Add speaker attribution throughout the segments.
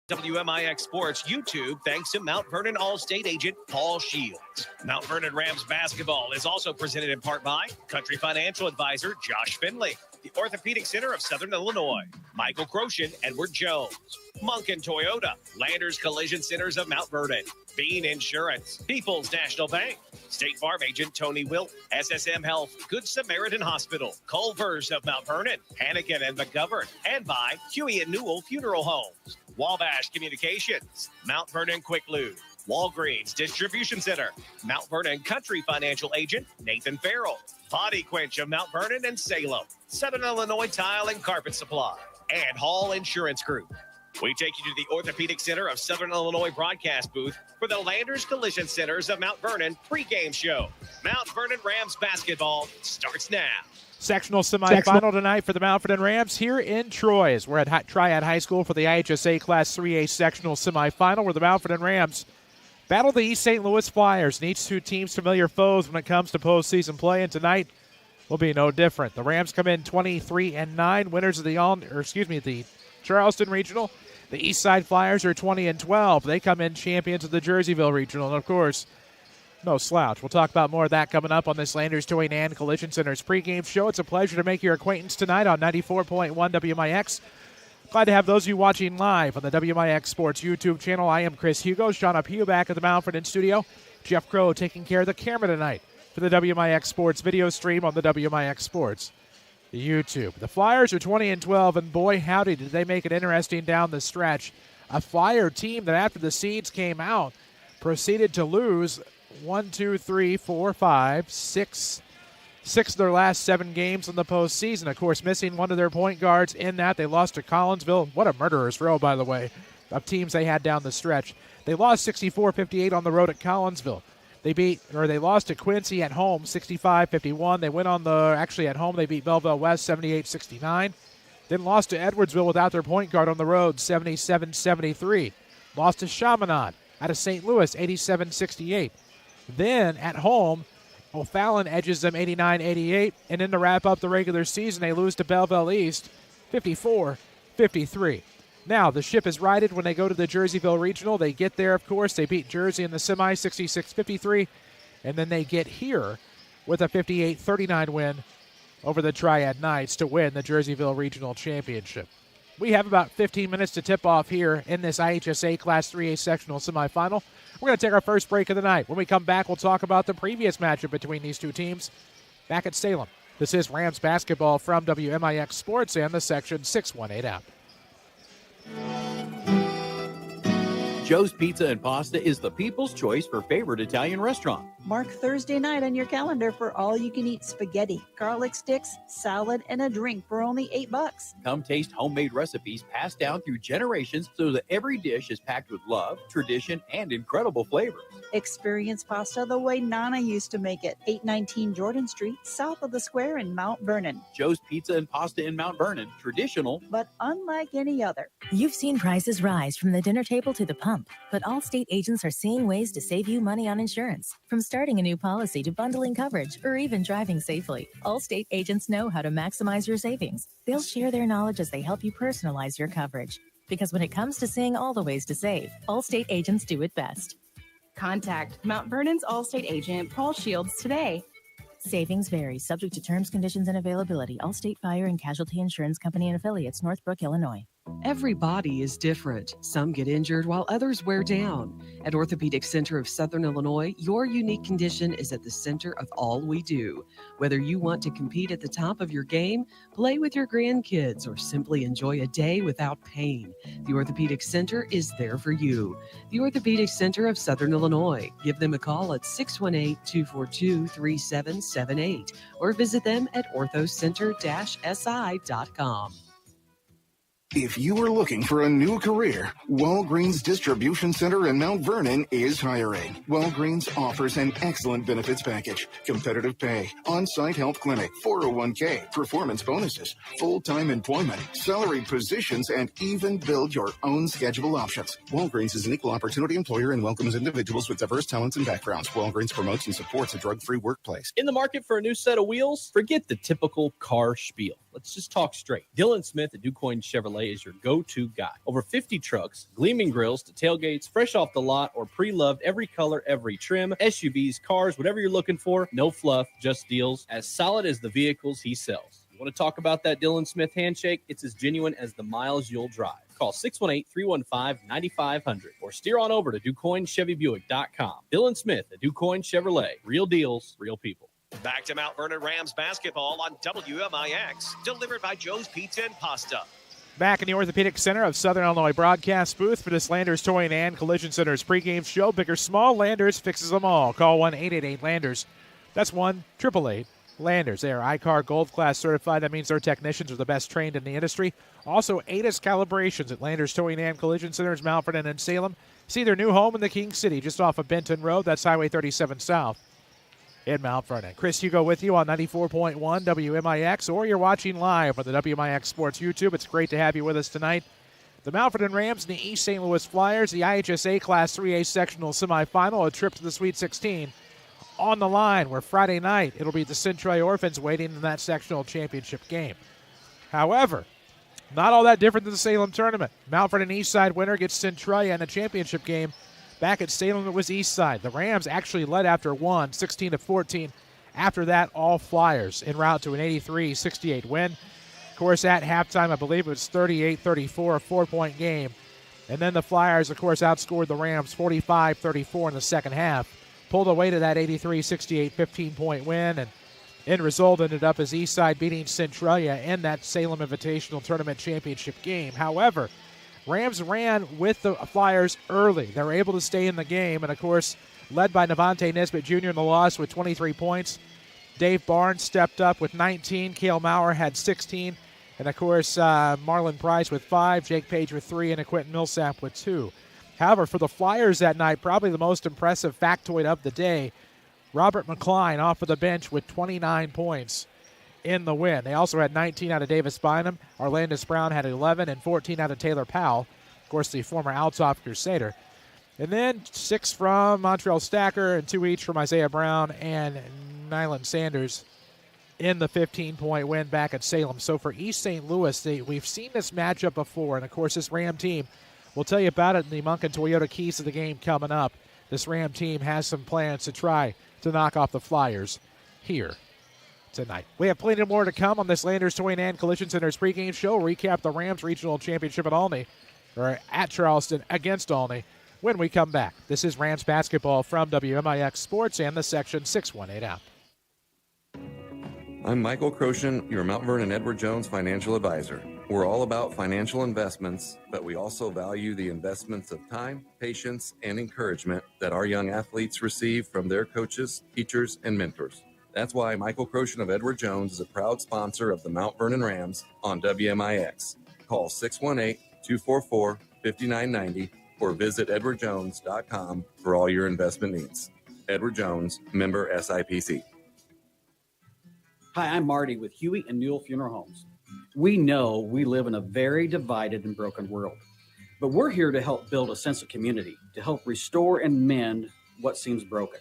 Speaker 1: WMIX Sports YouTube thanks to Mount Vernon All-State agent Paul Shields. Mount Vernon Rams basketball is also presented in part by Country Financial Advisor Josh Finley, the Orthopedic Center of Southern Illinois, Michael Croshen, Edward Jones, Munkin Toyota, Landers Collision Centers of Mount Vernon, Bean Insurance, People's National Bank, State Farm agent Tony Wilt, SSM Health, Good Samaritan Hospital, Culver's of Mount Vernon, Hannigan and McGovern, and by Huey and Newell Funeral Homes, Wabash Communications, Mount Vernon Quick Lube, Walgreens Distribution Center, Mount Vernon Country Financial Agent Nathan Farrell, Body Quench of Mount Vernon and Salem, Southern Illinois Tile and Carpet Supply, and Hall Insurance Group. We take you to the Orthopedic Center of Southern Illinois broadcast booth for the Landers Collision Centers of Mount Vernon pregame show. Mount Vernon Rams basketball starts now.
Speaker 2: Sectional semifinal tonight for the Mount Vernon Rams here in Troy. As we're at Triad High School for the IHSA Class 3A sectional semifinal, where the Mount Vernon Rams battle the East St. Louis Flyers, and each two teams familiar foes when it comes to postseason play. And tonight will be no different. The Rams come in 23-9, winners of the Charleston Regional. The East Side Flyers are 20-12. They come in champions of the Jerseyville Regional, and of course, no slouch. We'll talk about more of that coming up on this Landers Towing and Collision Center's pregame show. It's a pleasure to make your acquaintance tonight on 94.1 WMIX. Glad to have those of you watching live on the WMIX Sports YouTube channel. I am Chris Hugo. Sean Apio back at the Mount Vernon studio. Jeff Crow taking care of the camera tonight for the WMIX Sports video stream on the WMIX Sports YouTube. The Flyers are 20-12, and boy, howdy, did they make it interesting down the stretch. A Flyer team that after the seeds came out proceeded to lose 6 of their last 7 games in the postseason. Of course, missing one of their point guards in that. They lost to Collinsville. What a murderer's row, by the way, of teams they had down the stretch. They lost 64-58 on the road at Collinsville. They lost to Quincy at home 65-51. They went at home they beat Belleville West 78-69. Then lost to Edwardsville without their point guard on the road 77-73. Lost to Chaminade out of St. Louis 87-68. Then at home, O'Fallon edges them 89-88. And then to wrap up the regular season, they lose to Belleville East 54-53. Now, the ship is righted when they go to the Jerseyville Regional. They get there, of course. They beat Jersey in the semi 66-53. And then they get here with a 58-39 win over the Triad Knights to win the Jerseyville Regional Championship. We have about 15 minutes to tip off here in this IHSA Class 3A sectional semifinal. We're going to take our first break of the night. When we come back, we'll talk about the previous matchup between these two teams back at Salem. This is Rams basketball from WMIX Sports and the Section 618 app.
Speaker 3: Joe's Pizza and Pasta is the people's choice for favorite Italian restaurant.
Speaker 4: Mark Thursday night on your calendar for all-you-can-eat spaghetti, garlic sticks, salad, and a drink for only $8.
Speaker 3: Come taste homemade recipes passed down through generations so that every dish is packed with love, tradition, and incredible flavor.
Speaker 4: Experience pasta the way Nana used to make it. 819 Jordan Street, south of the square in Mount Vernon.
Speaker 3: Joe's Pizza and Pasta in Mount Vernon. Traditional,
Speaker 4: but unlike any other.
Speaker 5: You've seen prices rise from the dinner table to the pump, but Allstate agents are seeing ways to save you money on insurance. From starting a new policy to bundling coverage or even driving safely, Allstate agents know how to maximize your savings. They'll share their knowledge as they help you personalize your coverage. Because when it comes to seeing all the ways to save, Allstate agents do it best.
Speaker 6: Contact Mount Vernon's Allstate agent, Paul Shields, today.
Speaker 5: Savings vary, subject to terms, conditions, and availability. Allstate Fire and Casualty Insurance Company and Affiliates, Northbrook, Illinois.
Speaker 7: Every body is different. Some get injured while others wear down. At Orthopedic Center of Southern Illinois, your unique condition is at the center of all we do. Whether you want to compete at the top of your game, play with your grandkids, or simply enjoy a day without pain, the Orthopedic Center is there for you. The Orthopedic Center of Southern Illinois. Give them a call at 618-242-3778 or visit them at orthocenter-si.com.
Speaker 8: If you are looking for a new career, Walgreens Distribution Center in Mount Vernon is hiring. Walgreens offers an excellent benefits package, competitive pay, on-site health clinic, 401k, performance bonuses, full-time employment, salaried positions, and even build your own schedule options. Walgreens is an equal opportunity employer and welcomes individuals with diverse talents and backgrounds. Walgreens promotes and supports a drug-free workplace.
Speaker 9: In the market for a new set of wheels? Forget the typical car spiel.
Speaker 3: Let's just talk straight. Dylan Smith at DuQuoin Chevrolet is your go-to guy. Over 50 trucks, gleaming grills to tailgates, fresh off the lot or pre-loved, every color, every trim, SUVs, cars, whatever you're looking for, no fluff, just deals, as solid as the vehicles he sells. You want to talk about that Dylan Smith handshake? It's as genuine as the miles you'll drive. Call 618-315-9500 or steer on over to DuQuoinChevyBuick.com. Dylan Smith at DuQuoin Chevrolet. Real deals, real people.
Speaker 1: Back to Mount Vernon Rams basketball on WMIX. Delivered by Joe's Pizza and Pasta.
Speaker 2: Back in the Orthopedic Center of Southern Illinois broadcast booth for this Landers Towing and Collision Center's pregame show. Big or small, Landers fixes them all. Call 1-888-LANDERS. That's 1-888-LANDERS. They are ICAR Gold Class certified. That means their technicians are the best trained in the industry. Also, ATIS calibrations at Landers Towing and Collision Centers, Mount Vernon and Salem. See their new home in the King City, just off of Benton Road. That's Highway 37 South in Mount Vernon. Chris Hugo with you on 94.1 WMIX, or you're watching live on the WMIX Sports YouTube. It's great to have you with us tonight. The Mount Vernon Rams and the East St. Louis Flyers, the IHSA Class 3A Sectional Semifinal, a trip to the Sweet 16 on the line, where Friday night it'll be the Centroy Orphans waiting in that sectional championship game. However, not all that different than the Salem tournament. Mount Vernon Eastside winner gets Centroy in a championship game. Back at Salem, it was Eastside. The Rams actually led after one, 16-14. After that, all Flyers en route to an 83-68 win. Of course, at halftime, I believe it was 38-34, a 4-point game. And then the Flyers, of course, outscored the Rams 45-34 in the second half. Pulled away to that 83-68 15-point win, and end result ended up as Eastside beating Centralia in that Salem Invitational Tournament Championship game. However, Rams ran with the Flyers early. They were able to stay in the game, and of course, led by Navante Nesbitt Jr. in the loss with 23 points. Dave Barnes stepped up with 19. Cale Maurer had 16. And of course, Marlon Price with 5, Jake Page with 3, and Quentin Millsap with 2. However, for the Flyers that night, probably the most impressive factoid of the day, Robert McCline off of the bench with 29 points in the win. They also had 19 out of Davis Bynum. Arlandis Brown had 11 and 14 out of Taylor Powell, of course, the former Althoff Crusader. And then 6 from Montreal Stacker and 2 each from Isaiah Brown and Nyland Sanders in the 15-point win back at Salem. So for East St. Louis, we've seen this matchup before, and of course this Ram team, we'll tell you about it in the Munkin Toyota Keys of the Game coming up. This Ram team has some plans to try to knock off the Flyers here tonight. We have plenty more to come on this Landers Towing and Collision Center's pregame show. Recap the Rams Regional Championship at Olney, or at Charleston against Olney, when we come back. This is Rams basketball from WMIX Sports and the Section 618 app.
Speaker 9: I'm Michael Croshen, your Mount Vernon Edward Jones financial advisor. We're all about financial investments, but we also value the investments of time, patience, and encouragement that our young athletes receive from their coaches, teachers, and mentors. That's why Michael Croshen of Edward Jones is a proud sponsor of the Mount Vernon Rams on WMIX. Call 618-244-5990 or visit edwardjones.com for all your investment needs. Edward Jones, member SIPC.
Speaker 10: Hi, I'm Marty with Huey and Newell Funeral Homes. We know we live in a very divided and broken world, but we're here to help build a sense of community, to help restore and mend what seems broken.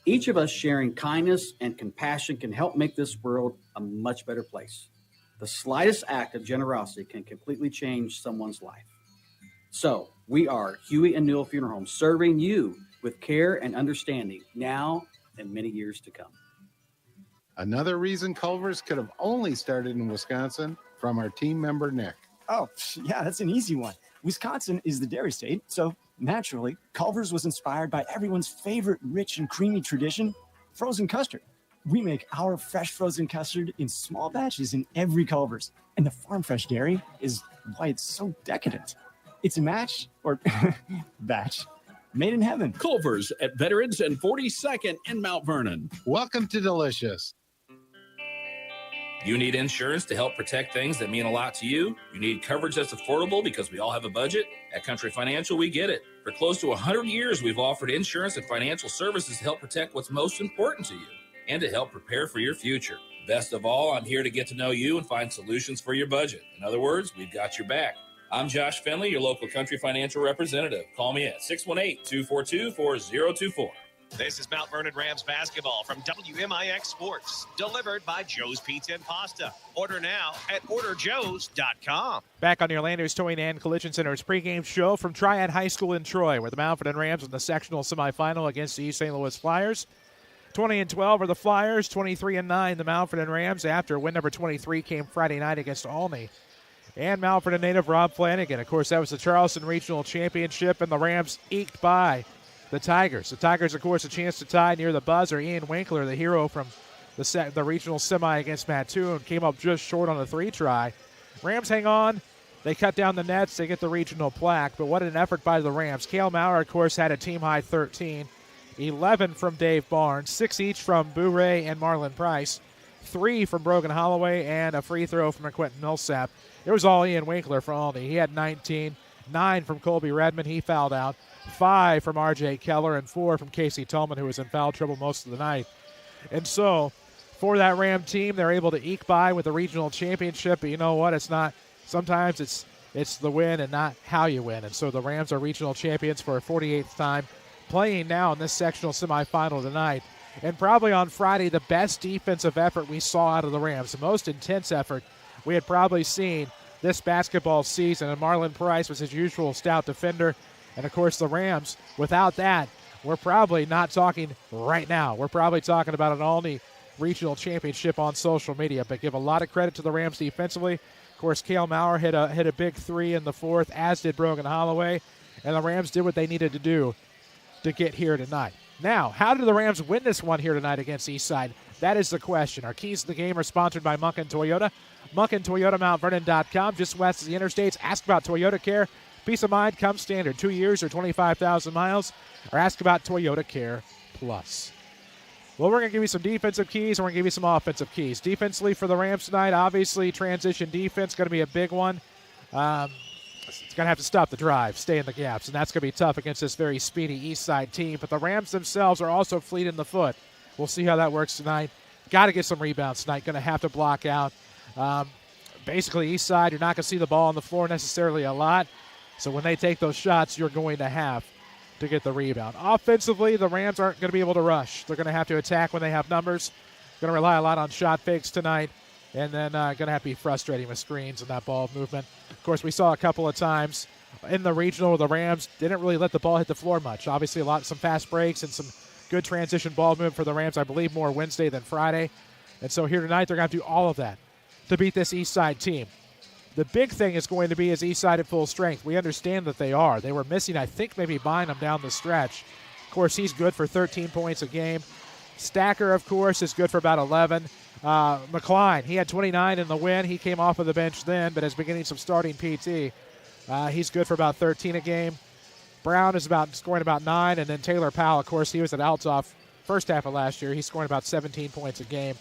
Speaker 10: Each of us sharing kindness and compassion can help make this world a much better place. The slightest act of generosity can completely change someone's life. So we are Huey and Newell Funeral Homes, serving you with care and understanding now and many years to come.
Speaker 11: Another reason Culver's could have only started in Wisconsin, from our team member, Nick.
Speaker 12: Oh, yeah, that's an easy one. Wisconsin is the dairy state, so naturally, Culver's was inspired by everyone's favorite rich and creamy tradition, frozen custard. We make our fresh frozen custard in small batches in every Culver's, and the farm fresh dairy is why it's so decadent. It's a match, or batch, made in heaven.
Speaker 13: Culver's at Veterans and 42nd in Mount Vernon.
Speaker 11: Welcome to Delicious.
Speaker 14: You need insurance to help protect things that mean a lot to you? You need coverage that's affordable because we all have a budget? At Country Financial, we get it. For close to 100 years, we've offered insurance and financial services to help protect what's most important to you and to help prepare for your future. Best of all, I'm here to get to know you and find solutions for your budget. In other words, we've got your back. I'm Josh Finley, your local Country Financial representative. Call me at 618-242-4024.
Speaker 1: This is Mount Vernon Rams basketball from WMIX Sports, delivered by Joe's Pizza and Pasta. Order now at orderjoes.com.
Speaker 2: Back on your Landers Towing and Collision Center's pregame show from Triad High School in Troy, where the Mount Vernon Rams in the sectional semifinal against the East St. Louis Flyers. 20-12 are the Flyers, 23-9 the Mount Vernon Rams. After win number 23 came Friday night against Olney. And Mount Vernon native Rob Flanagan. Of course, that was the Charleston Regional Championship, and the Rams eked by the Tigers. The Tigers, of course, a chance to tie near the buzzer. Ian Winkler, the hero from the regional semi against Mattoon, came up just short on a 3-try. Rams hang on. They cut down the nets. They get the regional plaque. But what an effort by the Rams. Cale Maurer, of course, had a team-high 13. 11 from Dave Barnes. 6 each from Boo Ray and Marlon Price. 3 from Brogan Holloway and a free throw from Quentin Millsap. It was all Ian Winkler for Aldi. He had 19. 9 from Colby Redmond. He fouled out. 5 from R.J. Keller and 4 from Casey Tolman, who was in foul trouble most of the night. And so, for that Ram team, they're able to eke by with the regional championship. But you know what? It's not. Sometimes it's the win and not how you win. And so the Rams are regional champions for a 48th time, playing now in this sectional semifinal tonight. And probably on Friday, the best defensive effort we saw out of the Rams, the most intense effort we had probably seen this basketball season. And Marlon Price was his usual stout defender. And, of course, the Rams, without that, we're probably not talking right now. We're probably talking about an Alney regional championship on social media. But give a lot of credit to the Rams defensively. Of course, Cale Maurer hit a big 3 in the fourth, as did Brogan Holloway. And the Rams did what they needed to do to get here tonight. Now, how did the Rams win this one here tonight against Eastside? That is the question. Our keys to the game are sponsored by Munkin Toyota. Munkin Toyota, MountVernon.com, just west of the interstates. Ask about Toyota Care. Peace of mind comes standard. 2 years or 25,000 miles. Or ask about Toyota Care Plus. Well, we're going to give you some defensive keys, and we're going to give you some offensive keys. Defensively for the Rams tonight, obviously transition defense going to be a big one. It's going to have to stop the drive, stay in the gaps, and that's going to be tough against this very speedy Eastside team. But the Rams themselves are also fleet in the foot. We'll see how that works tonight. Got to get some rebounds tonight. Going to have to block out. Basically, Eastside, you're not going to see the ball on the floor necessarily a lot. So when they take those shots, you're going to have to get the rebound. Offensively, the Rams aren't going to be able to rush. They're going to have to attack when they have numbers. Going to rely a lot on shot fakes tonight. And then going to have to be frustrating with screens and that ball movement. Of course, we saw a couple of times in the regional where the Rams didn't really let the ball hit the floor much. Obviously, some fast breaks and some good transition ball movement for the Rams, I believe more Wednesday than Friday. And so here tonight, they're going to have to do all of that to beat this Eastside team. The big thing is going to be is Eastside at full strength. We understand that they are. They were missing, I think, maybe Bynum down the stretch. Of course, he's good for 13 points a game. Stacker, of course, is good for about 11. McCline, he had 29 in the win. He came off of the bench then, but is beginning some starting PT. He's good for about 13 a game. Brown is scoring about 9, and then Taylor Powell, of course, he was at Althoff first half of last year. He's scoring about 17 points a game.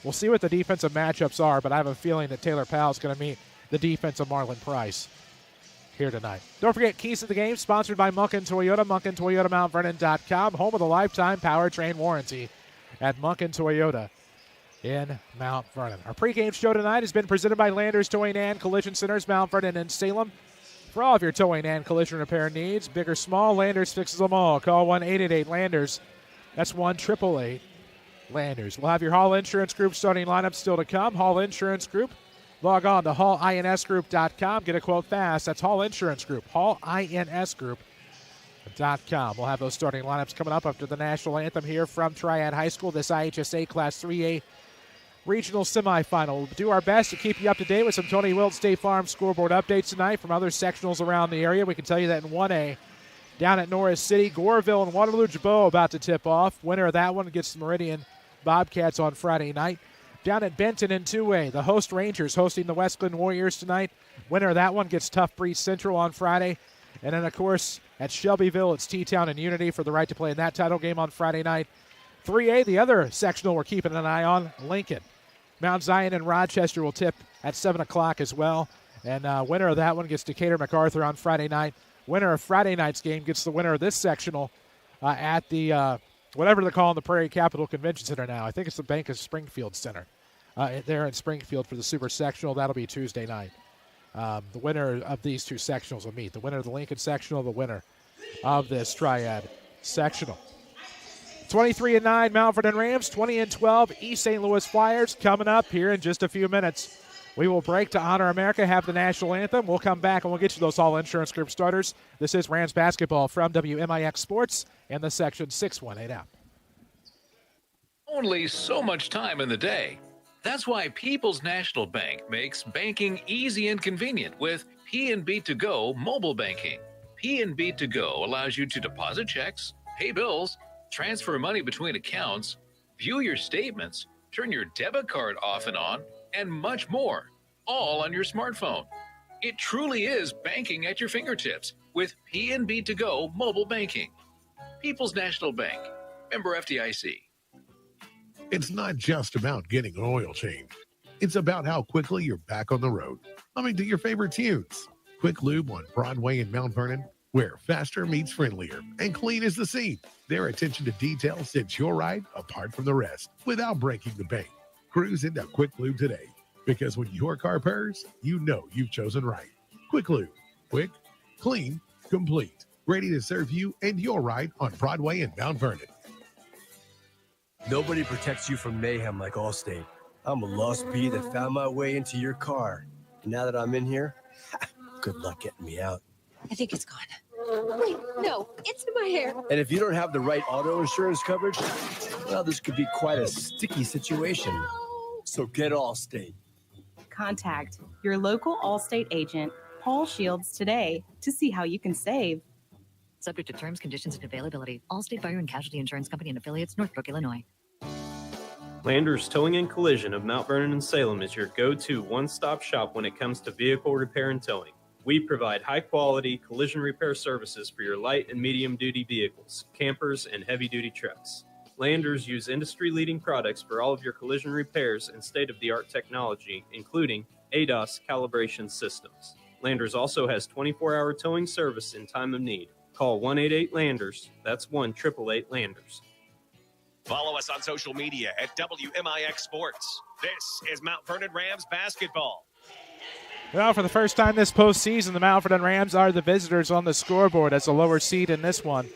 Speaker 2: We'll see what the defensive matchups are, but I have a feeling that Taylor Powell is going to meet the defense of Marlon Price here tonight. Don't forget, keys to the game, sponsored by Munkin Toyota, MunkinToyotaMountVernon.com, home of the lifetime powertrain warranty at Munkin Toyota in Mount Vernon. Our pregame show tonight has been presented by Landers Towing and Collision Centers, Mount Vernon and Salem. For all of your towing and collision repair needs, big or small, Landers fixes them all. Call 1-888-LANDERS. That's 1-888-LANDERS. We'll have your Hall Insurance Group starting lineup still to come. Hall Insurance Group. Log on to HallINSGroup.com. Get a quote fast. That's Hall Insurance Group. HallINSGroup.com. We'll have those starting lineups coming up after the national anthem here from Triad High School, this IHSA Class 3A regional semifinal. We'll do our best to keep you up to date with some Tony Wilt State Farm scoreboard updates tonight from other sectionals around the area. We can tell you that in 1A, down at Norris City, Goreville and Waterloo-Jabot about to tip off. Winner of that one gets the Meridian Bobcats on Friday night. Down at Benton in 2A, the host Rangers hosting the West Glen Warriors tonight. Winner of that one gets Tough Breeze Central on Friday. And then, of course, at Shelbyville, it's T-Town and Unity for the right to play in that title game on Friday night. 3A, the other sectional we're keeping an eye on, Lincoln. Mount Zion and Rochester will tip at 7 o'clock as well. And winner of that one gets Decatur MacArthur on Friday night. Winner of Friday night's game gets the winner of this sectional at the whatever they're calling the Prairie Capital Convention Center now. I think it's the Bank of Springfield Center there in Springfield for the Super Sectional. That'll be Tuesday night. The winner of these two sectionals will meet. The winner of the Lincoln Sectional, the winner of this Triad Sectional. 23-9 Mount Vernon Rams, 20-12 East St. Louis Flyers coming up here in just a few minutes. We will break to honor America, have the national anthem. We'll come back and we'll get you those All Insurance Group starters. This is Rams basketball from WMIX Sports and the Section 618 app.
Speaker 15: Only so much time in the day. That's why People's National Bank makes banking easy and convenient with PNB To Go mobile banking. PNB To Go allows you to deposit checks, pay bills, transfer money between accounts, view your statements, turn your debit card off and on, and much more, all on your smartphone. It truly is banking at your fingertips with PNB To Go mobile banking. People's National Bank, member FDIC.
Speaker 16: It's not just about getting an oil change. It's about how quickly you're back on the road, humming to your favorite tunes. Quick Lube on Broadway in Mount Vernon, where faster meets friendlier and clean is the scene. Their attention to detail sets your ride apart from the rest without breaking the bank. Cruise into Quick Lube today, because when your car purrs, you know you've chosen right. Quick Lube. Quick, clean, complete. Ready to serve you and your ride on Broadway in Mount Vernon.
Speaker 17: Nobody protects you from mayhem like Allstate. I'm a lost bee that found my way into your car. And now that I'm in here, good luck getting me out.
Speaker 18: I think it's gone. Wait, no, it's in my hair.
Speaker 17: And if you don't have the right auto insurance coverage, well, this could be quite a sticky situation. So get Allstate.
Speaker 6: Contact your local Allstate agent, Paul Shields, today to see how you can save.
Speaker 19: Subject to terms, conditions, and availability. Allstate Fire and Casualty Insurance Company and Affiliates, Northbrook, Illinois.
Speaker 20: Landers Towing and Collision of Mount Vernon and Salem is your go-to one-stop shop when it comes to vehicle repair and towing. We provide high-quality collision repair services for your light and medium-duty vehicles, campers, and heavy-duty trucks. Landers use industry-leading products for all of your collision repairs and state-of-the-art technology, including ADAS calibration systems. Landers also has 24-hour towing service in time of need. Call 188-LANDERS. That's 1-888-LANDERS.
Speaker 1: Follow us on social media at WMIX Sports. This is Mount Vernon Rams basketball.
Speaker 2: Well, for the first time this postseason, the Mount Vernon Rams are the visitors on the scoreboard as a lower seed in this one.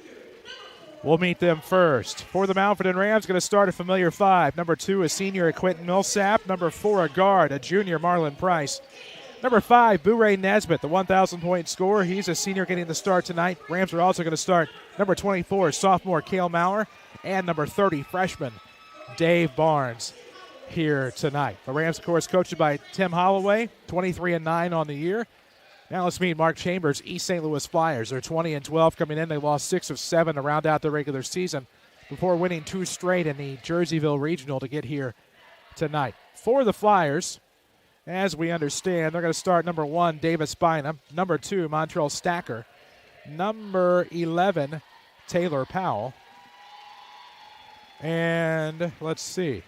Speaker 2: We'll meet them first. For the Mount Vernon Rams, going to start a familiar five. Number 2, a senior, Quentin Millsap. Number 4, a guard, a junior, Marlon Price. Number 5, Boo-Ray Nesbitt, the 1,000-point scorer. He's a senior getting the start tonight. Rams are also going to start number 24, sophomore, Cale Maurer, and number 30, freshman, Dave Barnes, here tonight. The Rams, of course, coached by Tim Holloway, 23-9 on the year. Now let's meet Mark Chambers, East St. Louis Flyers. They're 20-12 coming in. They lost 6 of 7 to round out the regular season before winning 2 straight in the Jerseyville Regional to get here tonight. For the Flyers, as we understand, they're going to start number 1, Davis Bynum, number 2, Montrell Stacker, number 11, Taylor Powell, and let's see,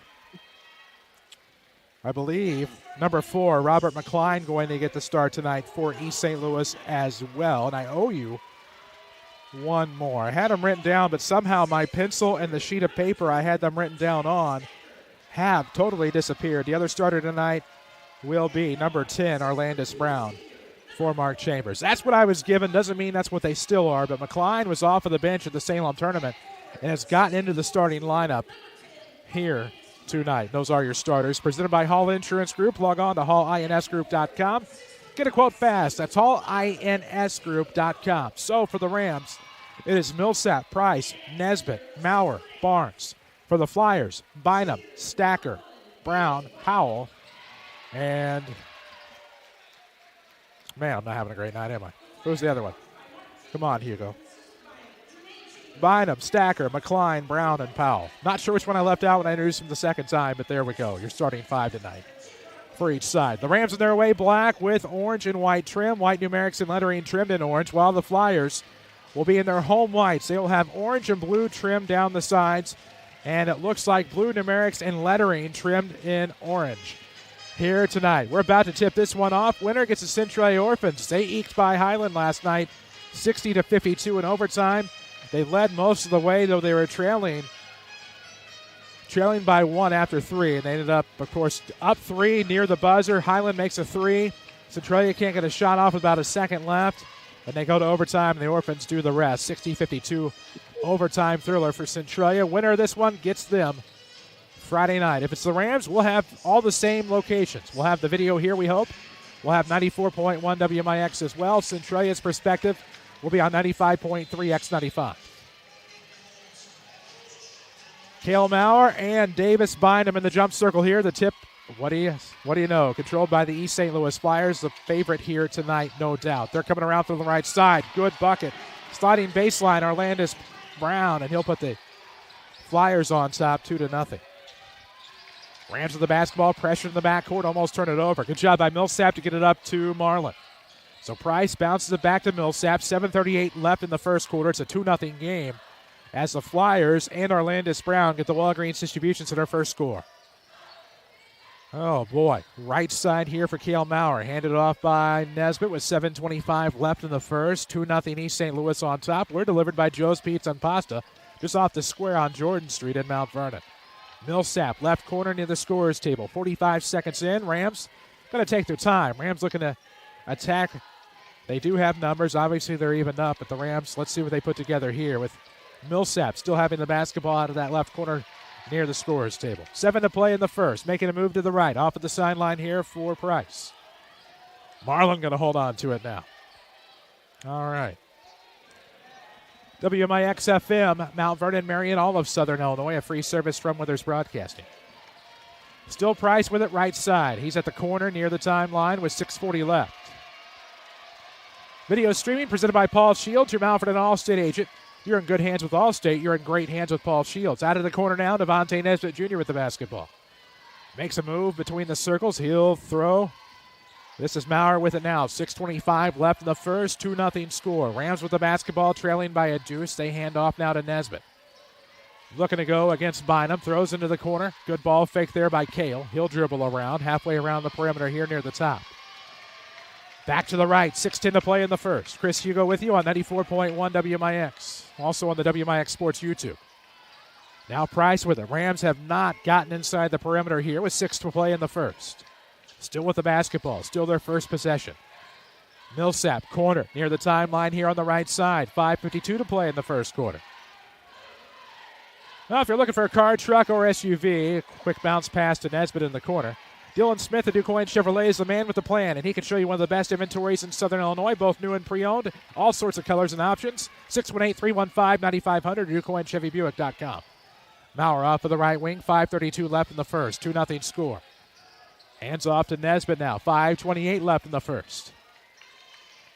Speaker 2: I believe number 4, Robert McCline, going to get the start tonight for East St. Louis as well. And I owe you one more. I had them written down, but somehow my pencil and the sheet of paper I had them written down on have totally disappeared. The other starter tonight will be number 10, Arlandis Brown, for Mark Chambers. That's what I was given. Doesn't mean that's what they still are, but McCline was off of the bench at the Salem tournament and has gotten into the starting lineup here tonight. Those are your starters. Presented by Hall Insurance Group. Log on to hallinsgroup.com. Get a quote fast. That's hallinsgroup.com. So for the Rams, it is Millsap, Price, Nesbitt, Maurer, Barnes. For the Flyers, Bynum, Stacker, Brown, Powell, and man, I'm not having a great night, am I? Who's the other one? Come on, Hugo. Bynum, Stacker, McCline, Brown, and Powell. Not sure which one I left out when I introduced him the second time, but there we go. You're starting 5 tonight for each side. The Rams in their way black with orange and white trim, white numerics and lettering trimmed in orange, while the Flyers will be in their home whites. They will have orange and blue trim down the sides, and it looks like blue numerics and lettering trimmed in orange here tonight. We're about to tip this one off. Winner gets the Centralia Orphans. They eked by Highland last night, 60-52 in overtime. They led most of the way, though they were trailing by 1 after 3, and they ended up, of course, up 3 near the buzzer. Highland makes a 3. Centralia can't get a shot off with about a second left, and they go to overtime, and the Orphans do the rest. 60-52 overtime thriller for Centralia. Winner of this one gets them Friday night. If it's the Rams, we'll have all the same locations. We'll have the video here, we hope. We'll have 94.1 WMIX as well. Centralia's perspective will be on 95.3 X95. Cale Maurer and Davis Bynum in the jump circle here. The tip, what do you know? Controlled by the East St. Louis Flyers, the favorite here tonight, no doubt. They're coming around from the right side. Good bucket. Sliding baseline, Orlandis Brown, and he'll put the Flyers on top 2-0. Rams with the basketball, pressure in the backcourt, almost turn it over. Good job by Millsap to get it up to Marlin. So Price bounces it back to Millsap. 7:38 left in the first quarter. It's a 2-0 game as the Flyers and Orlandis Brown get the Walgreens Distribution Center first score. Oh, boy. Right side here for Cale Maurer. Handed off by Nesbitt with 7:25 left in the first. 2-0 East St. Louis on top. We're delivered by Joe's Pizza and Pasta just off the square on Jordan Street in Mount Vernon. Millsap, left corner near the scorer's table. 45 seconds in. Rams going to take their time. Rams looking to attack. They do have numbers. Obviously, they're even up, but the Rams, let's see what they put together here with Millsap still having the basketball out of that left corner near the scorer's table. 7 to play in the first. Making a move to the right. Off of the sideline here for Price. Marlin going to hold on to it now. All right. WMIX-FM, Mount Vernon, Marion, all of Southern Illinois. A free service from Withers Broadcasting. Still Price with it right side. He's at the corner near the timeline with 6:40 left. Video streaming presented by Paul Shields, your Mount Vernon All-State agent. You're in good hands with Allstate. You're in great hands with Paul Shields. Out of the corner now, Devontae Nesbitt Jr. with the basketball. Makes a move between the circles. He'll throw. This is Maurer with it now. 6:25 left in the first. 2-0 score. Rams with the basketball, trailing by a deuce. They hand off now to Nesbitt. Looking to go against Bynum. Throws into the corner. Good ball fake there by Cale. He'll dribble around. Halfway around the perimeter here near the top. Back to the right. 6:10 to play in the first. Chris Hugo with you on 94.1 WMIX. Also on the WMIX Sports YouTube. Now Price with it. Rams have not gotten inside the perimeter here with 6 to play in the first. Still with the basketball. Still their first possession. Millsap, corner, near the timeline here on the right side. 5:52 to play in the first quarter. Now, if you're looking for a car, truck, or SUV, quick bounce pass to Nesbitt in the corner. Dylan Smith at DuQuoin Chevrolet is the man with the plan, and he can show you one of the best inventories in Southern Illinois, both new and pre-owned. All sorts of colors and options. 618-315-9500 at DuQuoinChevyBuick.com. Maurer off of the right wing. 5:32 left in the first. 2-0 score. Hands off to Nesbitt now. 5:28 left in the first.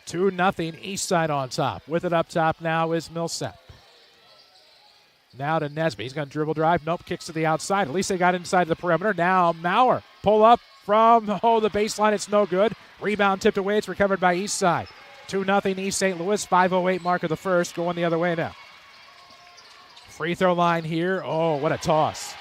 Speaker 2: 2-0 East Side on top. With it up top now is Millsap. Now to Nesbitt. He's going to dribble drive. Nope, kicks to the outside. At least they got inside the perimeter. Now Maurer. Pull up from the baseline. It's no good. Rebound tipped away. It's recovered by East Side. 2-0 East St. Louis. 5:08 mark of the first. Going the other way now. Free throw line here. Oh, what a toss.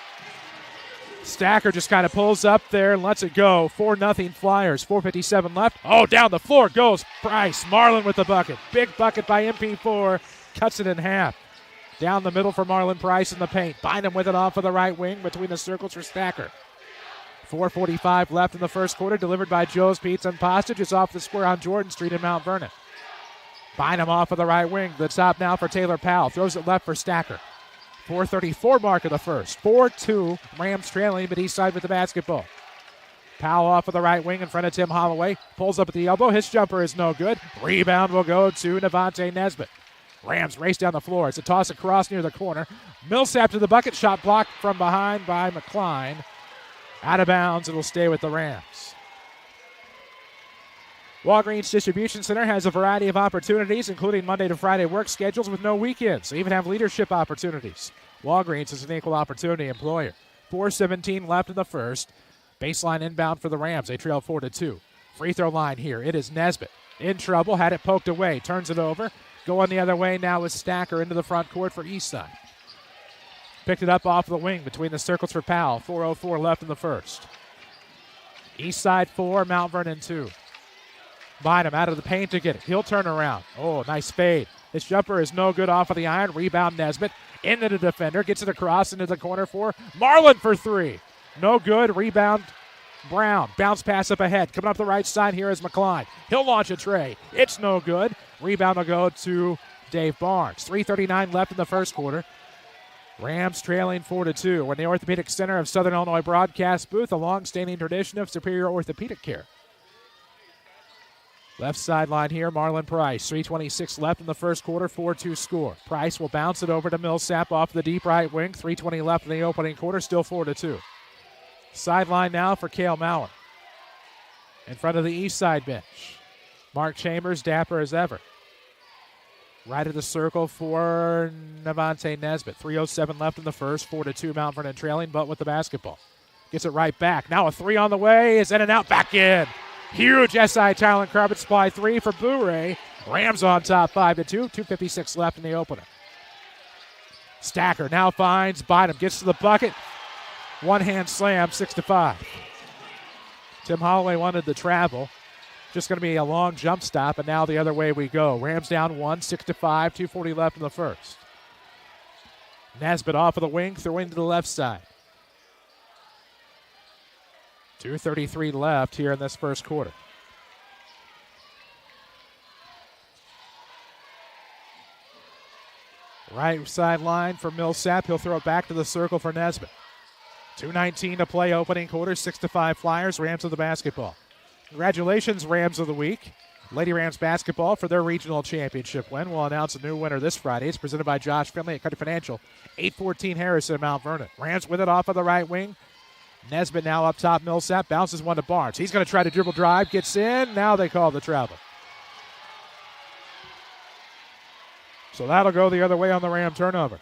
Speaker 2: Stacker just kind of pulls up there and lets it go. 4-0 Flyers. 4:57 left. Oh, down the floor goes Price. Marlin with the bucket. Big bucket by MP4. Cuts it in half. Down the middle for Marlon Price in the paint. Bynum with it off of the right wing between the circles for Stacker. 4:45 left in the first quarter. Delivered by Joe's Pizza and Pasta just off the square on Jordan Street in Mount Vernon. Bynum off of the right wing. The top now for Taylor Powell. Throws it left for Stacker. 4:34 mark of the first. 4-2. Rams trailing, but East Side with the basketball. Powell off of the right wing in front of Tim Holloway. Pulls up at the elbow. His jumper is no good. Rebound will go to Devontae Nesbitt. Rams race down the floor. It's a toss across near the corner. Millsap to the bucket. Shot blocked from behind by McCline. Out of bounds. It'll stay with the Rams. Walgreens Distribution Center has a variety of opportunities, including Monday to Friday work schedules with no weekends. They even have leadership opportunities. Walgreens is an equal opportunity employer. 4:17 left in the first. Baseline inbound for the Rams. They trail 4-2. Free throw line here. It is Nesbitt. In trouble. Had it poked away. Turns it over. Going the other way now is Stacker into the front court for Eastside. Picked it up off the wing between the circles for Powell. 4:04 left in the first. Eastside 4, Mount Vernon 2. Bynum out of the paint to get it. He'll turn around. Oh, nice fade. His jumper is no good off of the iron. Rebound Nesbitt. Into the defender. Gets it across into the corner for Marlin for 3. No good. Rebound Brown. Bounce pass up ahead. Coming up the right side here is McCline. He'll launch a tray. It's no good. Rebound will go to Dave Barnes. 3:39 left in the first quarter. Rams trailing 4-2. We're in the Orthopedic Center of Southern Illinois broadcast booth, a long-standing tradition of superior orthopedic care. Left sideline here, Marlon Price. 3:26 left in the first quarter, 4-2 score. Price will bounce it over to Millsap off the deep right wing. 3:20 left in the opening quarter, still 4-2. Sideline now for Cale Maurer. In front of the east side bench, Mark Chambers, dapper as ever. Right of the circle for Navante Nesbitt. 3:07 left in the first, 4-2 Mount Vernon trailing, but with the basketball. Gets it right back. Now a three on the way, is in and out, back in. Huge SI Talent Carpet Supply three for Boo-Ray. Rams on top 5-2. 2:56 left in the opener. Stacker now finds Bynum, gets to the bucket. One-hand slam, 6-5. Tim Holloway wanted the travel. Just going to be a long jump stop, and now the other way we go. Rams down 1, 6-5, 2:40 left in the first. Nesbitt off of the wing, throwing to the left side. 2:33 left here in this first quarter. Right sideline for Millsap. He'll throw it back to the circle for Nesbitt. 2:19 to play opening quarter, 6-5 Flyers. Rams with the basketball. Congratulations, Rams of the Week. Lady Rams basketball for their regional championship win. We'll announce a new winner this Friday. It's presented by Josh Finley at Country Financial. 8:14 Harrison, Mount Vernon. Rams with it off of the right wing. Nesbitt now up top. Millsap bounces one to Barnes. He's going to try to dribble drive. Gets in. Now they call the travel. So that'll go the other way on the Ram turnover.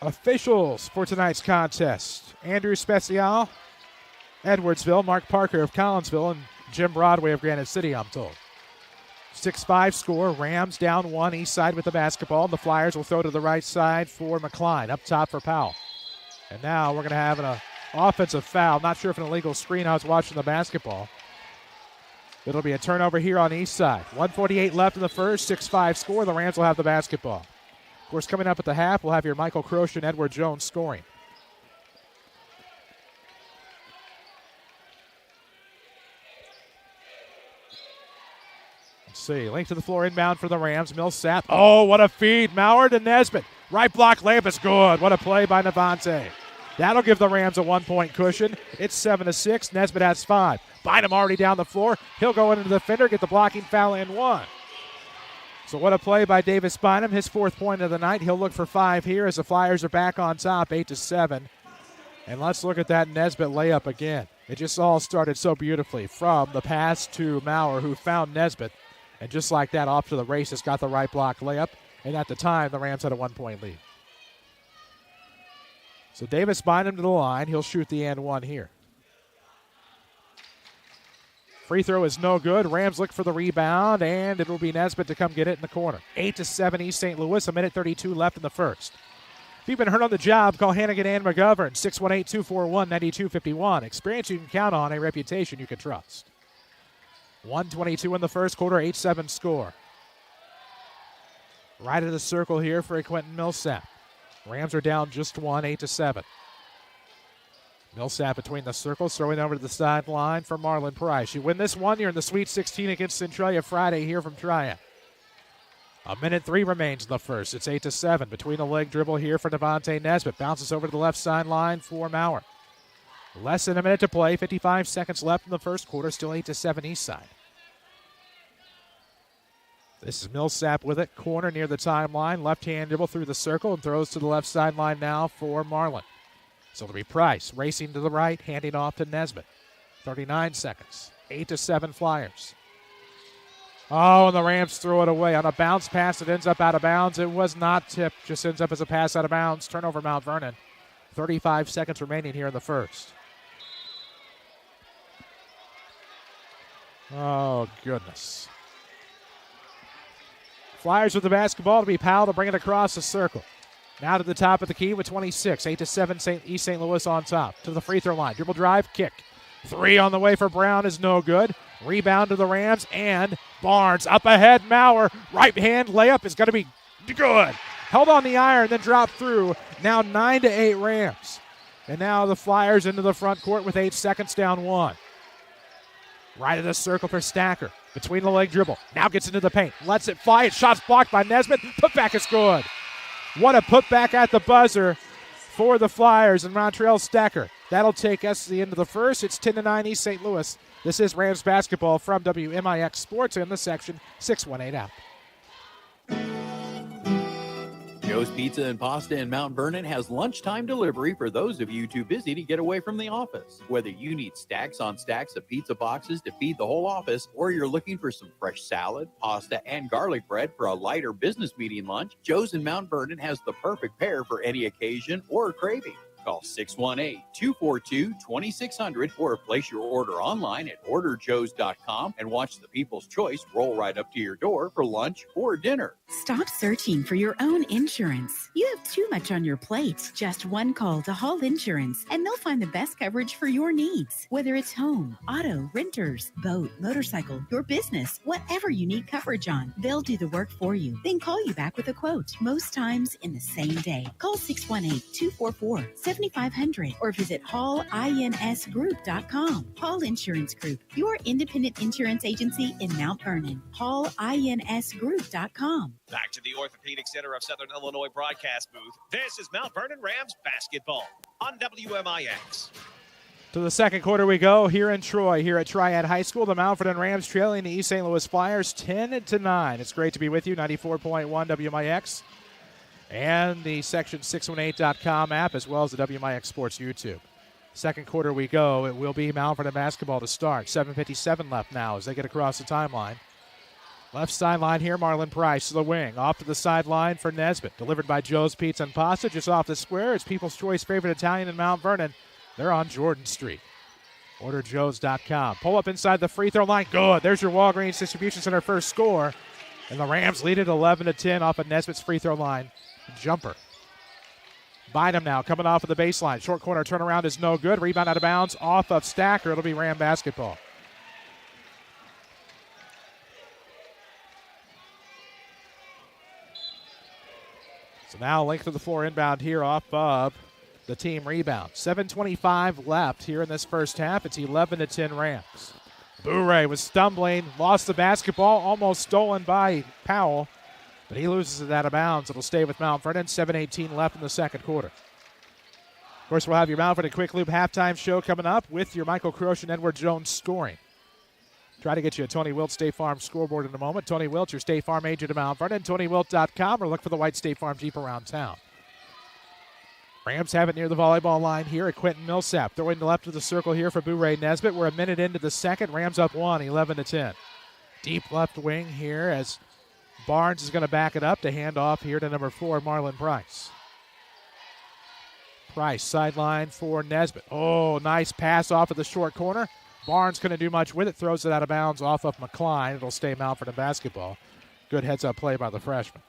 Speaker 2: Officials for tonight's contest. Andrew Special, Edwardsville, Mark Parker of Collinsville, and Jim Broadway of Granite City, I'm told. 6-5 score. Rams down 1, east side with the basketball. The Flyers will throw to the right side for McCline. Up top for Powell. And now we're going to have an offensive foul. Not sure if an illegal screen. I was watching the basketball. It'll be a turnover here on east side. 1:48 left in the first. 6-5 score. The Rams will have the basketball. Of course, coming up at the half, we'll have your Michael Croce and Edward Jones scoring. Let's see. Link to the floor inbound for the Rams. Millsap. Oh, what a feed. Maurer to Nesbitt. Right block layup is good. What a play by Navante. That'll give the Rams a 1-point cushion. It's 7-6. Nesbitt has 5. Bynum already down the floor. He'll go into the defender, get the blocking foul and 1. So what a play by Davis Bynum. His 4th point of the night. He'll look for 5 here as the Flyers are back on top, 8-7. And let's look at that Nesbitt layup again. It just all started so beautifully from the pass to Maurer, who found Nesbitt. And just like that, off to the races, got the right block layup. And at the time, the Rams had a 1-point lead. So Davis Bynum to the line. He'll shoot the and 1 here. Free throw is no good. Rams look for the rebound, and it will be Nesbitt to come get it in the corner. 8-7 East St. Louis, 1:32 left in the first. If you've been hurt on the job, call Hannigan and McGovern, 618-241-9251. Experience you can count on, a reputation you can trust. 1:22 in the first quarter, 8-7 score. Right of the circle here for Quentin Millsap. Rams are down just 1, 8-7. Millsap between the circles, throwing over to the sideline for Marlon Price. You win this one, you're in the Sweet 16 against Centralia Friday here from Triad. 1:03 remains in the first. It's 8-7. Between the leg dribble here for Devontae Nesbitt. Bounces over to the left sideline for Maurer. Less than a minute to play. 55 seconds left in the first quarter. Still 8-7 east side. This is Millsap with it. Corner near the timeline. Left-hand dribble through the circle and throws to the left sideline now for Marlon. So it'll be Price racing to the right, handing off to Nesbitt. 39 seconds. 8-7 Flyers. Oh, and the Rams throw it away. On a bounce pass, it ends up out of bounds. It was not tipped. Just ends up as a pass out of bounds. Turnover Mount Vernon. 35 seconds remaining here in the first. Oh, goodness. Flyers with the basketball to be Powell to bring it across the circle. Now to the top of the key with 26. 8-7 East St. Louis on top. To the free throw line. Dribble drive, kick. 3 on the way for Brown is no good. Rebound to the Rams, and Barnes up ahead. Maurer, right hand layup is going to be good. Held on the iron, then dropped through. Now 9-8 Rams. And now the Flyers into the front court with 8 seconds down 1. Right of the circle for Stacker. Between the leg dribble. Now gets into the paint. Lets it fly. Shot's blocked by Nesbitt. Putback is good. What a putback at the buzzer for the Flyers and Montreal Stacker. That'll take us to the end of the first. It's 10-9 East St. Louis. This is Rams basketball from WMIX Sports in the section 618 app.
Speaker 21: Joe's Pizza and Pasta in Mount Vernon has lunchtime delivery for those of you too busy to get away from the office. Whether you need stacks on stacks of pizza boxes to feed the whole office, or you're looking for some fresh salad, pasta, and garlic bread for a lighter business meeting lunch, Joe's in Mount Vernon has the perfect pair for any occasion or craving. Call 618-242-2600 or place your order online at orderjoes.com and watch the People's Choice roll right up to your door for lunch or dinner.
Speaker 22: Stop searching for your own insurance. You have too much on your plate. Just one call to Hall Insurance, and they'll find the best coverage for your needs. Whether it's home, auto, renters, boat, motorcycle, your business, whatever you need coverage on, they'll do the work for you. Then call you back with a quote, most times in the same day. Call 618-244-7500 or visit hallinsgroup.com. Hall Insurance Group, your independent insurance agency in Mount Vernon. hallinsgroup.com.
Speaker 1: Back to the Orthopedic Center of Southern Illinois broadcast booth. This is Mount Vernon Rams basketball on WMIX.
Speaker 2: To the second quarter we go here in Troy, here at Triad High School. The Mount Vernon Rams trailing the East St. Louis Flyers 10-9. It's great to be with you, 94.1 WMIX. And the section618.com app, as well as the WMIX Sports YouTube. Second quarter we go. It will be Mount Vernon basketball to start. 7:57 left now as they get across the timeline. Left sideline here, Marlon Price to the wing. Off to the sideline for Nesbitt. Delivered by Joe's Pizza and Pasta. Just off the square. It's People's Choice favorite Italian in Mount Vernon. They're on Jordan Street. OrderJoes.com. Pull up inside the free throw line. Good. There's your Walgreens Distribution Center first score. And the Rams lead it 11-10 off of Nesbitt's free throw line. Jumper. Bynum now coming off of the baseline. Short corner turnaround is no good. Rebound out of bounds off of Stacker. It'll be Ram basketball. So now length of the floor inbound here off of the team rebound. 7:25 left here in this first half. It's 11-10 Rams. Bourret was stumbling, lost the basketball, almost stolen by Powell. But he loses it out of bounds. It'll stay with Mount Vernon. 7:18 left in the second quarter. Of course, we'll have your Mount Vernon Quick Loop halftime show coming up with your Michael Croce and Edward Jones scoring. Try to get you a Tony Wilt State Farm scoreboard in a moment. Tony Wilt, your State Farm agent at Mount Vernon. TonyWilt.com or look for the white State Farm Jeep around town. Rams have it near the volleyball line here at Quentin Millsap. Throwing the left of the circle here for Bourret Nesbitt. We're a minute into the second. Rams up 1, 11-10. Deep left wing here as Barnes is going to back it up to hand off here to number 4, Marlon Price. Price, sideline for Nesbitt. Oh, nice pass off of the short corner. Barnes couldn't do much with it. Throws it out of bounds off of McCline. It'll stay Mount Vernon basketball. Good heads-up play by the freshman.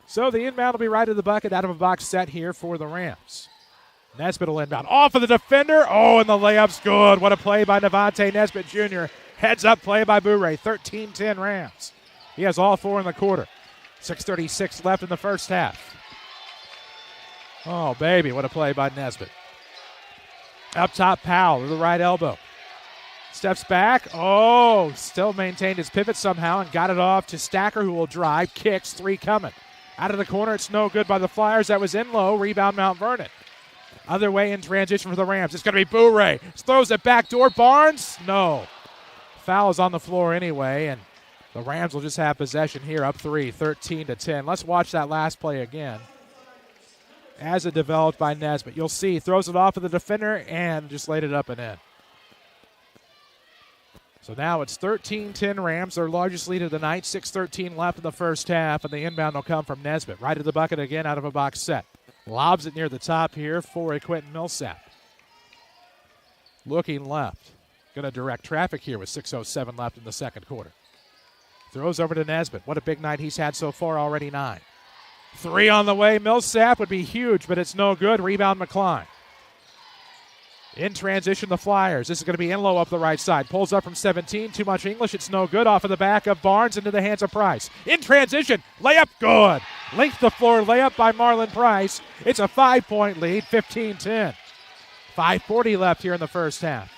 Speaker 2: So the inbound will be right in the bucket out of a box set here for the Rams. Nesbitt will inbound. Off of the defender. Oh, and the layup's good. What a play by Devontae Nesbitt Jr. Heads up play by Bourret. 13-10 Rams. He has all 4 in the quarter. 6:36 left in the first half. Oh, baby, what a play by Nesbitt. Up top, Powell to the right elbow. Steps back. Oh, still maintained his pivot somehow and got it off to Stacker, who will drive. Kicks, 3 coming. Out of the corner, it's no good by the Flyers. That was in low. Rebound Mount Vernon. Other way in transition for the Rams. It's going to be Bourret. Throws it back door. Barnes? No. Foul is on the floor anyway, and the Rams will just have possession here, up 3, 13-10. Let's watch that last play again. As it developed by Nesbitt. You'll see, throws it off of the defender and just laid it up and in. So now it's 13-10 Rams, their largest lead of the night. 6:13 left in the first half, and the inbound will come from Nesbitt. Right to the bucket again out of a box set. Lobs it near the top here for a Quentin Millsap. Looking left. Going to direct traffic here with 6:07 left in the second quarter. Throws over to Nesbitt. What a big night he's had so far, already 9. 3 on the way. Millsap would be huge, but it's no good. Rebound McCline. In transition, the Flyers. This is going to be Enlow up the right side. Pulls up from 17. Too much English. It's no good. Off of the back of Barnes into the hands of Price. In transition. Layup good. Length the floor layup by Marlon Price. It's a 5-point lead, 15-10. 5:40 left here in the first half.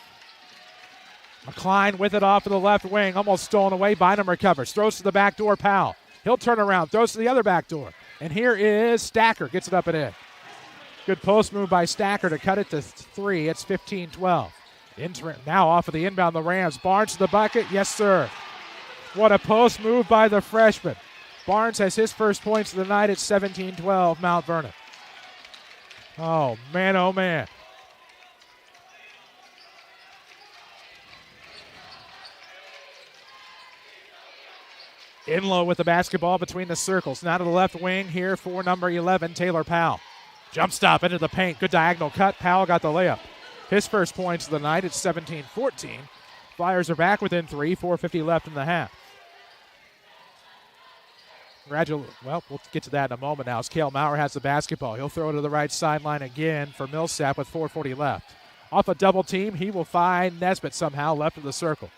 Speaker 2: McCline with it off of the left wing. Almost stolen away. Bynum recovers. Throws to the back door. Powell. He'll turn around. Throws to the other back door. And here is Stacker. Gets it up and in. Good post move by Stacker to cut it to 3. It's 15-12. Now off of the inbound, the Rams. Barnes to the bucket. Yes, sir. What a post move by the freshman. Barnes has his first points of the night at 17-12, Mount Vernon. Oh, man, oh, man. Enlow with the basketball between the circles. Now to the left wing here for number 11, Taylor Powell. Jump stop into the paint. Good diagonal cut. Powell got the layup. His first points of the night. It's 17-14. Flyers are back within 3. 4:50 left in the half. Well, we'll get to that in a moment now as Cale Maurer has the basketball. He'll throw it to the right sideline again for Millsap with 4:40 left. Off a double team, he will find Nesbitt somehow left of the circle.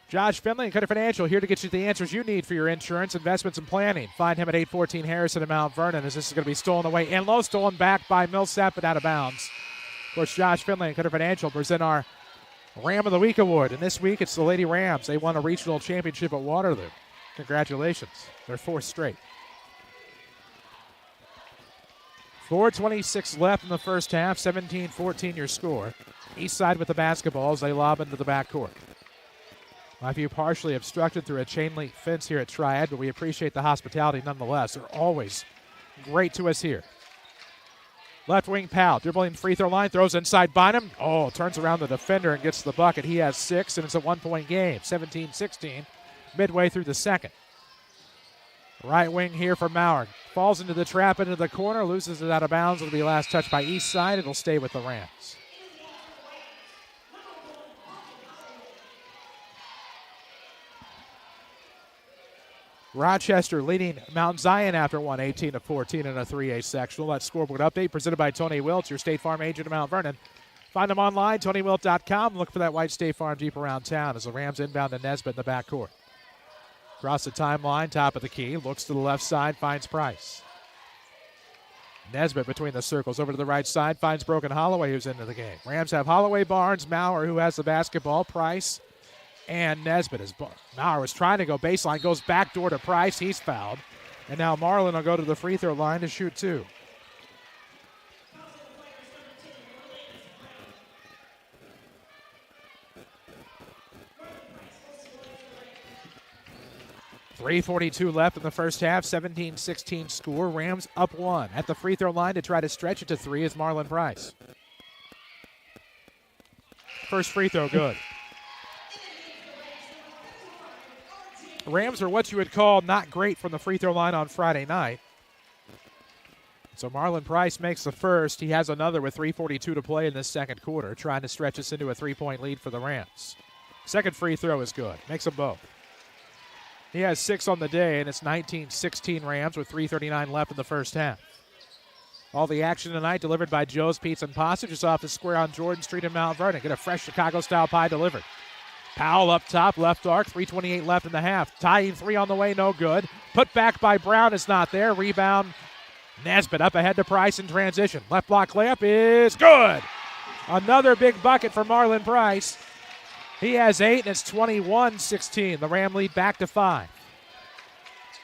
Speaker 2: Josh Finley and Cutter Financial here to get you the answers you need for your insurance, investments, and planning. Find him at 814 Harrison in Mount Vernon as this is going to be stolen away. Enlow stolen back by Millsap but out of bounds. Of course, Josh Finley and Cutter Financial present our Ram of the Week award. And this week it's the Lady Rams. They won a regional championship at Waterloo. Congratulations. They're 4th straight. 4:26 left in the first half. 17-14 your score. East side with the basketball as they lob into the backcourt. My view partially obstructed through a chain link fence here at Triad, but we appreciate the hospitality nonetheless. They're always great to us here. Left wing Powell, dribbling free throw line, throws inside Bynum. Oh, turns around the defender and gets the bucket. He has 6, and it's a 1-point game, 17-16, midway through the second. Right wing here for Maurer. Falls into the trap into the corner, loses it out of bounds. It'll be last touched by East side. It'll stay with the Rams. Rochester leading Mount Zion after one, 18-14 in a 3A sectional. That scoreboard update presented by Tony Wilt, your State Farm agent of Mount Vernon. Find them online, TonyWilt.com. Look for that white State Farm Jeep around town as the Rams inbound to Nesbitt in the backcourt. Across the timeline, top of the key, looks to the left side, finds Price. Nesbitt between the circles, over to the right side, finds Broken Holloway, who's into the game. Rams have Holloway, Barnes, Maurer, who has the basketball, Price, and Nesbitt. As Maurer was trying to go baseline, goes back door to Price. He's fouled. And now Marlin will go to the free throw line to shoot 2. .342 left in the first half, 17-16 score. Rams up 1. At the free throw line to try to stretch it to 3 is Marlon Price. First free throw, good. Rams are what you would call not great from the free throw line on Friday night. So Marlon Price makes the first. He has another with 3:42 to play in this second quarter, trying to stretch us into a 3-point lead for the Rams. Second free throw is good. Makes them both. He has 6 on the day, and it's 19-16 Rams with 3:39 left in the first half. All the action tonight delivered by Joe's Pizza and Pasta, just off the square on Jordan Street in Mount Vernon. Get a fresh Chicago-style pie delivered. Powell up top, left arc, 3:28 left in the half. Tying 3 on the way, no good. Put back by Brown is not there. Rebound, Nesbitt up ahead to Price in transition. Left block layup is good. Another big bucket for Marlon Price. He has 8, and it's 21-16. The Ram lead back to 5.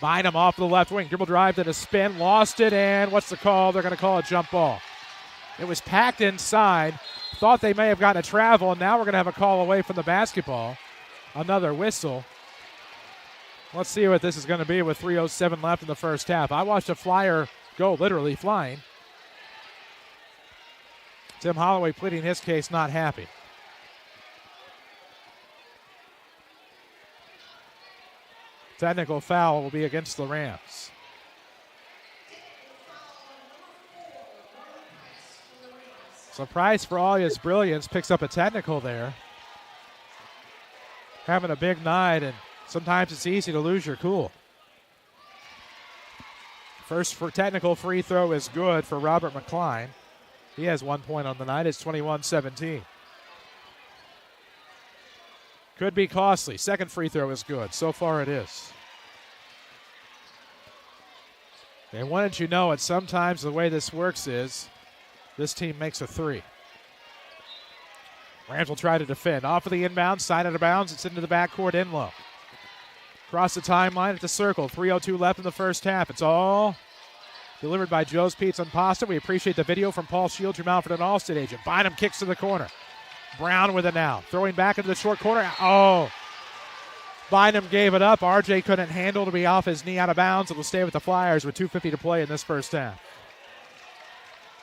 Speaker 2: Bynum off the left wing. Dribble drive to the spin. Lost it, and what's the call? They're going to call a jump ball. It was packed inside. Thought they may have gotten a travel, and now we're going to have a call away from the basketball. Another whistle. Let's see what this is going to be with 3:07 left in the first half. I watched a Flyer go literally flying. Tim Holloway pleading his case, not happy. Technical foul will be against the Rams. So Price, for all his brilliance, picks up a technical there. Having a big night, and sometimes it's easy to lose your cool. First for technical free throw is good for Robert McCline. He has 1 point on the night. It's 21-17. Could be costly. Second free throw is good. So far it is. And why don't you know it, sometimes the way this works is this team makes a three. Rams will try to defend. Off of the inbound, side out of bounds. It's into the backcourt in low. Across the timeline at the circle. 3:02 left in the first half. It's all delivered by Joe's Pizza and Pasta. We appreciate the video from Paul Shields, your Mountford and Allstate agent. Bynum kicks to the corner. Brown with it now. Throwing back into the short corner. Oh! Bynum gave it up. RJ couldn't handle to be off his knee out of bounds. It'll stay with the Flyers with 2:50 to play in this first half.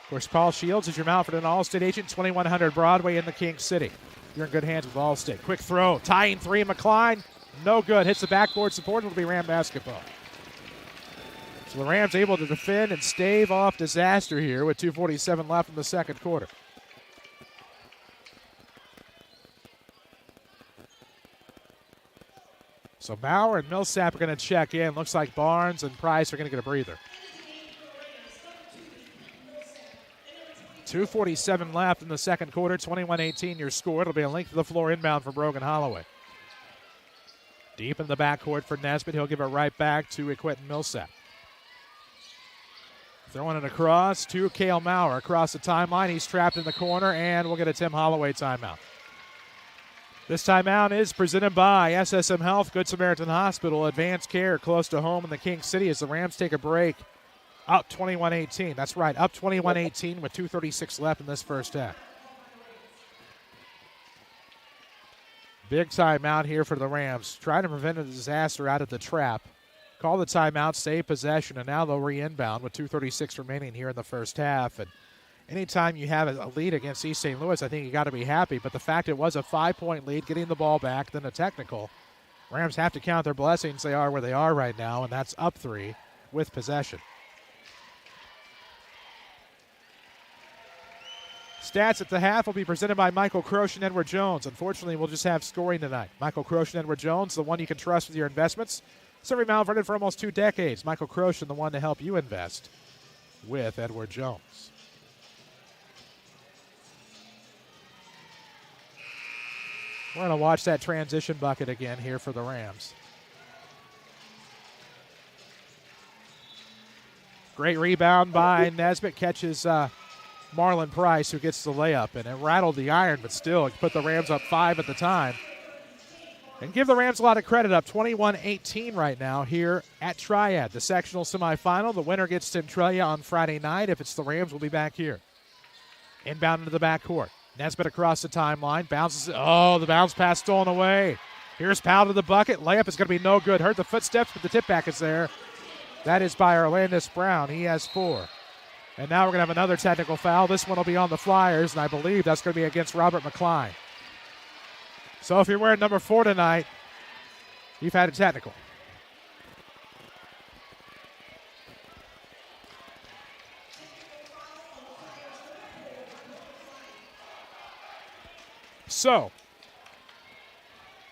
Speaker 2: Of course, Paul Shields is your Mountford and Allstate agent, 2100 Broadway in the King City. You're in good hands with Allstate. Quick throw. Tying three, McCline. No good. Hits the backboard support. It'll be Ram basketball. So the Rams able to defend and stave off disaster here with 2:47 left in the second quarter. So Bauer and Millsap are going to check in. Looks like Barnes and Price are going to get a breather. 2:47 left in the second quarter, 21-18 your score. It'll be a length of the floor inbound for Brogan Holloway. Deep in the backcourt for Nesbitt. He'll give it right back to Quentin Millsap. Throwing it across to Cale Maurer across the timeline. He's trapped in the corner, and we'll get a Tim Holloway timeout. This timeout is presented by SSM Health, Good Samaritan Hospital, Advanced Care close to home in the King City as the Rams take a break. Up 21-18. That's right, up 21-18 with 2:36 left in this first half. Big timeout here for the Rams. Trying to prevent a disaster out of the trap. Call the timeout, save possession, and now they'll re-inbound with 2:36 remaining here in the first half. And anytime you have a lead against East St. Louis, I think you got to be happy. But the fact it was a 5-point lead, getting the ball back, then a technical, Rams have to count their blessings. They are where they are right now, and that's up 3 with possession. Stats at the half will be presented by Michael Croce and Edward Jones. Unfortunately, we'll just have scoring tonight. Michael Croce and Edward Jones, the one you can trust with your investments. Serving Mount Vernon for almost 2 decades. Michael Croce, the one to help you invest with Edward Jones. We're going to watch that transition bucket again here for the Rams. Great rebound by Nesbitt. Catches Marlon Price, who gets the layup, and it rattled the iron, but still, it put the Rams up 5 at the time. And give the Rams a lot of credit, up 21-18 right now here at Triad, the sectional semifinal. The winner gets Centralia on Friday night. If it's the Rams, we'll be back here. Inbound into the backcourt. Nesbitt across the timeline, bounces. Oh, the bounce pass stolen away. Here's Powell to the bucket. Layup is going to be no good. Heard the footsteps, but the tip back is there. That is by Orlandis Brown. He has 4. And now we're going to have another technical foul. This one will be on the Flyers, and I believe that's going to be against Robert McCline. So if you're wearing number 4 tonight, you've had a technical. So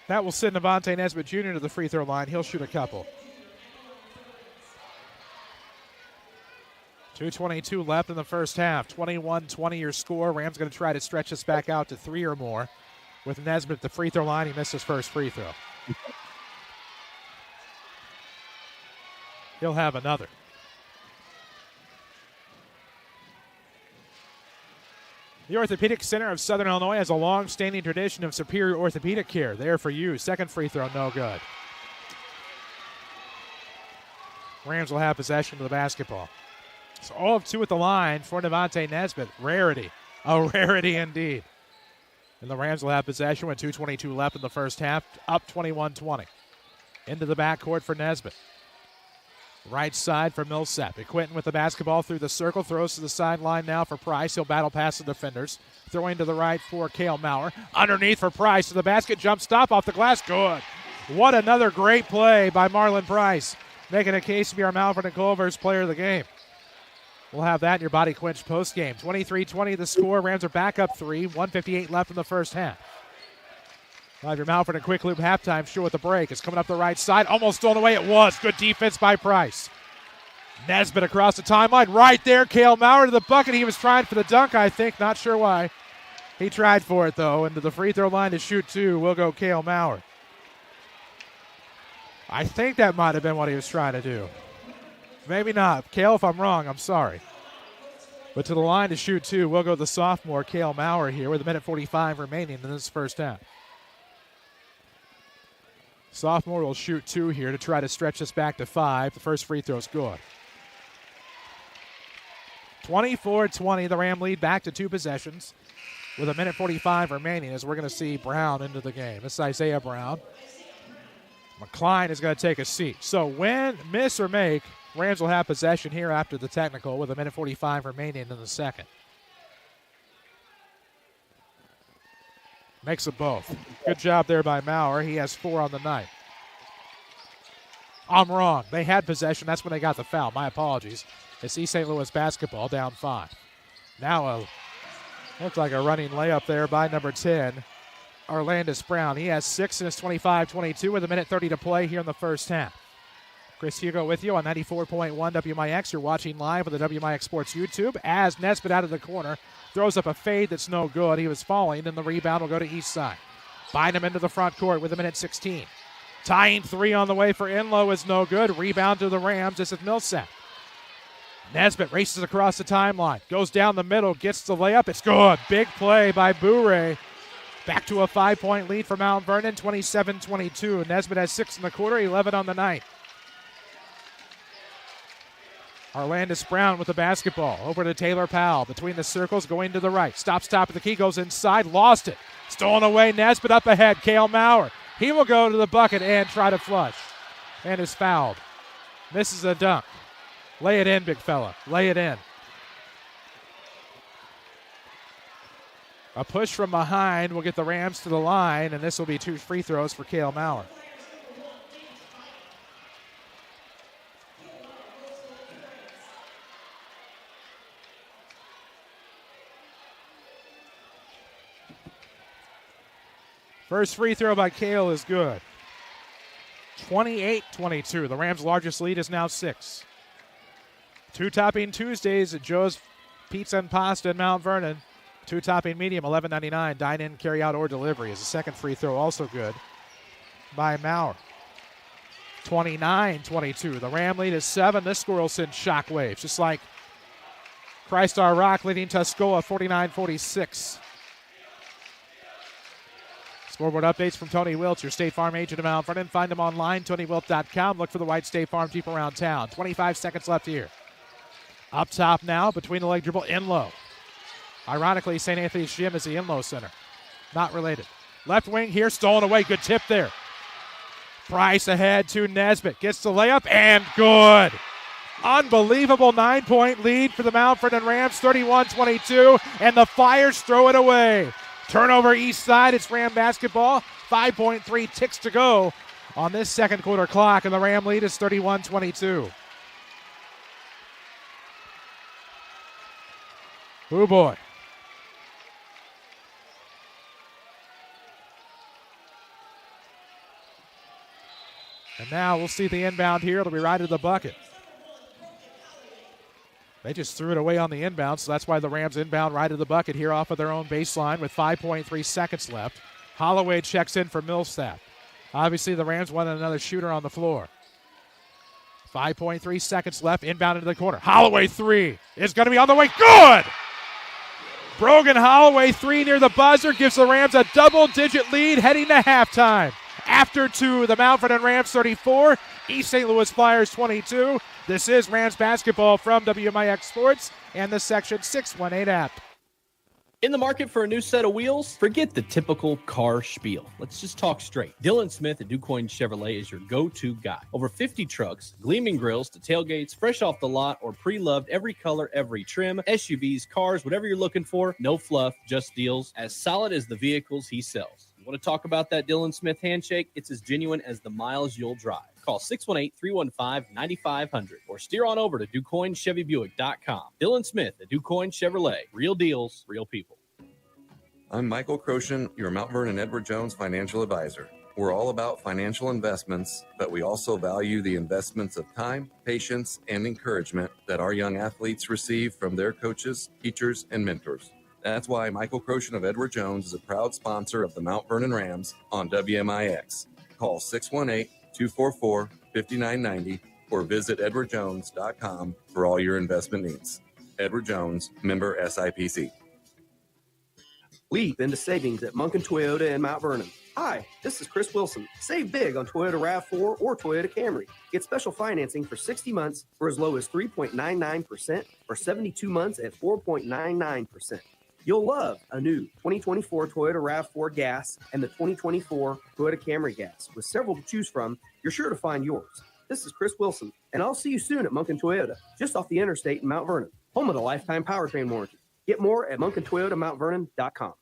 Speaker 2: that will send Avante Nesbitt Jr. to the free throw line. He'll shoot a couple. 2:22 left in the first half. 21-20 your score. Rams going to try to stretch this back out to 3 or more. With Nesbitt at the free throw line, he missed his first free throw. He'll have another. The Orthopedic Center of Southern Illinois has a long-standing tradition of superior orthopedic care. There for you. Second free throw, no good. Rams will have possession of the basketball. So 0 of 2 at the line for Devontae Nesbitt. Rarity. A rarity indeed. And the Rams will have possession with 2:22 left in the first half, up 21-20. Into the backcourt for Nesbitt. Right side for Millsap. Quentin with the basketball through the circle, throws to the sideline now for Price. He'll battle past the defenders. Throwing to the right for Cale Maurer. Underneath for Price to the basket, jump stop off the glass, good. What another great play by Marlon Price, making a case to be our Malvern and Culver's player of the game. We'll have that in your Body Quench postgame. 23-20 the score. Rams are back up 3. 1:58 left in the first half. We'll have your Malvern and Quick Loop halftime show with the break. It's coming up the right side. Almost stolen away. It was. Good defense by Price. Nesbitt across the timeline. Right there, Cale Maurer to the bucket. He was trying for the dunk, I think. Not sure why. He tried for it, though. And to the free throw line to shoot two will go Cale Maurer. I think that might have been what he was trying to do. Maybe not. Cale, if I'm wrong, I'm sorry. But to the line to shoot two will go the sophomore Cale Maurer here with 1:45 remaining in this first half. Sophomore will shoot two here to try to stretch this back to 5. The first free throw is good. 24-20, the Ram lead back to 2 possessions with 1:45 remaining as we're going to see Brown into the game. This is Isaiah Brown. McCline is going to take a seat. So win, miss, or make, Rams will have possession here after the technical with 1:45 remaining in the second. Makes them both. Good job there by Maurer. He has 4 on the night. I'm wrong. They had possession. That's when they got the foul. My apologies. It's East St. Louis basketball down 5. Now looks like a running layup there by number 10, Arlandis Brown. He has 6 in his 25-22 with 1:30 to play here in the first half. Chris Hugo with you on 94.1 WMIX. You're watching live on the WMIX Sports YouTube as Nesbitt out of the corner throws up a fade that's no good. He was falling, and the rebound will go to East Side. Bynum into the front court with 1:16. Tying 3 on the way for Enlow is no good. Rebound to the Rams. This is Millsap. Nesbitt races across the timeline. Goes down the middle. Gets the layup. It's good. Big play by Bourret. Back to a 5-point lead for Mount Vernon, 27-22. Nesbitt has 6 in the quarter, 11 on the night. Arlandis Brown with the basketball. Over to Taylor Powell. Between the circles, going to the right. Stops top of the key, goes inside, lost it. Stolen away, Nesbitt up ahead. Cale Maurer. He will go to the bucket and try to flush. And is fouled. Misses a dunk. Lay it in, big fella. Lay it in. A push from behind will get the Rams to the line, and this will be 2 free throws for Cale Maurer. First free throw by Cale is good. 28-22. The Rams' largest lead is now 6. 2 topping Tuesdays at Joe's Pizza and Pasta in Mount Vernon. 2 topping medium, $11.99. Dine in, carry out, or delivery is the second free throw, also good by Maurer. 29-22. The Ram lead is 7. This score will send shockwaves, just like Christ Our Rock leading Tuscola 49-46. Scoreboard updates from Tony Wiltz, your State Farm agent of Mount Vernon. Find him online, TonyWilt.com. Look for the white State Farm Jeep around town. 25 seconds left here. Up top now, between the leg dribble, Enlow. Ironically, St. Anthony's Gym is the Enlow Center. Not related. Left wing here, stolen away. Good tip there. Price ahead to Nesbitt. Gets the layup, and good. Unbelievable 9-point lead for the Mount Vernon Rams, 31-22, and the Flyers throw it away. Turnover East Side. It's Ram basketball. 5.3 ticks to go on this second quarter clock, and the Ram lead is 31-22. Oh, boy. And now we'll see the inbound here. It'll be right to the bucket. They just threw it away on the inbound, so that's why the Rams inbound right to the bucket here off of their own baseline with 5.3 seconds left. Holloway checks in for Millsap. Obviously, the Rams wanted another shooter on the floor. 5.3 seconds left, inbound into the corner. Holloway 3 is going to be on the way. Good! Brogan Holloway 3 near the buzzer gives the Rams a double-digit lead heading to halftime. After 2, the Mount Vernon Rams 34, East St. Louis Flyers 22. This is Rams basketball from WMIX Sports and the Section 618 app.
Speaker 3: In the market for a new set of wheels? Forget the typical car spiel. Let's just talk straight. Dylan Smith at DuQuoin Chevrolet is your go-to guy. Over 50 trucks, gleaming grills to tailgates, fresh off the lot or pre-loved, every color, every trim, SUVs, cars, whatever you're looking for, no fluff, just deals, as solid as the vehicles he sells. You want to talk about that Dylan Smith handshake? It's as genuine as the miles you'll drive. Call 618-315-9500 or steer on over to DuQuoinChevyBuick.com. Dylan Smith at DuQuoin Chevrolet. Real deals, real people.
Speaker 9: I'm Michael Croshen, your Mount Vernon Edward Jones financial advisor. We're all about financial investments, but we also value the investments of time, patience, and encouragement that our young athletes receive from their coaches, teachers, and mentors. That's why Michael Croshen of Edward Jones is a proud sponsor of the Mount Vernon Rams on WMIX. Call 618-244-5990 or visit edwardjones.com for all your investment needs. Edward Jones, member SIPC.
Speaker 4: Leap into savings at Monken Toyota in Mount Vernon. Hi, this is Chris Wilson. Save big on Toyota RAV4 or Toyota Camry. Get special financing for 60 months for as low as 3.99% or 72 months at 4.99%. You'll love a new 2024 Toyota RAV4 gas and the 2024 Toyota Camry gas. With several to choose from, you're sure to find yours. This is Chris Wilson, and I'll see you soon at Monken Toyota, just off the interstate in Mount Vernon, home of the lifetime powertrain warranty. Get more at MonkenToyotaMountVernon.com.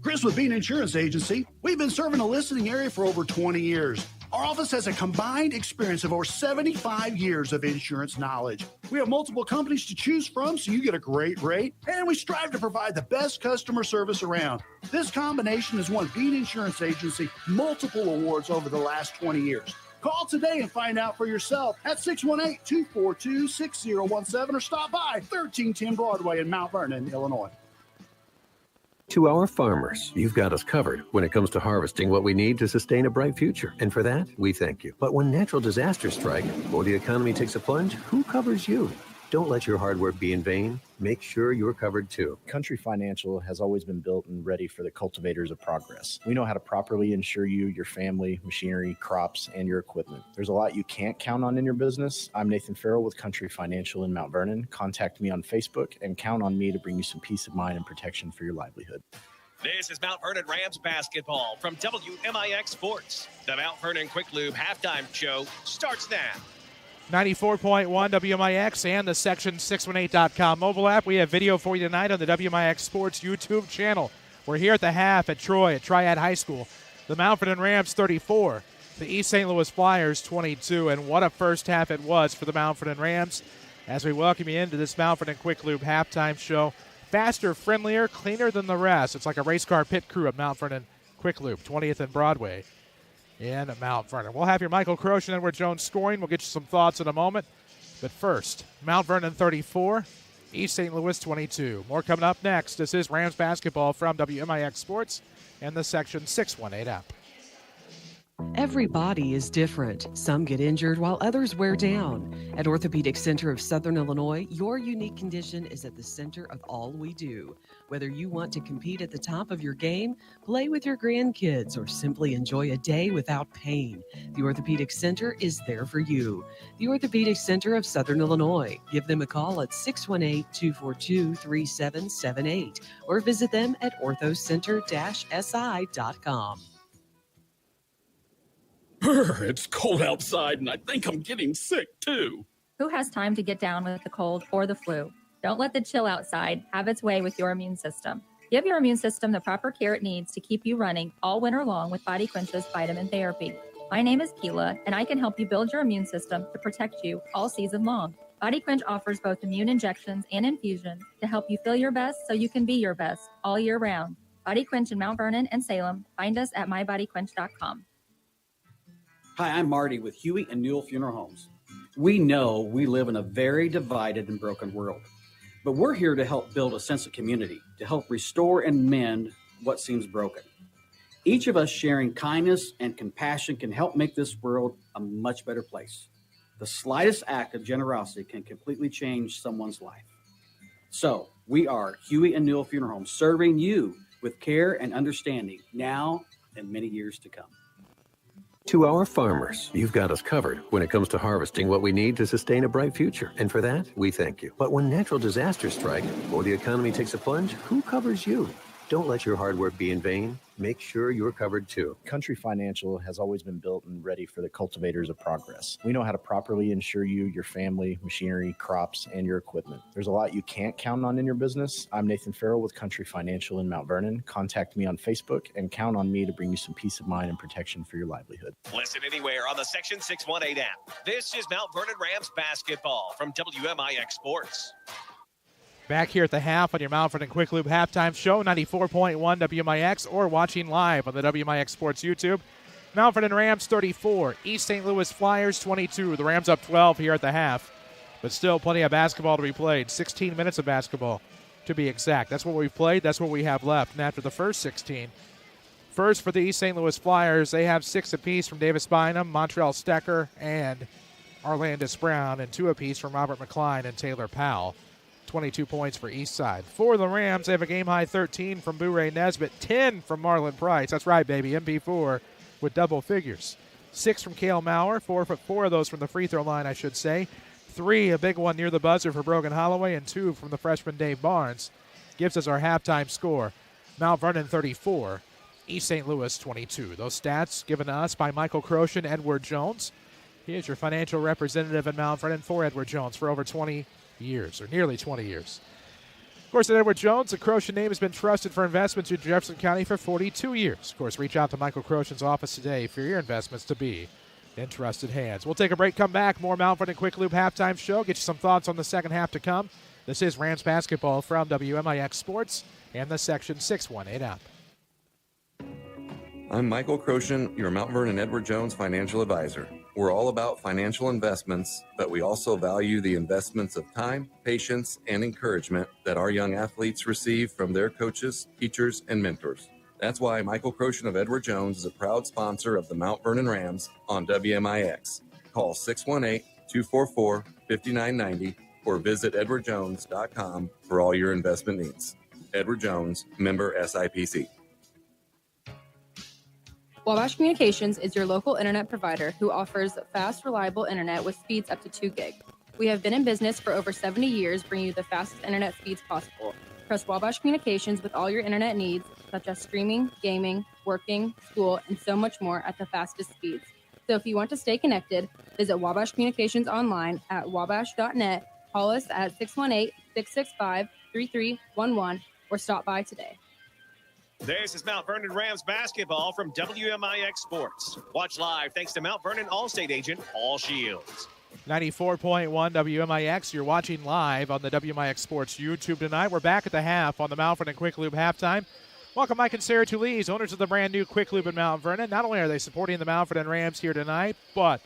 Speaker 5: Chris with Bean Insurance Agency. We've been serving the listening area for over 20 years. Our office has a combined experience of over 75 years of insurance knowledge. We have multiple companies to choose from, so you get a great rate, and we strive to provide the best customer service around. This combination has won Bean Insurance Agency multiple awards over the last 20 years. Call today and find out for yourself at 618-242-6017 or stop by 1310 Broadway in Mount Vernon, Illinois.
Speaker 23: To our farmers, you've got us covered when it comes to harvesting what we need to sustain a bright future. And for that, we thank you. But when natural disasters strike or the economy takes a plunge, who covers you? Don't let your hard work be in vain. Make sure you're covered too.
Speaker 24: Country Financial has always been built and ready for the cultivators of progress. We know how to properly insure you, your family, machinery, crops, and your equipment. There's a lot you can't count on in your business. I'm Nathan Farrell with Country Financial in Mount Vernon. Contact me on Facebook and count on me to bring you some peace of mind and protection for your livelihood.
Speaker 1: This is Mount Vernon Rams basketball from WMIX Sports. The Mount Vernon Quick Lube halftime show starts now.
Speaker 2: 94.1 WMIX and the Section618.com mobile app. We have video for you tonight on the WMIX Sports YouTube channel. We're here at the half at Troy at Triad High School. The Mount Vernon Rams 34, the East St. Louis Flyers 22, and what a first half it was for the Mount Vernon Rams as we welcome you into this Mount Vernon Quick Lube halftime show. Faster, friendlier, cleaner than the rest. It's like a race car pit crew at Mount Vernon Quick Lube, 20th and Broadway. In Mount Vernon. We'll have your Michael Croshen and Edward Jones scoring. We'll get you some thoughts in a moment. But first, Mount Vernon 34, East St. Louis 22. More coming up next. This is Rams basketball from WMIX Sports and the Section 618 app.
Speaker 7: Every body is different. Some get injured while others wear down. At Orthopedic Center of Southern Illinois, your unique condition is at the center of all we do. Whether you want to compete at the top of your game, play with your grandkids, or simply enjoy a day without pain, the Orthopedic Center is there for you. The Orthopedic Center of Southern Illinois. Give them a call at 618-242-3778 or visit them at orthocenter-si.com.
Speaker 13: It's cold outside, and I think I'm getting sick, too.
Speaker 25: Who has time to get down with the cold or the flu? Don't let the chill outside have its way with your immune system. Give your immune system the proper care it needs to keep you running all winter long with Body Quench's vitamin therapy. My name is Keela, and I can help you build your immune system to protect you all season long. Body Quench offers both immune injections and infusions to help you feel your best so you can be your best all year round. Body Quench in Mount Vernon and Salem. Find us at mybodyquench.com.
Speaker 10: Hi, I'm Marty with Huey and Newell Funeral Homes. We know we live in a very divided and broken world, but we're here to help build a sense of community, to help restore and mend what seems broken. Each of us sharing kindness and compassion can help make this world a much better place. The slightest act of generosity can completely change someone's life. So we are Huey and Newell Funeral Homes, serving you with care and understanding now and many years to come.
Speaker 23: To our farmers, you've got us covered when it comes to harvesting what we need to sustain a bright future. And for that, we thank you. But when natural disasters strike or the economy takes a plunge, who covers you? Don't let your hard work be in vain. Make sure you're covered too.
Speaker 24: Country Financial has always been built and ready for the cultivators of progress. We know how to properly insure you, your family, machinery, crops, and your equipment. There's a lot you can't count on in your business. I'm Nathan Farrell with Country Financial in Mount Vernon. Contact me on Facebook and count on me to bring you some peace of mind and protection for your livelihood.
Speaker 1: Listen anywhere on the Section 618 app. This is Mount Vernon Rams basketball from WMIX Sports.
Speaker 2: Back here at the half on your Mount Vernon Quick Loop halftime show, 94.1 WMIX, or watching live on the WMIX Sports YouTube. Mount Vernon Rams 34, East St. Louis Flyers 22. The Rams up 12 here at the half, but still plenty of basketball to be played. 16 minutes of basketball to be exact. That's what we've played. That's what we have left. And after the first 16, first for the East St. Louis Flyers, they have 6 apiece from Davis Bynum, Montreal Stecker, and Arlandis Brown, and 2 apiece from Robert McCline and Taylor Powell. 22 points for Eastside. For the Rams, they have a game-high 13 from Boo-Ray Nesbitt, 10 from Marlon Price. That's right, baby, MP4 with double figures. 6 from Cale Maurer, 4 of those from the free throw line, I should say. 3, a big one near the buzzer for Brogan Holloway, and 2 from the freshman Dave Barnes. Gives us our halftime score. Mount Vernon 34, East St. Louis 22. Those stats given to us by Michael Croce and Edward Jones. He is your financial representative in Mount Vernon for Edward Jones for over 20 years, or nearly 20 years. Of course, at Edward Jones, the Croce name has been trusted for investments in Jefferson County for 42 years. Of course, reach out to Michael Croce's office today for your investments to be in trusted hands. We'll take a break, come back, more Mount Vernon Quick Loop halftime show, get you some thoughts on the second half to come. This is Rams basketball from WMIX Sports and the Section 618 app.
Speaker 9: I'm Michael Croce, your Mount Vernon Edward Jones financial advisor. We're all about financial investments, but we also value the investments of time, patience, and encouragement that our young athletes receive from their coaches, teachers, and mentors. That's why Michael Croce of Edward Jones is a proud sponsor of the Mount Vernon Rams on WMIX. Call 618-244-5990 or visit edwardjones.com for all your investment needs. Edward Jones, member SIPC.
Speaker 8: Wabash Communications is your local internet provider who offers fast, reliable internet with speeds up to 2 gig. We have been in business for over 70 years, bringing you the fastest internet speeds possible. Trust Wabash Communications with all your internet needs, such as streaming, gaming, working, school, and so much more at the fastest speeds. So if you want to stay connected, visit Wabash Communications online at wabash.net, call us at 618-665-3311, or stop by today.
Speaker 1: This is Mount Vernon Rams basketball from WMIX Sports. Watch live thanks to Mount Vernon All-State agent Paul Shields.
Speaker 2: 94.1 WMIX. You're watching live on the WMIX Sports YouTube tonight. We're back at the half on the Mount Vernon Quick Loop halftime. Welcome Mike and Sarah Tulise, owners of the brand new Quick Loop in Mount Vernon. Not only are they supporting the Mount Vernon Rams here tonight, but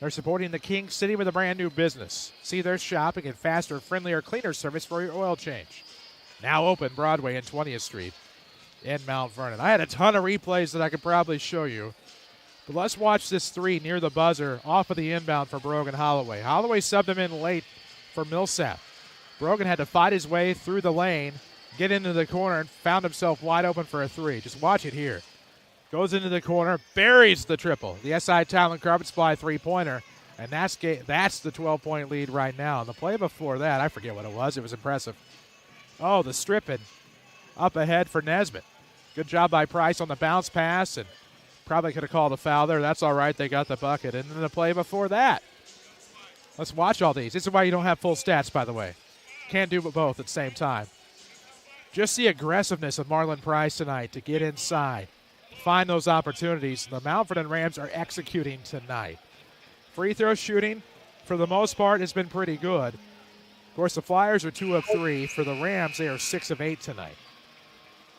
Speaker 2: they're supporting the King City with a brand new business. See their shopping and faster, friendlier, cleaner service for your oil change. Now open Broadway and 20th Street in Mount Vernon. I had a ton of replays that I could probably show you. But let's watch this 3 near the buzzer off of the inbound for Brogan Holloway. Holloway subbed him in late for Millsap. Brogan had to fight his way through the lane, get into the corner, and found himself wide open for a 3. Just watch it here. Goes into the corner, buries the triple. The SI Talent Carpet Supply 3-pointer, and that's the 12-point lead right now. And the play before that, I forget what it was. It was impressive. Oh, the stripping up ahead for Nesbitt. Good job by Price on the bounce pass, and probably could have called a foul there. That's all right. They got the bucket. And then the play before that. Let's watch all these. This is why you don't have full stats, by the way. Can't do both at the same time. Just the aggressiveness of Marlon Price tonight to get inside, find those opportunities. The Mount Vernon Rams are executing tonight. Free throw shooting, for the most part, has been pretty good. Of course, the Flyers are 2 of 3. For the Rams, they are 6 of 8 tonight.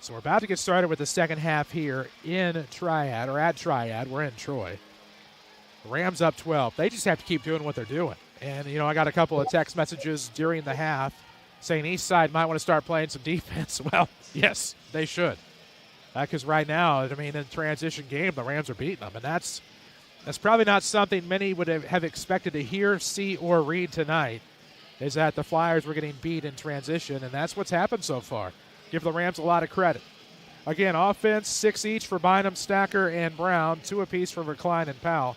Speaker 2: So we're about to get started with the second half here in Triad, or at Triad. We're in Troy. The Rams up 12. They just have to keep doing what they're doing. And, I got a couple of text messages during the half saying Eastside might want to start playing some defense. Well, yes, they should. Because right now, in transition game, the Rams are beating them. And that's probably not something many would have expected to hear, see, or read tonight, is that the Flyers were getting beat in transition, and that's what's happened so far. Give the Rams a lot of credit. Again, offense, 6 each for Bynum, Stacker, and Brown, 2 apiece for Recline and Powell.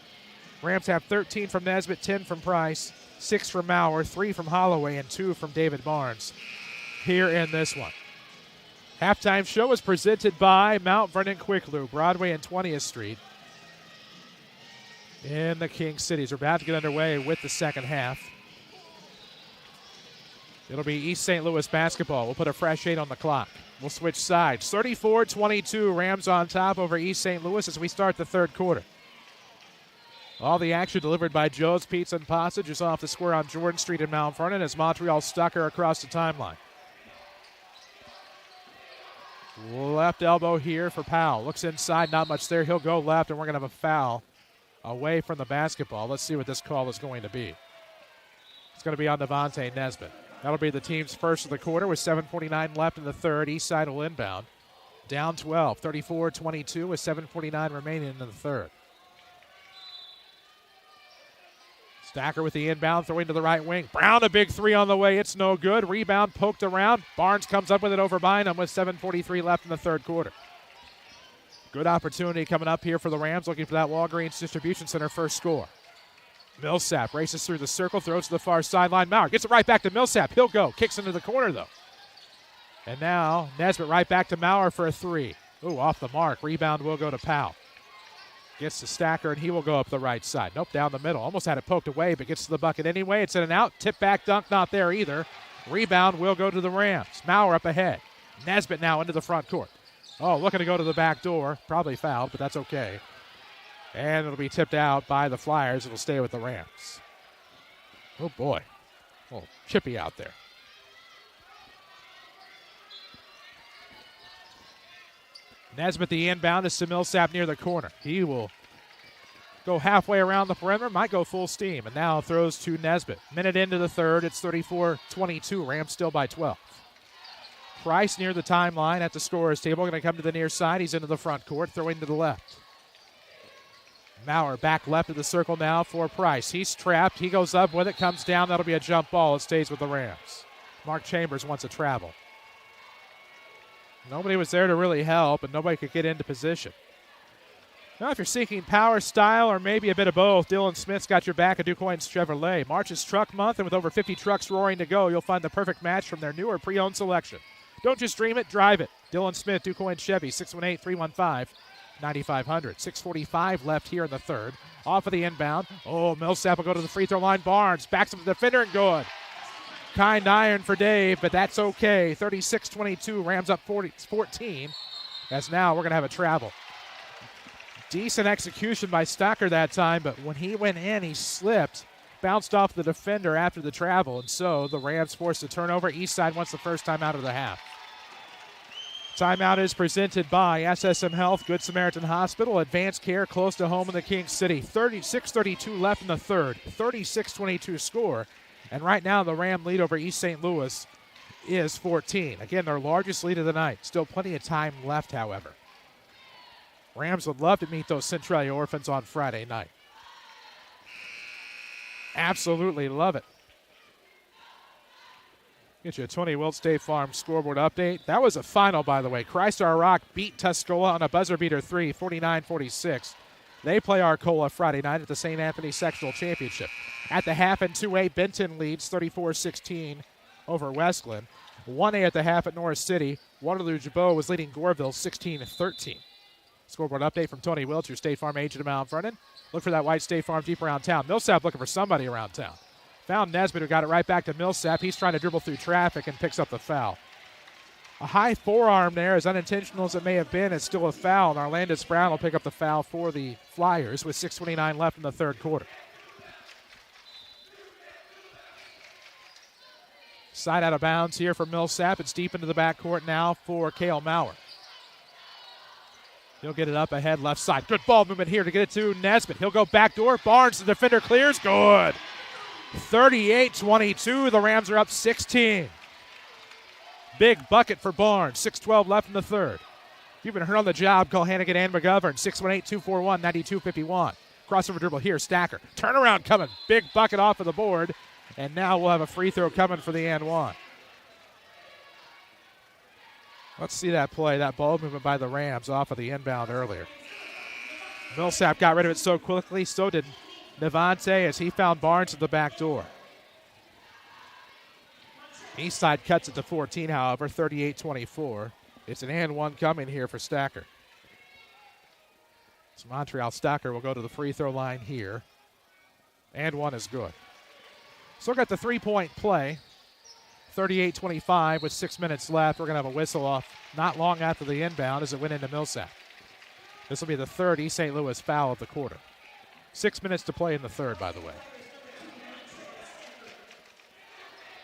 Speaker 2: Rams have 13 from Nesbitt, 10 from Price, 6 from Maurer, 3 from Holloway, and 2 from David Barnes here in this one. Halftime show is presented by Mount Vernon Quick Loop, Broadway and 20th Street in the King Cities. We're about to get underway with the second half. It'll be East St. Louis basketball. We'll put a fresh 8 on the clock. We'll switch sides. 34-22, Rams on top over East St. Louis as we start the third quarter. All the action delivered by Joe's Pizza and Pasta just off the square on Jordan Street in Mount Vernon as Montreal Stucker across the timeline. Left elbow here for Powell. Looks inside, not much there. He'll go left, and we're going to have a foul away from the basketball. Let's see what this call is going to be. It's going to be on Devontae Nesbitt. That'll be the team's first of the quarter with 7:49 left in the third. Eastside will inbound. Down 12, 34-22 with 7:49 remaining in the third. Stacker with the inbound, throwing to the right wing. Brown, a big three on the way. It's no good. Rebound poked around. Barnes comes up with it over Bynum with 7:43 left in the third quarter. Good opportunity coming up here for the Rams, looking for that Walgreens Distribution Center first score. Millsap races through the circle, throws to the far sideline. Maurer gets it right back to Millsap. He'll go. Kicks into the corner, though. And now Nesbitt right back to Maurer for a three. Ooh, off the mark. Rebound will go to Powell. Gets to Stacker, and he will go up the right side. Nope, down the middle. Almost had it poked away, but gets to the bucket anyway. It's in and out. Tip back dunk, not there either. Rebound will go to the Rams. Maurer up ahead. Nesbitt now into the front court. Oh, looking to go to the back door. Probably fouled, but that's okay. And it'll be tipped out by the Flyers. It'll stay with the Rams. Oh, boy. A little chippy out there. Nesbitt the inbound is to Millsap near the corner. He will go halfway around the perimeter, might go full steam, and now throws to Nesbitt. Minute into the third, it's 34-22. Rams still by 12. Price near the timeline at the scorer's table. Going to come to the near side. He's into the front court, throwing to the left. Maurer back left of the circle now for Price. He's trapped. He goes up with it, comes down. That'll be a jump ball. It stays with the Rams. Mark Chambers wants a travel. Nobody was there to really help, and nobody could get into position. Now, if you're seeking power, style, or maybe a bit of both, Dylan Smith's got your back at DuQuoin's Chevrolet. March is truck month, and with over 50 trucks roaring to go, you'll find the perfect match from their newer pre-owned selection. Don't just dream it, drive it. Dylan Smith, DuQuoin Chevy, 618-315-9500. 6:45 left here in the third. Off of the inbound. Oh, Millsap will go to the free throw line. Barnes backs up the defender and good. Kind iron for Dave, but that's okay. 36-22, Rams up 14. As now we're going to have a travel. Decent execution by Stacker that time, but when he went in, he slipped. Bounced off the defender after the travel, and so the Rams forced a turnover. Eastside wants the first time out of the half. Timeout is presented by SSM Health, Good Samaritan Hospital, advanced care close to home in the King City. 36-32 left in the third, 36-22 score. And right now the Ram lead over East St. Louis is 14. Again, their largest lead of the night. Still plenty of time left, however. Rams would love to meet those Centralia Orphans on Friday night. Absolutely love it. Get you a Tony Wilt State Farm scoreboard update. That was a final, by the way. Christ-Our Rock beat Tuscola on a buzzer beater 3, 49-46. They play Arcola Friday night at the St. Anthony Sectional Championship. At the half in 2A, Benton leads 34-16 over Westglen. 1A at the half at Norris City. Waterloo-Jabot was leading Goreville 16-13. Scoreboard update from Tony Wilt, your State Farm agent at Mount Vernon. Look for that white State Farm Jeep around town. Millsap looking for somebody around town. Found Nesbitt, who got it right back to Millsap. He's trying to dribble through traffic and picks up the foul. A high forearm there, as unintentional as it may have been, it's still a foul. And Arlandis Brown will pick up the foul for the Flyers with 6:29 left in the third quarter. Side out of bounds here for Millsap. It's deep into the backcourt now for Cale Maurer. He'll get it up ahead left side. Good ball movement here to get it to Nesbitt. He'll go backdoor. Barnes, the defender, clears. Good. 38-22. The Rams are up 16. Big bucket for Barnes. 6:12 left in the third. If you've been hurt on the job, call Hannigan and McGovern. 618-241-9251. Crossover dribble here. Stacker. Turnaround coming. Big bucket off of the board. And now we'll have a free throw coming for the and one. Let's see that play. That ball movement by the Rams off of the inbound earlier. Millsap got rid of it so quickly. So did Devontae as he found Barnes at the back door. Eastside cuts it to 14, however, 38-24. It's an and one coming here for Stacker. So Montreal Stacker will go to the free throw line here. And one is good. Still got the three-point play. 38-25 with 6 minutes left. We're going to have a whistle off not long after the inbound as it went into Millsap. This will be the third East St. Louis foul of the quarter. 6 minutes to play in the third, by the way.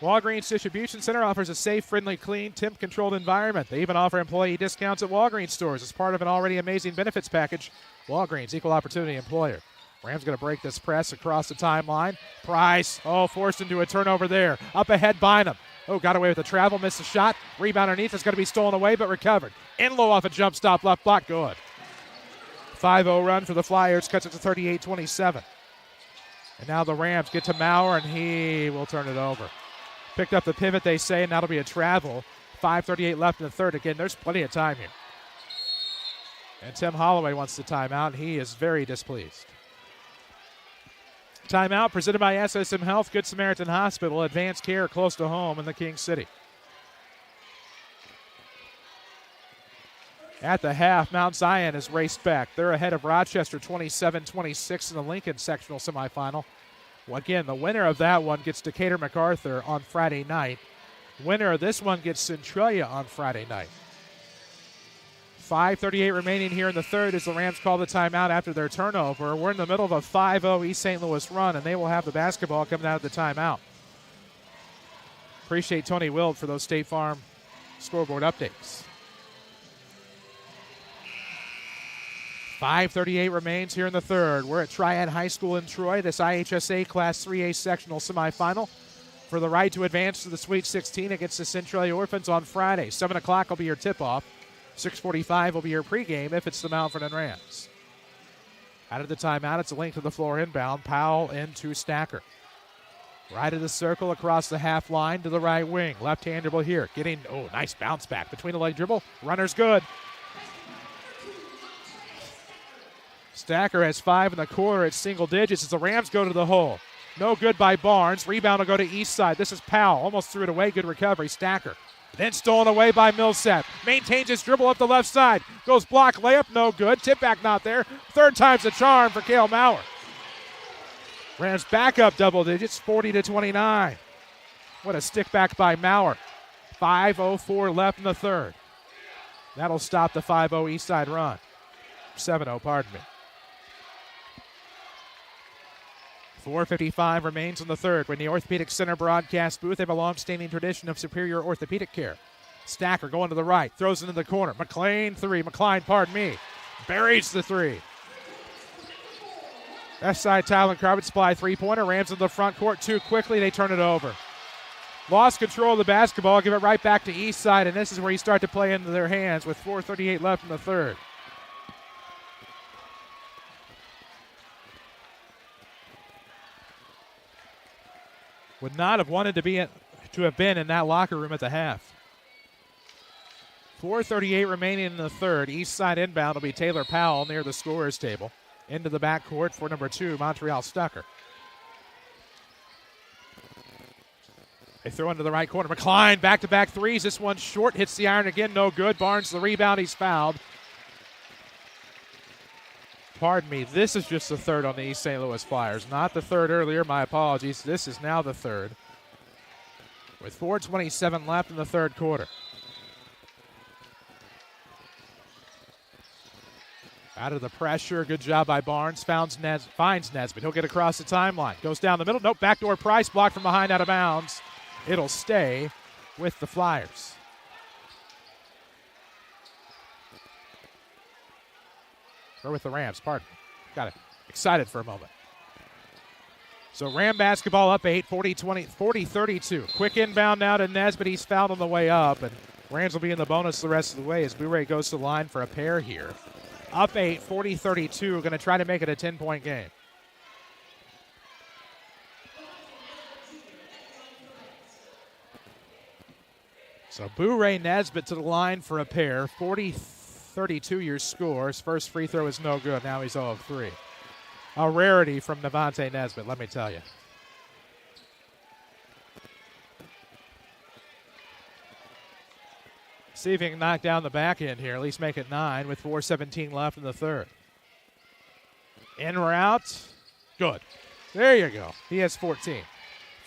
Speaker 2: Walgreens Distribution Center offers a safe, friendly, clean, temp-controlled environment. They even offer employee discounts at Walgreens stores as part of an already amazing benefits package. Walgreens, equal opportunity employer. Rams going to break this press across the timeline. Price, forced into a turnover there. Up ahead, Bynum. Got away with the travel, missed the shot. Rebound underneath, it's going to be stolen away, but recovered. Enlow off a jump stop, left block, good. 5-0 run for the Flyers, cuts it to 38-27. And now the Rams get to Maurer, and he will turn it over. Picked up the pivot, they say, and that'll be a travel. 5:38 left in the third. Again, there's plenty of time here. And Tim Holloway wants the timeout, and he is very displeased. Timeout presented by SSM Health, Good Samaritan Hospital, advanced care close to home in the King City. At the half, Mount Zion has raced back. They're ahead of Rochester 27-26 in the Lincoln sectional semifinal. Well, again, the winner of that one gets Decatur MacArthur on Friday night. Winner of this one gets Centralia on Friday night. 5:38 remaining here in the third as the Rams call the timeout after their turnover. We're in the middle of a 5-0 East St. Louis run, and they will have the basketball coming out of the timeout. Appreciate Tony Wild for those State Farm scoreboard updates. 5:38 remains here in the third. We're at Triad High School in Troy, this IHSA Class 3A sectional semifinal for the right to advance to the Sweet 16 against the Centralia Orphans on Friday. 7 o'clock will be your tip-off. 6:45 will be your pregame if it's the Mount Vernon Rams. Out of the timeout, it's a link to the floor inbound. Powell into Stacker. Right of the circle across the half line to the right wing. Left-hand dribble here. Getting, nice bounce back. Between the leg dribble. Runner's good. Stacker has 5 in the quarter at single digits as the Rams go to the hole. No good by Barnes. Rebound will go to east side. This is Powell. Almost threw it away. Good recovery. Stacker. Then stolen away by Millsap. Maintains his dribble up the left side. Goes block layup. No good. Tip back not there. Third time's the charm for Cale Maurer. Rams back up double digits. 40-29. What a stick back by Maurer. 5:04 left in the third. That'll stop the 5-0 east side run. 7-0, pardon me. 4:55 remains in the third. We're in the Orthopedic Center broadcast booth. They have a long-standing tradition of superior orthopedic care. Stacker going to the right, throws it into the corner. McClain, buries the three. Left side, Tyler Carbon Supply three-pointer. Rams in the front court too quickly. They turn it over. Lost control of the basketball. Give it right back to east side, and this is where you start to play into their hands with 4:38 left in the third. Would not have wanted to have been in that locker room at the half. 4:38 remaining in the third. East side inbound will be Taylor Powell near the scorer's table. Into the backcourt for number 2, Montreal Stucker. They throw into the right corner. McCline, back-to-back threes. This one short, hits the iron again, no good. Barnes the rebound, he's fouled. Pardon me, this is just the third on the East St. Louis Flyers. Not the third earlier, my apologies. This is now the third. With 4:27 left in the third quarter. Out of the pressure, good job by Barnes. Finds Nesbitt. He'll get across the timeline. Goes down the middle. Nope, backdoor Price blocked from behind, out of bounds. It'll stay with the Flyers. Or with the Rams, pardon me. Got excited for a moment. So Ram basketball up 8, 40-32. Quick inbound now to Nesbitt. He's fouled on the way up, and Rams will be in the bonus the rest of the way as Bouray goes to the line for a pair here. Up 8, 40-32. We're going to try to make it a 10-point game. So Bouray Nesbitt to the line for a pair. 40-32 your score. His first free throw is no good. Now he's 0 of 3. A rarity from Devontae Nesbitt, let me tell you. See if he can knock down the back end here, at least make it 9 with 4:17 left in the third. In route, good. There you go. He has 14.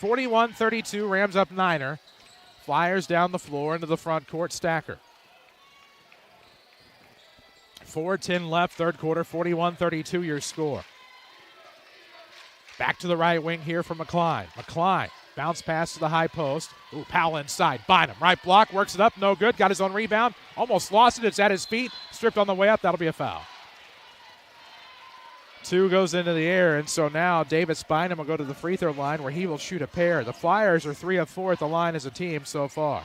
Speaker 2: 41-32, Rams up 9er. Flyers down the floor into the front court, Stacker. 4:10 left, third quarter, 41-32 your score. Back to the right wing here for McCline. McCline Bounce pass to the high post. Ooh, Powell inside. Bynum, right block, works it up, no good. Got his own rebound. Almost lost it. It's at his feet. Stripped on the way up. That'll be a foul. 2 goes into the air, and so now Davis Bynum will go to the free throw line where he will shoot a pair. The Flyers are 3 of 4 at the line as a team so far.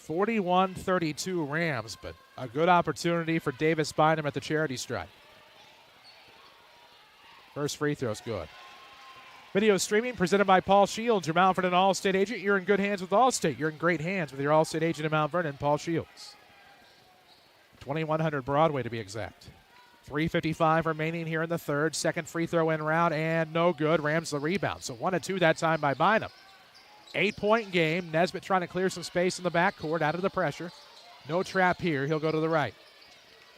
Speaker 2: (41-32) Rams, but a good opportunity for Davis Bynum at the charity stripe. First free throw's good. Video streaming presented by Paul Shields, your Mount Vernon All-State agent. You're in good hands with Allstate. You're in great hands with your All-State agent in Mount Vernon, Paul Shields. 2100 Broadway to be exact. 3:55 remaining here in the third. Second free throw in round, and no good. Rams the rebound. So 1-2 that time by Bynum. 8-point game. Nesbitt trying to clear some space in the backcourt out of the pressure. No trap here. He'll go to the right.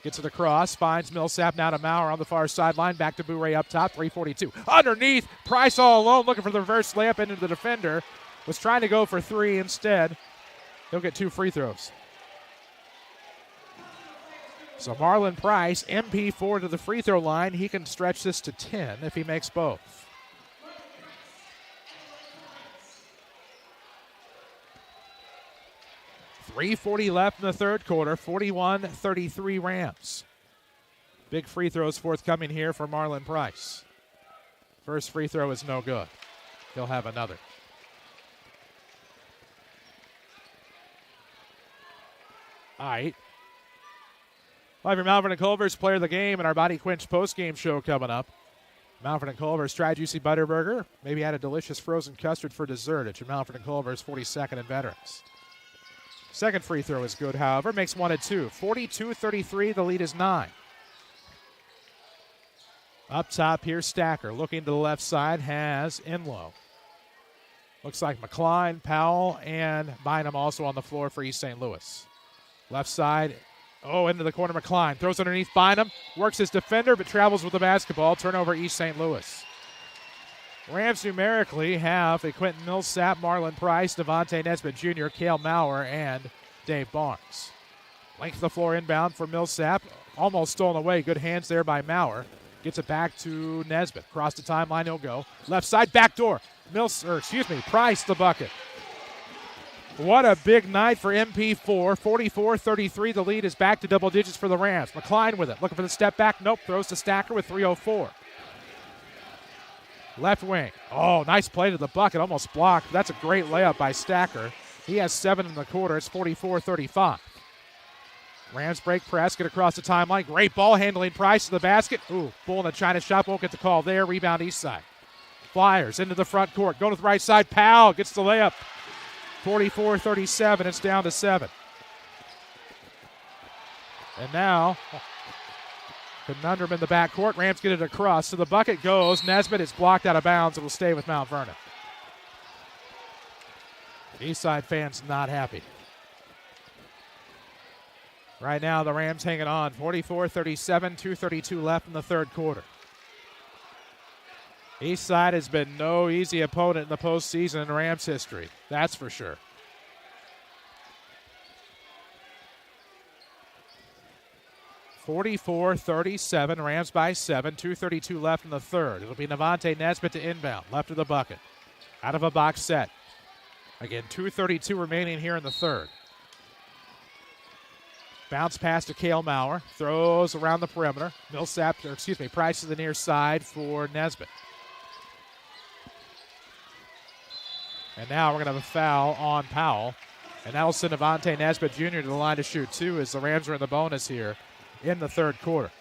Speaker 2: Gets it across, finds Millsap, now to Maurer on the far sideline, back to Bourret up top, 3:42. Underneath, Price all alone, looking for the reverse layup into the defender. Was trying to go for 3 instead. He'll get 2 free throws. So Marlon Price, MP4 to the free throw line. He can stretch this to 10 if he makes both. .340 left in the third quarter, 41-33 Rams. Big free throws forthcoming here for Marlon Price. First free throw is no good. He'll have another. All right. We'll have your Mount Vernon Culver's player of the game and our Body Quench postgame show coming up. Mount Vernon Culver's Try Juicy Butterburger. Maybe add a delicious frozen custard for dessert at your Mount Vernon Culver's 42nd and Veterans. Second free throw is good, however. Makes 1-2. 42-33. The lead is 9. Up top here, Stacker. Looking to the left side, has Enlow. Looks like McCline, Powell, and Bynum also on the floor for East St. Louis. Left side, into the corner, McCline. Throws underneath Bynum. Works his defender, but travels with the basketball. Turnover, East St. Louis. Rams numerically have a Quentin Millsap, Marlon Price, Devontae Nesbitt Jr., Cale Maurer, and Dave Barnes. Length of the floor inbound for Millsap. Almost stolen away. Good hands there by Maurer. Gets it back to Nesbitt. Across the timeline, he'll go. Left side, back door. Price the bucket. What a big night for MP4. 44-33. The lead is back to double digits for the Rams. McCline with it. Looking for the step back. Nope. Throws to Stacker with 3:04. Left wing. Oh, nice play to the bucket. Almost blocked. That's a great layup by Stacker. He has 7 in the quarter. It's 44-35. Rams break press. Get across the timeline. Great ball handling. Price to the basket. Ooh, bull in the China shop. Won't get the call there. Rebound east side. Flyers into the front court. Going to the right side. Powell gets the layup. 44-37. It's down to 7. And now, conundrum in the backcourt. Rams get it across. So the bucket goes. Nesbitt is blocked out of bounds. It will stay with Mount Vernon. Eastside fans not happy. Right now, the Rams hanging on. 44-37, 2:32 left in the third quarter. Eastside has been no easy opponent in the postseason in Rams history. That's for sure. (44-37), Rams by 7, 2:32 left in the third. It'll be Devontae Nesbitt to inbound, left of the bucket. Out of a box set. Again, 2:32 remaining here in the third. Bounce pass to Cale Maurer. Throws around the perimeter. Price to the near side for Nesbitt. And now we're going to have a foul on Powell. And that'll send Devontae Nesbitt Jr. to the line to shoot 2 as the Rams are in the bonus here in the third quarter.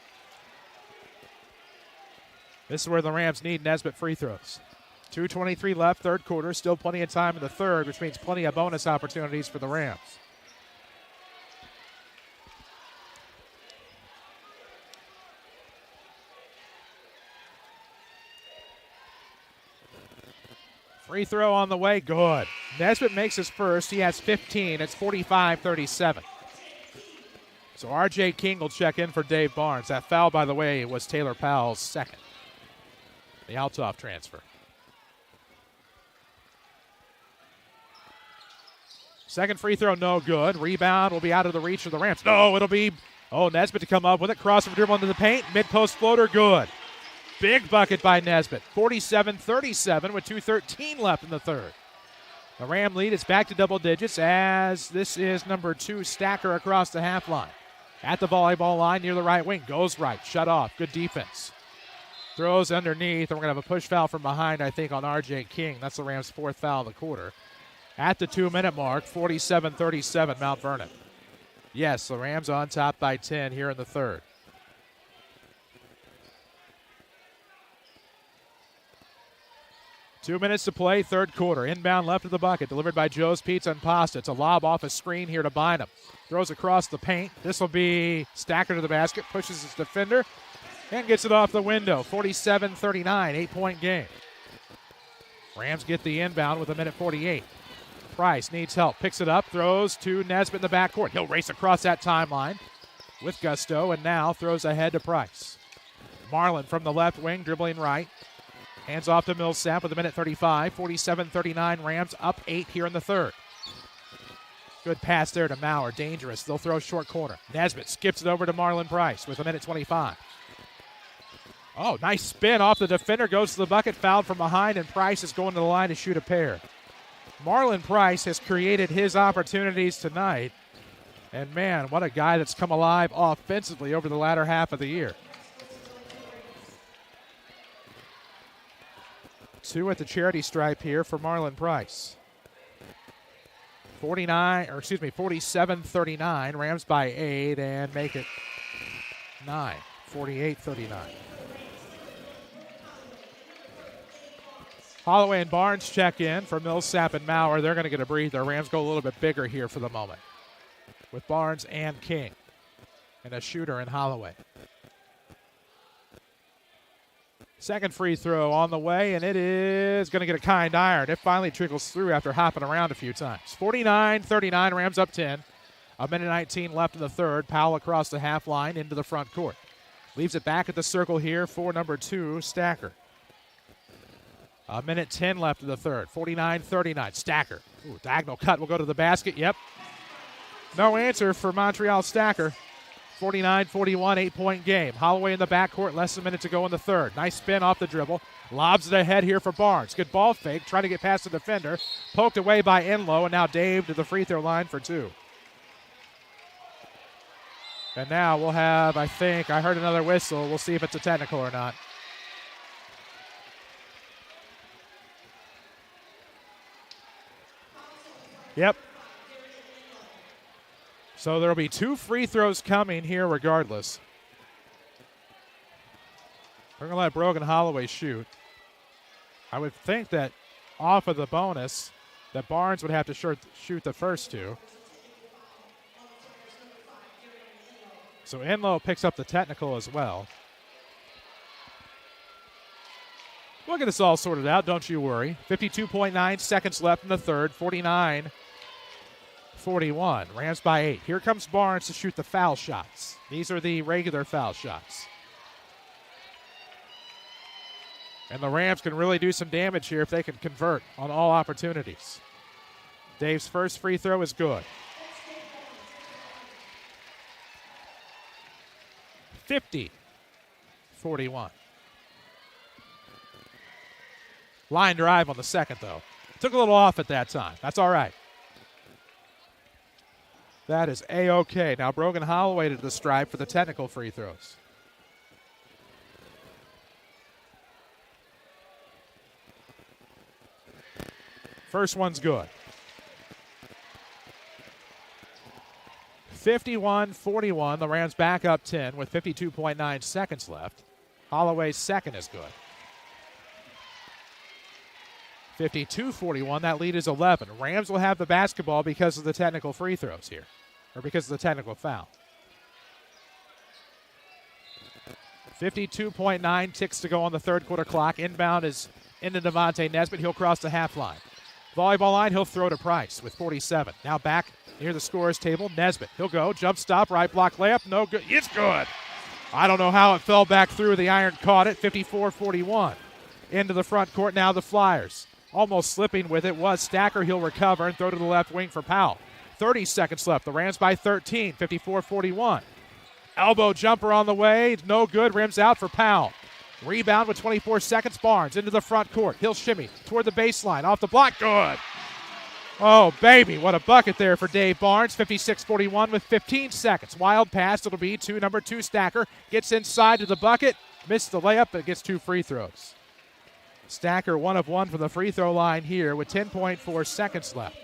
Speaker 2: This is where the Rams need Nesbitt free throws. 2:23 left, third quarter. Still plenty of time in the third, which means plenty of bonus opportunities for the Rams. Free throw on the way, good. Nesbitt makes his first. He has 15. It's 45-37. So R.J. King will check in for Dave Barnes. That foul, by the way, was Taylor Powell's second. The Althoff transfer. Second free throw, no good. Rebound will be out of the reach of the Rams. No, it'll be Oh, Nesbitt to come up with it. Crossover dribble into the paint. Mid-post floater, good. Big bucket by Nesbitt. 47-37 with 2:13 left in the third. The Ram lead is back to double digits as this is number 2, Stacker, across the half line. At the volleyball line near the right wing. Goes right. Shut off. Good defense. Throws underneath, and we're going to have a push foul from behind, I think, on R.J. King. That's the Rams' 4th foul of the quarter. At the 2-minute mark, 47-37, Mount Vernon. Yes, the Rams on top by 10 here in the third. Two minutes to play, third quarter. Inbound left of the bucket, delivered by Joe's Pizza and Pasta. It's a lob off a screen here to Bynum. Throws across the paint. This will be Stacker to the basket, pushes his defender, and gets it off the window. 47-39, 8-point game. Rams get the inbound with 1:48. Price needs help, picks it up, throws to Nesbitt in the backcourt. He'll race across that timeline with gusto, and now throws ahead to Price. Marlin from the left wing, dribbling right. Hands off to Millsap with 1:35. 47-39, Rams up 8 here in the third. Good pass there to Maurer, dangerous. They'll throw short corner. Nesbitt skips it over to Marlon Price with 1:25. Oh, nice spin off the defender, goes to the bucket, fouled from behind, and Price is going to the line to shoot a pair. Marlon Price has created his opportunities tonight, and man, what a guy that's come alive offensively over the latter half of the year. 2 at the charity stripe here for Marlon Price. 47-39, Rams by 8 and make it 9, 48-39. Holloway and Barnes check in for Millsap and Maurer. They're going to get a breather. Rams go a little bit bigger here for the moment with Barnes and King and a shooter in Holloway. Second free throw on the way, and it is going to get a kind iron. It finally trickles through after hopping around a few times. 49-39, Rams up 10. 1:19 left in the third. Powell across the half line into the front court. Leaves it back at the circle here for number 2, Stacker. 1:10 left in the third. 49-39, Stacker. Ooh, diagonal cut will go to the basket. Yep. No answer for Montreal Stacker. 49-41, 8-point game. Holloway in the backcourt, less than a minute to go in the third. Nice spin off the dribble. Lobs it ahead here for Barnes. Good ball fake, trying to get past the defender. Poked away by Enlow, and now Dave to the free throw line for 2. And now we'll have, I heard another whistle. We'll see if it's a technical or not. Yep. So there will be 2 free throws coming here regardless. We're going to let Brogan Holloway shoot. I would think that off of the bonus that Barnes would have to shoot the first 2. So Enlow picks up the technical as well. We'll get this all sorted out, don't you worry. 52.9 seconds left in the third, 49-41. Rams by 8. Here comes Barnes to shoot the foul shots. These are the regular foul shots. And the Rams can really do some damage here if they can convert on all opportunities. Dave's first free throw is good. 50-41. Line drive on the second, though. Took a little off at that time. That's all right. That is A-OK. Now Brogan Holloway to the stripe for the technical free throws. First one's good. 51-41. The Rams back up 10 with 52.9 seconds left. Holloway's second is good. 52-41. That lead is 11. Rams will have the basketball because of the technical free throws here, or because of the technical foul. 52.9 ticks to go on the third quarter clock. Inbound is into Devontae Nesbitt. He'll cross the half line. Volleyball line, he'll throw to Price with 47. Now back near the scorer's table, Nesbitt. He'll go, jump stop, right block layup, no good. It's good. I don't know how it fell back through. The iron caught it, 54-41. Into the front court now the Flyers. Almost slipping with it was Stacker. He'll recover and throw to the left wing for Powell. 30 seconds left. The Rams by 13, 54-41. Elbow jumper on the way. No good. Rims out for Powell. Rebound with 24 seconds. Barnes into the front court. He'll shimmy toward the baseline. Off the block. Good. Oh, baby. What a bucket there for Dave Barnes. 56-41 with 15 seconds. Wild pass. It'll be to number 2 Stacker. Gets inside to the bucket. Missed the layup, but gets 2 free throws. Stacker 1 of 1 from the free throw line here with 10.4 seconds left.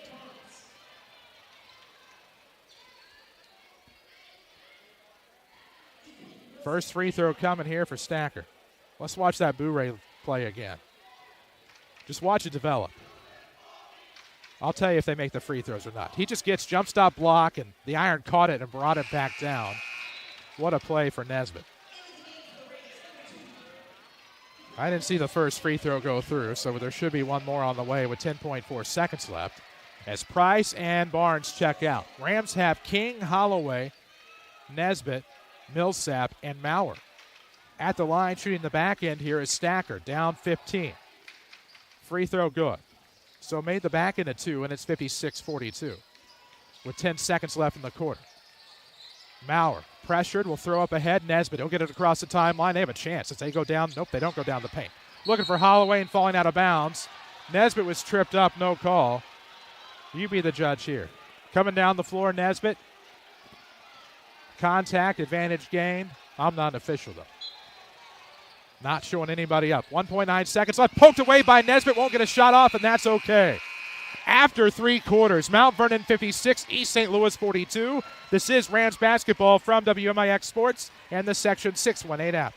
Speaker 2: First free throw coming here for Stacker. Let's watch that Bouret play again. Just watch it develop. I'll tell you if they make the free throws or not. He just gets jump stop block, and the iron caught it and brought it back down. What a play for Nesbitt. I didn't see the first free throw go through, so there should be one more on the way with 10.4 seconds left as Price and Barnes check out. Rams have King, Holloway, Nesbitt, Millsap, and Maurer. At the line, shooting the back end here is Stacker, down 15. Free throw good. So made the back end a 2, and it's 56-42 with 10 seconds left in the quarter. Maurer, pressured, will throw up ahead. Nesbitt, he'll get it across the timeline. They have a chance as they go down. Nope, they don't go down the paint. Looking for Holloway and falling out of bounds. Nesbitt was tripped up, no call. You be the judge here. Coming down the floor, Nesbitt. Contact, advantage gained. I'm not an official, though. Not showing anybody up. 1.9 seconds left. Poked away by Nesbitt. Won't get a shot off, and that's okay. After 3 quarters, Mount Vernon 56, East St. Louis 42. This is Rams basketball from WMIX Sports and the Section 618 app.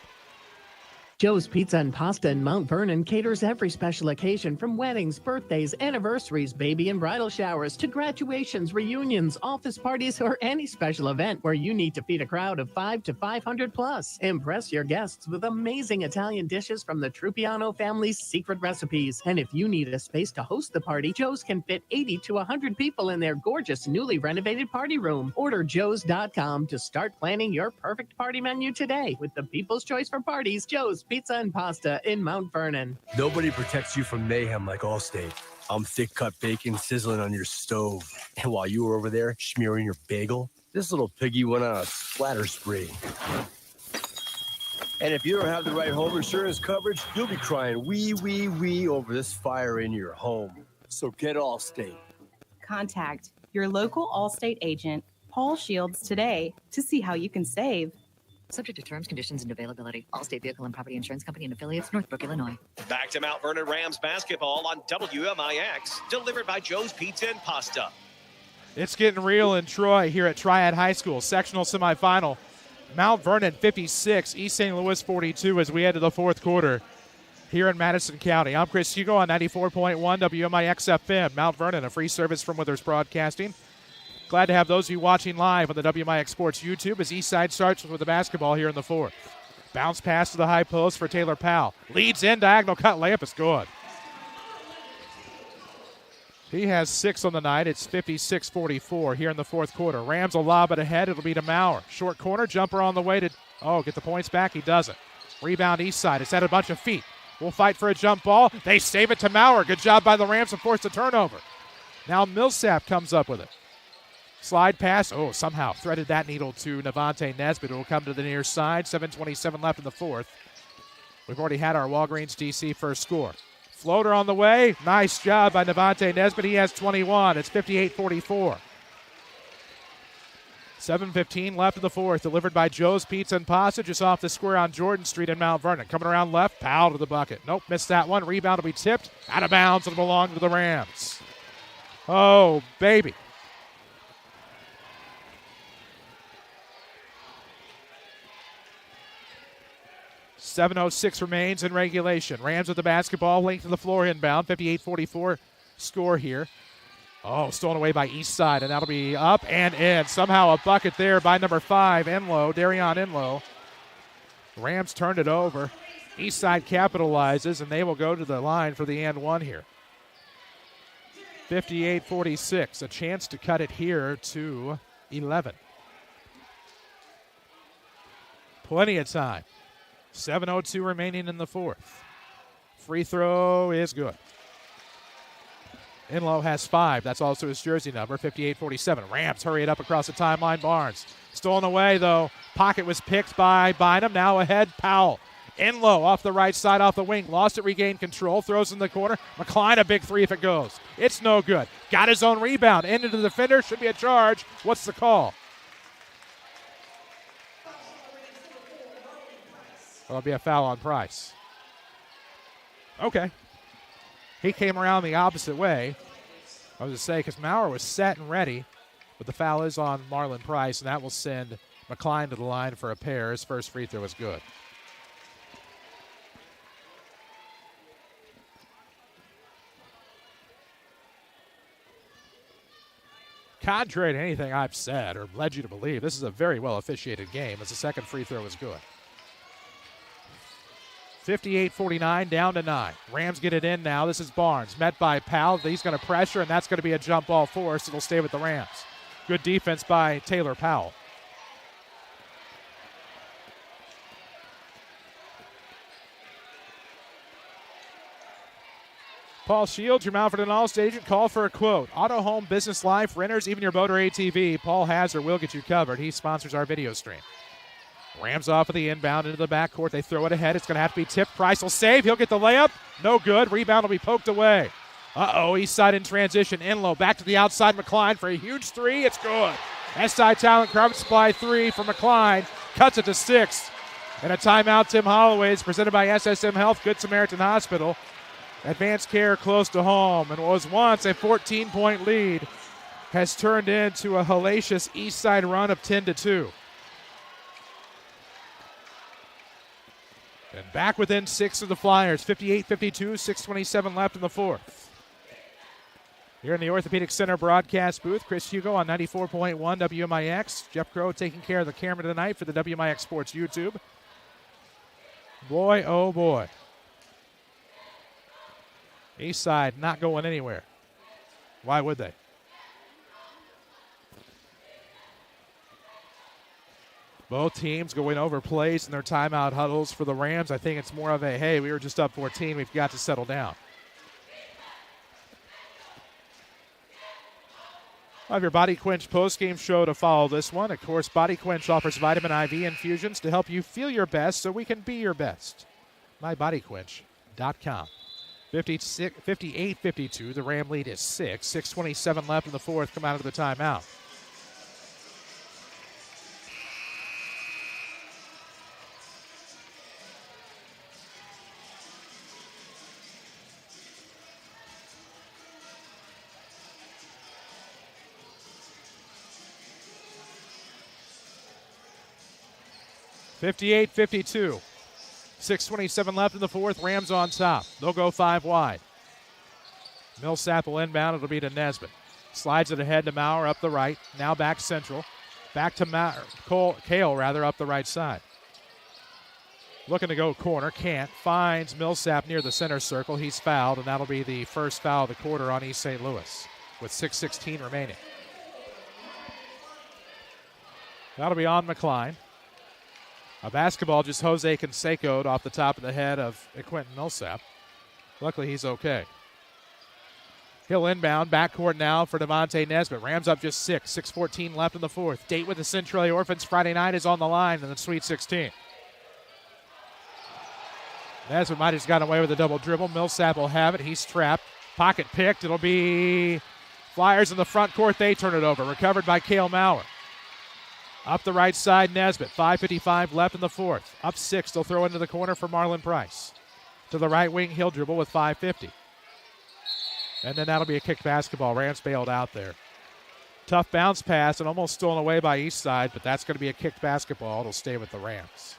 Speaker 11: Joe's Pizza and Pasta in Mount Vernon caters every special occasion from weddings, birthdays, anniversaries, baby and bridal showers to graduations, reunions, office parties, or any special event where you need to feed a crowd of 5 to 500 plus. Impress your guests with amazing Italian dishes from the Trupiano family's secret recipes. And if you need a space to host the party, Joe's can fit 80 to 100 people in their gorgeous newly renovated party room. Order joes.com to start planning your perfect party menu today with the people's choice for parties, Joe's Pizza and Pasta in Mount Vernon.
Speaker 17: Nobody protects you from mayhem like Allstate. I'm thick-cut bacon sizzling on your stove. And while you were over there smearing your bagel, this little piggy went on a splatter spree. And if you don't have the right home insurance coverage, you'll be crying wee, wee, wee over this fire in your home. So get Allstate.
Speaker 6: Contact your local Allstate agent, Paul Shields, today to see how you can save.
Speaker 19: Subject to terms, conditions, and availability. Allstate Vehicle and Property Insurance Company and affiliates, Northbrook, Illinois.
Speaker 1: Back to Mount Vernon Rams basketball on WMIX, delivered by Joe's Pizza and Pasta.
Speaker 2: It's getting real in Troy here at Triad High School. Sectional semifinal. Mount Vernon 56, East St. Louis 42 as we head to the fourth quarter here in Madison County. I'm Chris Hugo on 94.1 WMIX FM. Mount Vernon, a free service from Withers Broadcasting. Glad to have those of you watching live on the WMIX Sports YouTube as Eastside starts with the basketball here in the fourth. Bounce pass to the high post for Taylor Powell. Leads in, diagonal cut, layup is good. He has 6 on the night. It's 56-44 here in the fourth quarter. Rams will lob it ahead. It'll be to Maurer. Short corner, jumper on the way to, get the points back. He doesn't. Rebound Eastside. It's at a bunch of feet. We'll fight for a jump ball. They save it to Maurer. Good job by the Rams to force a turnover. Now Millsap comes up with it. Slide pass. Somehow threaded that needle to Navante Nesbitt. It will come to the near side. 7:27 left in the fourth. We've already had our Walgreens DC first score. Floater on the way. Nice job by Navante Nesbitt. He has 21. It's 58-44. 7:15 left in the fourth. Delivered by Joe's Pizza and Pasta just off the square on Jordan Street in Mount Vernon. Coming around left. Powell to the bucket. Nope, missed that one. Rebound will be tipped. Out of bounds. It'll belong to the Rams. Oh, baby. .706 remains in regulation. Rams with the basketball, length of the floor inbound. 58-44 score here. Stolen away by Eastside, and that'll be up and in. Somehow a bucket there by number 5, Enlow, Darion Enlow. Rams turned it over. Eastside capitalizes, and they will go to the line for the and one here. 58-46, a chance to cut it here to 11. Plenty of time. 7:02 remaining in the fourth. Free throw is good. Inlow has 5. That's also his jersey number, 58-47. Rams hurry it up across the timeline. Barnes stolen away, though. Pocket was picked by Bynum. Now ahead, Powell. Inlow off the right side, off the wing. Lost it, regained control. Throws in the corner. McCline, a big 3 if it goes. It's no good. Got his own rebound. Into the defender. Should be a charge. What's the call? It'll be a foul on Price. Okay. He came around the opposite way. I was going to say, because Maurer was set and ready, but the foul is on Marlon Price, and that will send McCline to the line for a pair. His first free throw was good. Contrary to anything I've said or led you to believe, this is a very well officiated game as the second free throw is good. 58-49, down to 9. Rams get it in now. This is Barnes, met by Powell. He's going to pressure, and that's going to be a jump ball force. It'll stay with the Rams. Good defense by Taylor Powell. Paul Shields, your Mount Vernon Allstate agent. Call for a quote. Auto, home, business, life, renters, even your boat or ATV. Paul has or will get you covered. He sponsors our video stream. Rams off of the inbound into the backcourt. They throw it ahead. It's going to have to be tipped. Price will save. He'll get the layup. No good. Rebound will be poked away. East side in transition. Inlow back to the outside. McCline for a huge 3. It's good. SI Talent Carbon Supply 3 for McCline. Cuts it to 6. And a timeout, Tim Holloway, is presented by SSM Health, Good Samaritan Hospital. Advanced care close to home. And what was once a 14-point lead has turned into a hellacious east side run of 10-2. And back within 6 of the Flyers, 58-52, 6:27 left in the fourth. Here in the Orthopedic Center broadcast booth, Chris Hugo on 94.1 WMIX. Jeff Crow taking care of the camera tonight for the WMIX Sports YouTube. Boy, oh boy. East side not going anywhere. Why would they? Both teams going over plays in their timeout huddles. For the Rams, I think it's more of a, hey, we were just up 14. We've got to settle down. I have your Body Quench postgame show to follow this one. Of course, Body Quench offers vitamin IV infusions to help you feel your best so we can be your best. MyBodyQuench.com. 58-52. The Ram lead is 6. 6:27 left in the fourth. Come out of the timeout. (58-52). 6:27 left in the fourth. Rams on top. They'll go 5 wide. Millsap will inbound. It'll be to Nesbitt. Slides it ahead to Maurer up the right. Now back central. Back to Kale up the right side. Looking to go corner. Can't. Finds Millsap near the center circle. He's fouled, and that'll be the first foul of the quarter on East St. Louis with 6:16 remaining. That'll be on McCline. A basketball just Jose Canseco'd off the top of the head of Quentin Millsap. Luckily, he's okay. He'll inbound. Backcourt now for Devontae Nesbitt. Rams up just 6. 6:14 left in the fourth. Date with the Centralia Orphans Friday night is on the line in the Sweet 16. Nesbitt might have just gotten away with a double dribble. Millsap will have it. He's trapped. Pocket picked. It'll be Flyers in the front court. They turn it over. Recovered by Cale Maurer. Up the right side, Nesbitt. 5:55 left in the fourth. Up 6. They'll throw into the corner for Marlon Price. To the right wing, he'll dribble with 5:50. And then that'll be a kicked basketball. Rams bailed out there. Tough bounce pass and almost stolen away by East Side, but that's going to be a kicked basketball. It'll stay with the Rams.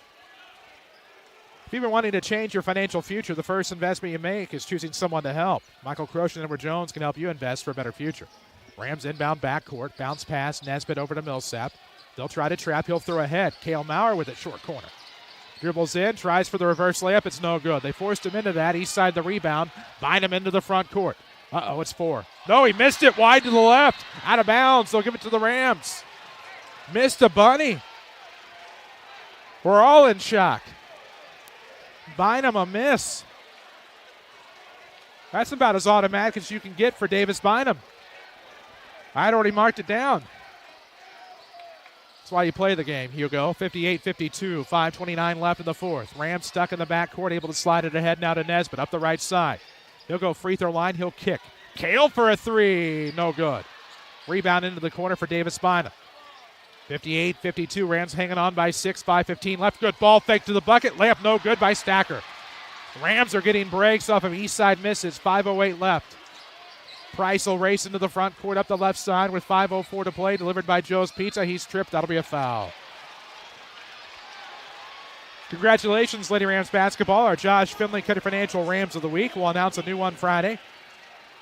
Speaker 2: If you've been wanting to change your financial future, the first investment you make is choosing someone to help. Michael Croce and Edward Jones can help you invest for a better future. Rams inbound backcourt. Bounce pass. Nesbitt over to Millsap. They'll try to trap. He'll throw ahead. Cale Maurer with it, short corner. Dribbles in, tries for the reverse layup. It's no good. They forced him into that. East side the rebound. Bind him into the front court. It's 4. No, he missed it wide to the left. Out of bounds. They'll give it to the Rams. Missed a bunny. We're all in shock. Bynum a miss. That's about as automatic as you can get for Davis Bynum. I'd already marked it down. That's why you play the game, Hugo. 58-52, 5:29 left in the fourth. Rams stuck in the backcourt, able to slide it ahead now to Nesbitt up the right side. He'll go free throw line, he'll kick. Kale for a three, no good. Rebound into the corner for Davis Bynum. 58-52, Rams hanging on by 6, 5:15 left. Good ball fake to the bucket, layup no good by Stacker. Rams are getting breaks off of east side misses, 5:08 left. Price will race into the front court up the left side with 5:04 to play. Delivered by Joe's Pizza. He's tripped. That'll be a foul. Congratulations, Lady Rams basketball. Our Josh Finley Cutter Financial Rams of the Week. We'll announce a new one Friday.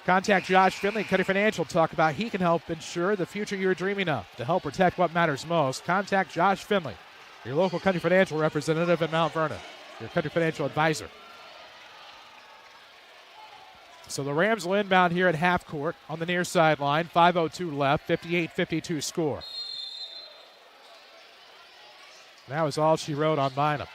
Speaker 2: Contact Josh Finley, Cutter Financial. Talk about he can help ensure the future you're dreaming of. To help protect what matters most, contact Josh Finley, your local Cutter Financial representative in Mount Vernon, your Cutter Financial advisor. So the Rams will inbound here at half court on the near sideline. 5:02 left, 58-52 score. That was all she wrote on Bynum.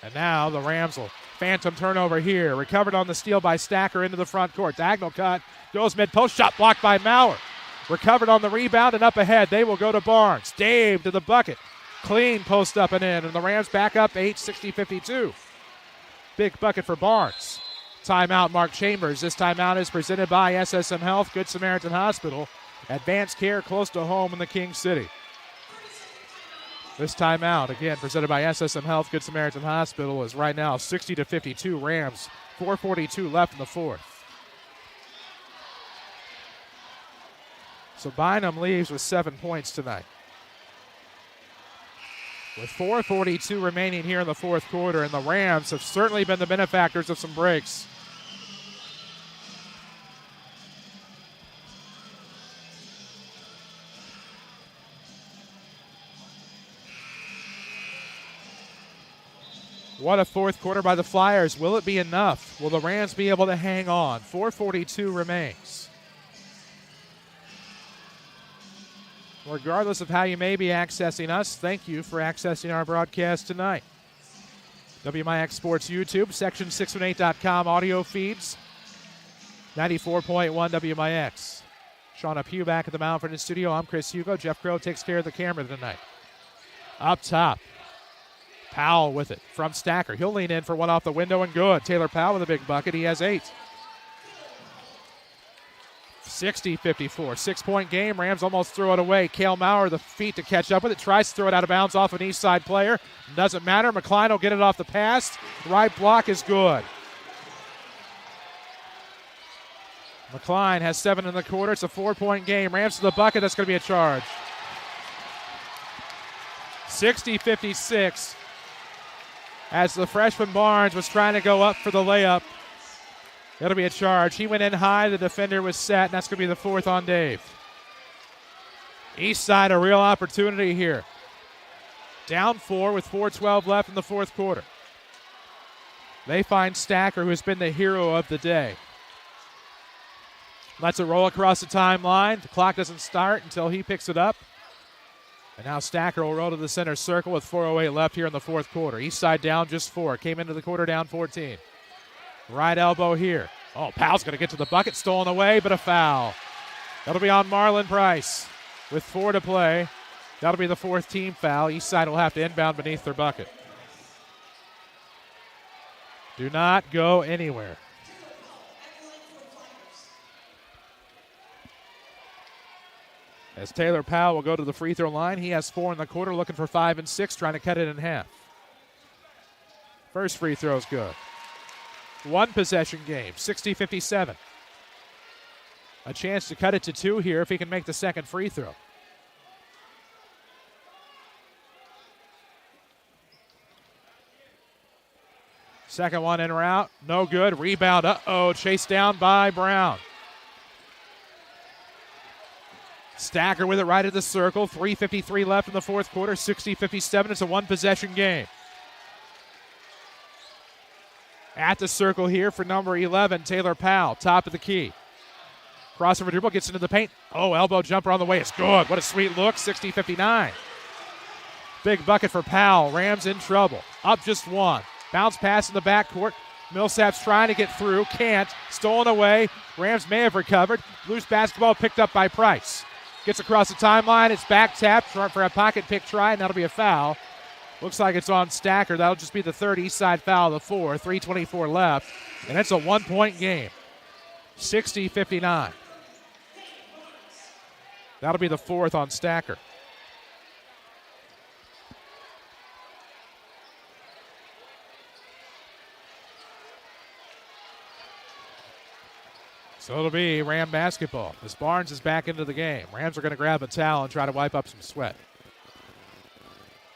Speaker 2: And now the Rams will phantom turnover here. Recovered on the steal by Stacker into the front court. Diagonal cut, goes mid-post, shot blocked by Maurer. Recovered on the rebound and up ahead. They will go to Barnes. Dave to the bucket. Clean post up and in. And the Rams back up 8, 60-52. Big bucket for Barnes. Timeout, Mark Chambers. This timeout is presented by SSM Health, Good Samaritan Hospital. Advanced care close to home in the King City. This timeout, again, presented by SSM Health, Good Samaritan Hospital, is right now 60-52 Rams. 4:42 left in the fourth. So Bynum leaves with 7 points tonight. With 4:42 remaining here in the fourth quarter, and the Rams have certainly been the benefactors of some breaks. What a fourth quarter by the Flyers. Will it be enough? Will the Rams be able to hang on? 4:42 remains. Regardless of how you may be accessing us, thank you for accessing our broadcast tonight. WMIX Sports YouTube, section618.com audio feeds, 94.1 WMIX. Shauna Pugh back at the Mount Vernon studio. I'm Chris Hugo. Jeff Crow takes care of the camera tonight. Up top, Powell with it from Stacker. He'll lean in for one off the window and good. Taylor Powell with a big bucket. He has 8. 60-54. 6-point game. Rams almost throw it away. Cale Maurer, the feet to catch up with it. Tries to throw it out of bounds off an east side player. Doesn't matter. McCline will get it off the pass. Right block is good. McCline has 7 in the quarter. It's a 4-point game. Rams to the bucket. That's going to be a charge. 60-56. As the freshman Barnes was trying to go up for the layup. That'll be a charge. He went in high. The defender was set, and that's going to be the 4th on Dave. East side, a real opportunity here. Down 4 with 4:12 left in the fourth quarter. They find Stacker, who has been the hero of the day. Lets it roll across the timeline. The clock doesn't start until he picks it up. And now Stacker will roll to the center circle with 4:08 left here in the fourth quarter. East side down just 4. Came into the quarter down 14. Right elbow here. Oh, Powell's going to get to the bucket. Stolen away, but a foul. That'll be on Marlon Price with 4 to play. That'll be the 4th team foul. East side will have to inbound beneath their bucket. Do not go anywhere. As Taylor Powell will go to the free throw line. He has 4 in the quarter, looking for 5 and 6, trying to cut it in half. First free throw is good. 1 possession game, 60-57. A chance to cut it to 2 here if he can make the second free throw. Second one in route, no good. Rebound, chased down by Brown. Stacker with it right at the circle. 3:53 left in the fourth quarter, 60-57. It's a 1 possession game. At the circle here for number 11, Taylor Powell, top of the key. Crossover dribble, gets into the paint. Oh, elbow jumper on the way. It's good. What a sweet look, 60-59. Big bucket for Powell. Rams in trouble. Up just 1. Bounce pass in the backcourt. Millsap's trying to get through, can't. Stolen away. Rams may have recovered. Loose basketball picked up by Price. Gets across the timeline. It's back tapped for a pocket pick try, and that'll be a foul. Looks like it's on Stacker. That'll just be the third East Side foul of the 4. 3:24 left, and it's a one-point game. 60-59. That'll be the fourth on Stacker. So it'll be Ram basketball as Barnes is back into the game. Rams are going to grab a towel and try to wipe up some sweat.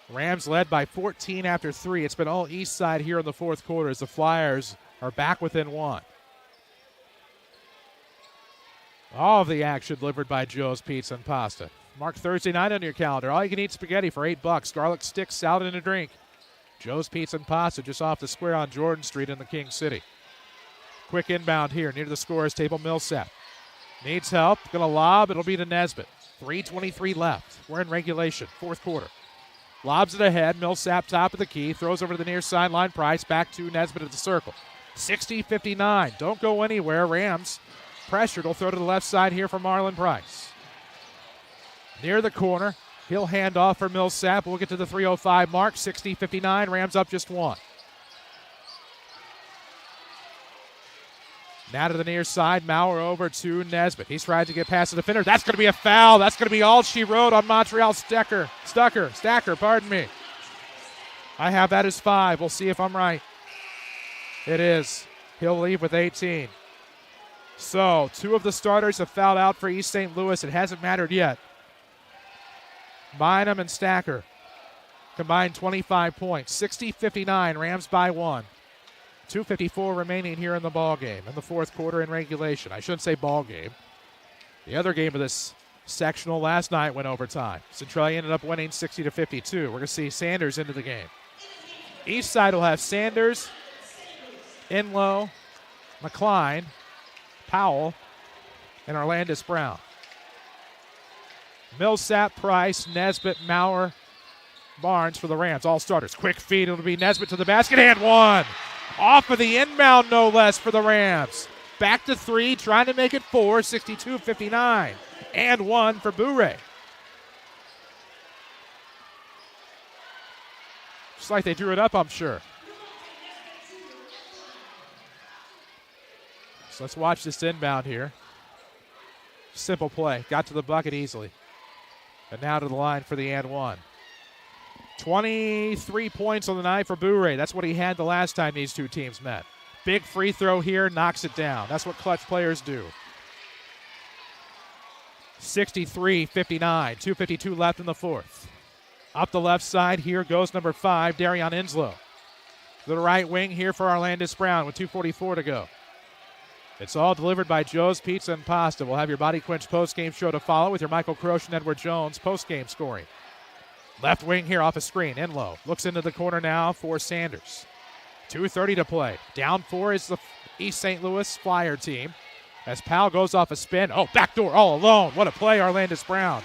Speaker 2: Rams led by 14 after 3. It's been all East Side here in the fourth quarter as the Flyers are back within 1. All of the action delivered by Joe's Pizza and Pasta. Mark Thursday night on your calendar. All you can eat spaghetti for $8. Garlic sticks, salad, and a drink. Joe's Pizza and Pasta just off the square on Jordan Street in the King City. Quick inbound here near the scorer's table. Millsap needs help. Going to lob. It'll be to Nesbitt. 3:23 left. We're in regulation. Fourth quarter. Lobs it ahead. Millsap top of the key. Throws over to the near sideline. Price back to Nesbitt at the circle. 60-59. Don't go anywhere. Rams pressured. Will throw to the left side here for Marlon Price. Near the corner. He'll hand off for Millsap. We'll get to the 3:05 mark. 60-59. Rams up just 1. Now to the near side, Maurer over to Nesbitt. He's trying to get past the defender. That's going to be a foul. That's going to be all she wrote on Montreal Stacker, pardon me. I have that as 5. We'll see if I'm right. It is. He'll leave with 18. So 2 of the starters have fouled out for East St. Louis. It hasn't mattered yet. Bynum and Stacker combined 25 points. 60-59, Rams by 1. 2:54 remaining here in the ball game in the fourth quarter in regulation. I shouldn't say ball game. The other game of this sectional last night went overtime. Centralia ended up winning 60-52. We're going to see Sanders into the game. East side will have Sanders, Enlow, McCline, Powell, and Orlandis Brown. Millsap, Price, Nesbitt, Maurer, Barnes for the Rams. All starters. Quick feed. It'll be Nesbitt to the basket and 1. Off of the inbound, no less, for the Rams. Back to 3, trying to make it 4, 62-59. And 1 for Bourret. Just like they drew it up, I'm sure. So let's watch this inbound here. Simple play. Got to the bucket easily. And now to the line for the and 1. 23 points on the night for Bourret. That's what he had the last time these two teams met. Big free throw here, knocks it down. That's what clutch players do. 63-59, 2:52 left in the fourth. Up the left side, here goes number 5, Darion Inslow. To the right wing here for Orlandis Brown with 2:44 to go. It's all delivered by Joe's Pizza and Pasta. We'll have your Body Quench postgame show to follow with your Michael Croce and Edward Jones postgame scoring. Left wing here off a screen. Enlow looks into the corner now for Sanders. 2:30 to play. Down 4 is the East St. Louis Flyer team. As Powell goes off a spin. Oh, backdoor all alone. What a play, Orlandis Brown.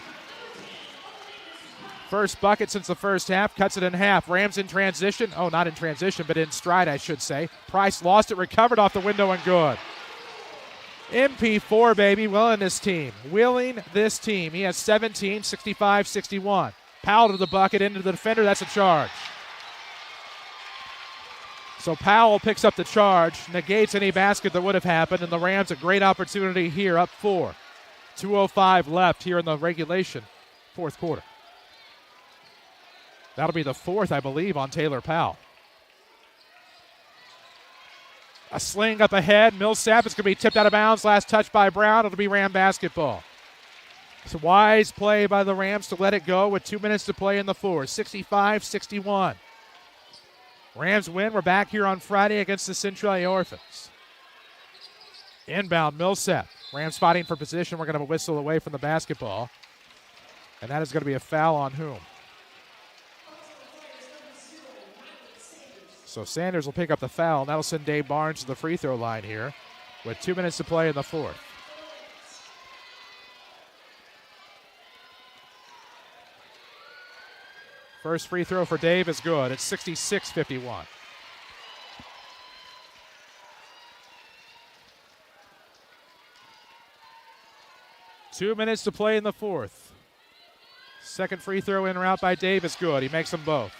Speaker 2: First bucket since the first half. Cuts it in half. Rams in transition. Oh, not in transition, but in stride, I should say. Price lost it, recovered off the window, and good. MP4, baby, willing this team. He has 17, 65-61. Powell to the bucket, into the defender. That's a charge. So Powell picks up the charge, negates any basket that would have happened, and the Rams a great opportunity here, up 4. 2:05 left here in the regulation fourth quarter. That'll be the 4th, I believe, on Taylor Powell. A sling up ahead. Millsap is going to be tipped out of bounds. Last touch by Brown. It'll be Ram basketball. It's a wise play by the Rams to let it go with 2 minutes to play in the fourth. 65-61. Rams win. We're back here on Friday against the Centralia Orphans. Inbound, Millsap. Rams fighting for position. We're going to have a whistle away from the basketball. And that is going to be a foul on whom? So Sanders will pick up the foul, and that'll send Dave Barnes to the free throw line here with 2 minutes to play in the fourth. First free throw for Dave is good. It's 66-51. 2 minutes to play in the fourth. Second free throw in route by Davis, good. He makes them both.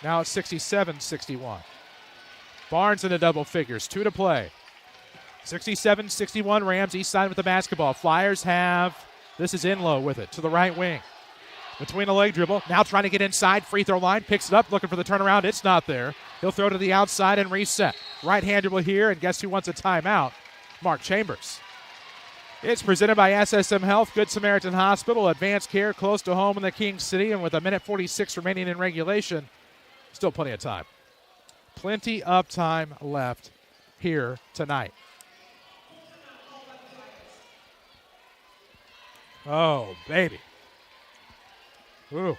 Speaker 2: Now it's 67-61. Barnes into double figures, 2 to play. 67-61 Rams, east side with the basketball. Flyers have, this is Enlow with it, to the right wing. Between a leg dribble, now trying to get inside, free throw line, picks it up, looking for the turnaround, it's not there. He'll throw to the outside and reset. Right-hand dribble here, and guess who wants a timeout? Mark Chambers. It's presented by SSM Health, Good Samaritan Hospital, advanced care close to home in the King City, and with a minute 46 remaining in regulation, still plenty of time. Plenty of time left here tonight. Oh, baby. Ooh.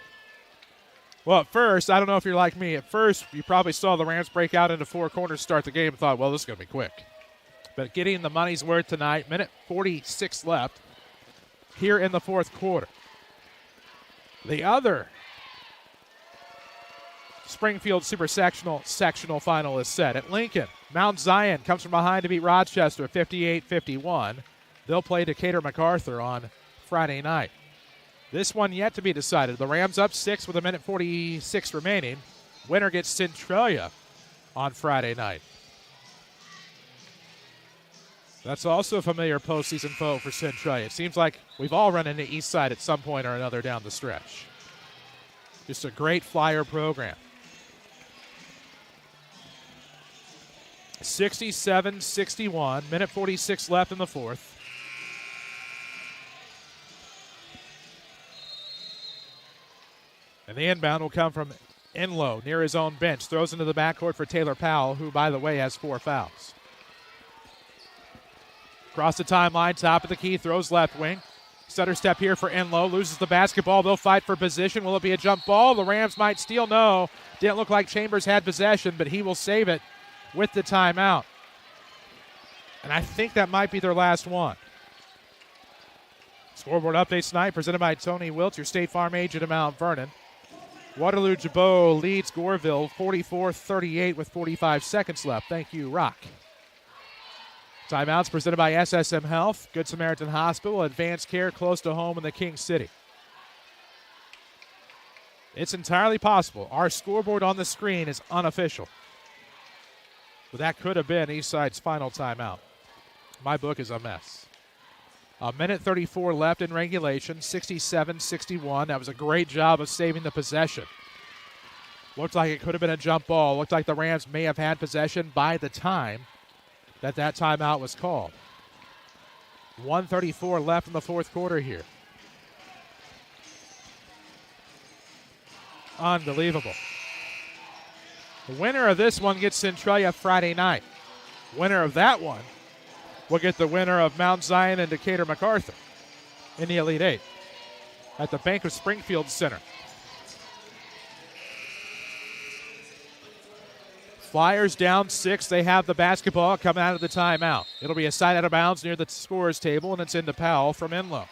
Speaker 2: Well, at first, I don't know if you're like me. At first, you probably saw the Rams break out into 4 corners to start the game and thought, well, this is going to be quick. But getting the money's worth tonight, minute 46 left here in the fourth quarter. The other Springfield Super Sectional final is set at Lincoln. Mount Zion comes from behind to beat Rochester 58-51. They'll play Decatur MacArthur on Friday night. This one yet to be decided. The Rams up 6 with a minute 46 remaining. Winner gets Centralia on Friday night. That's also a familiar postseason foe for Centralia. It seems like we've all run into East Side at some point or another down the stretch. Just a great Flyer program. 67-61, minute 46 left in the fourth. And the inbound will come from Enlow near his own bench. Throws into the backcourt for Taylor Powell, who, by the way, has 4 fouls. Across the timeline, top of the key, throws left wing. Stutter step here for Enlow. Loses the basketball. They'll fight for position. Will it be a jump ball? The Rams might steal. No. Didn't look like Chambers had possession, but he will save it with the timeout. And I think that might be their last one. Scoreboard updates tonight presented by Tony Wilt, your State Farm agent at Mount Vernon. Waterloo Jabot leads Goreville 44-38 with 45 seconds left. Thank you, Rock. Timeouts presented by SSM Health, Good Samaritan Hospital, advanced care close to home in the King City. It's entirely possible. Our scoreboard on the screen is unofficial. But that could have been Eastside's final timeout. My book is a mess. A minute 34 left in regulation, 67-61. That was a great job of saving the possession. Looked like it could have been a jump ball. Looked like the Rams may have had possession by the time that timeout was called. 1:34 left in the fourth quarter here. Unbelievable. The winner of this one gets Centralia Friday night. Winner of that one will get the winner of Mount Zion and Decatur MacArthur in the Elite Eight at the Bank of Springfield Center. Flyers down 6. They have the basketball coming out of the timeout. It'll be a side out of bounds near the scorer's table, and it's into Powell from Enlow.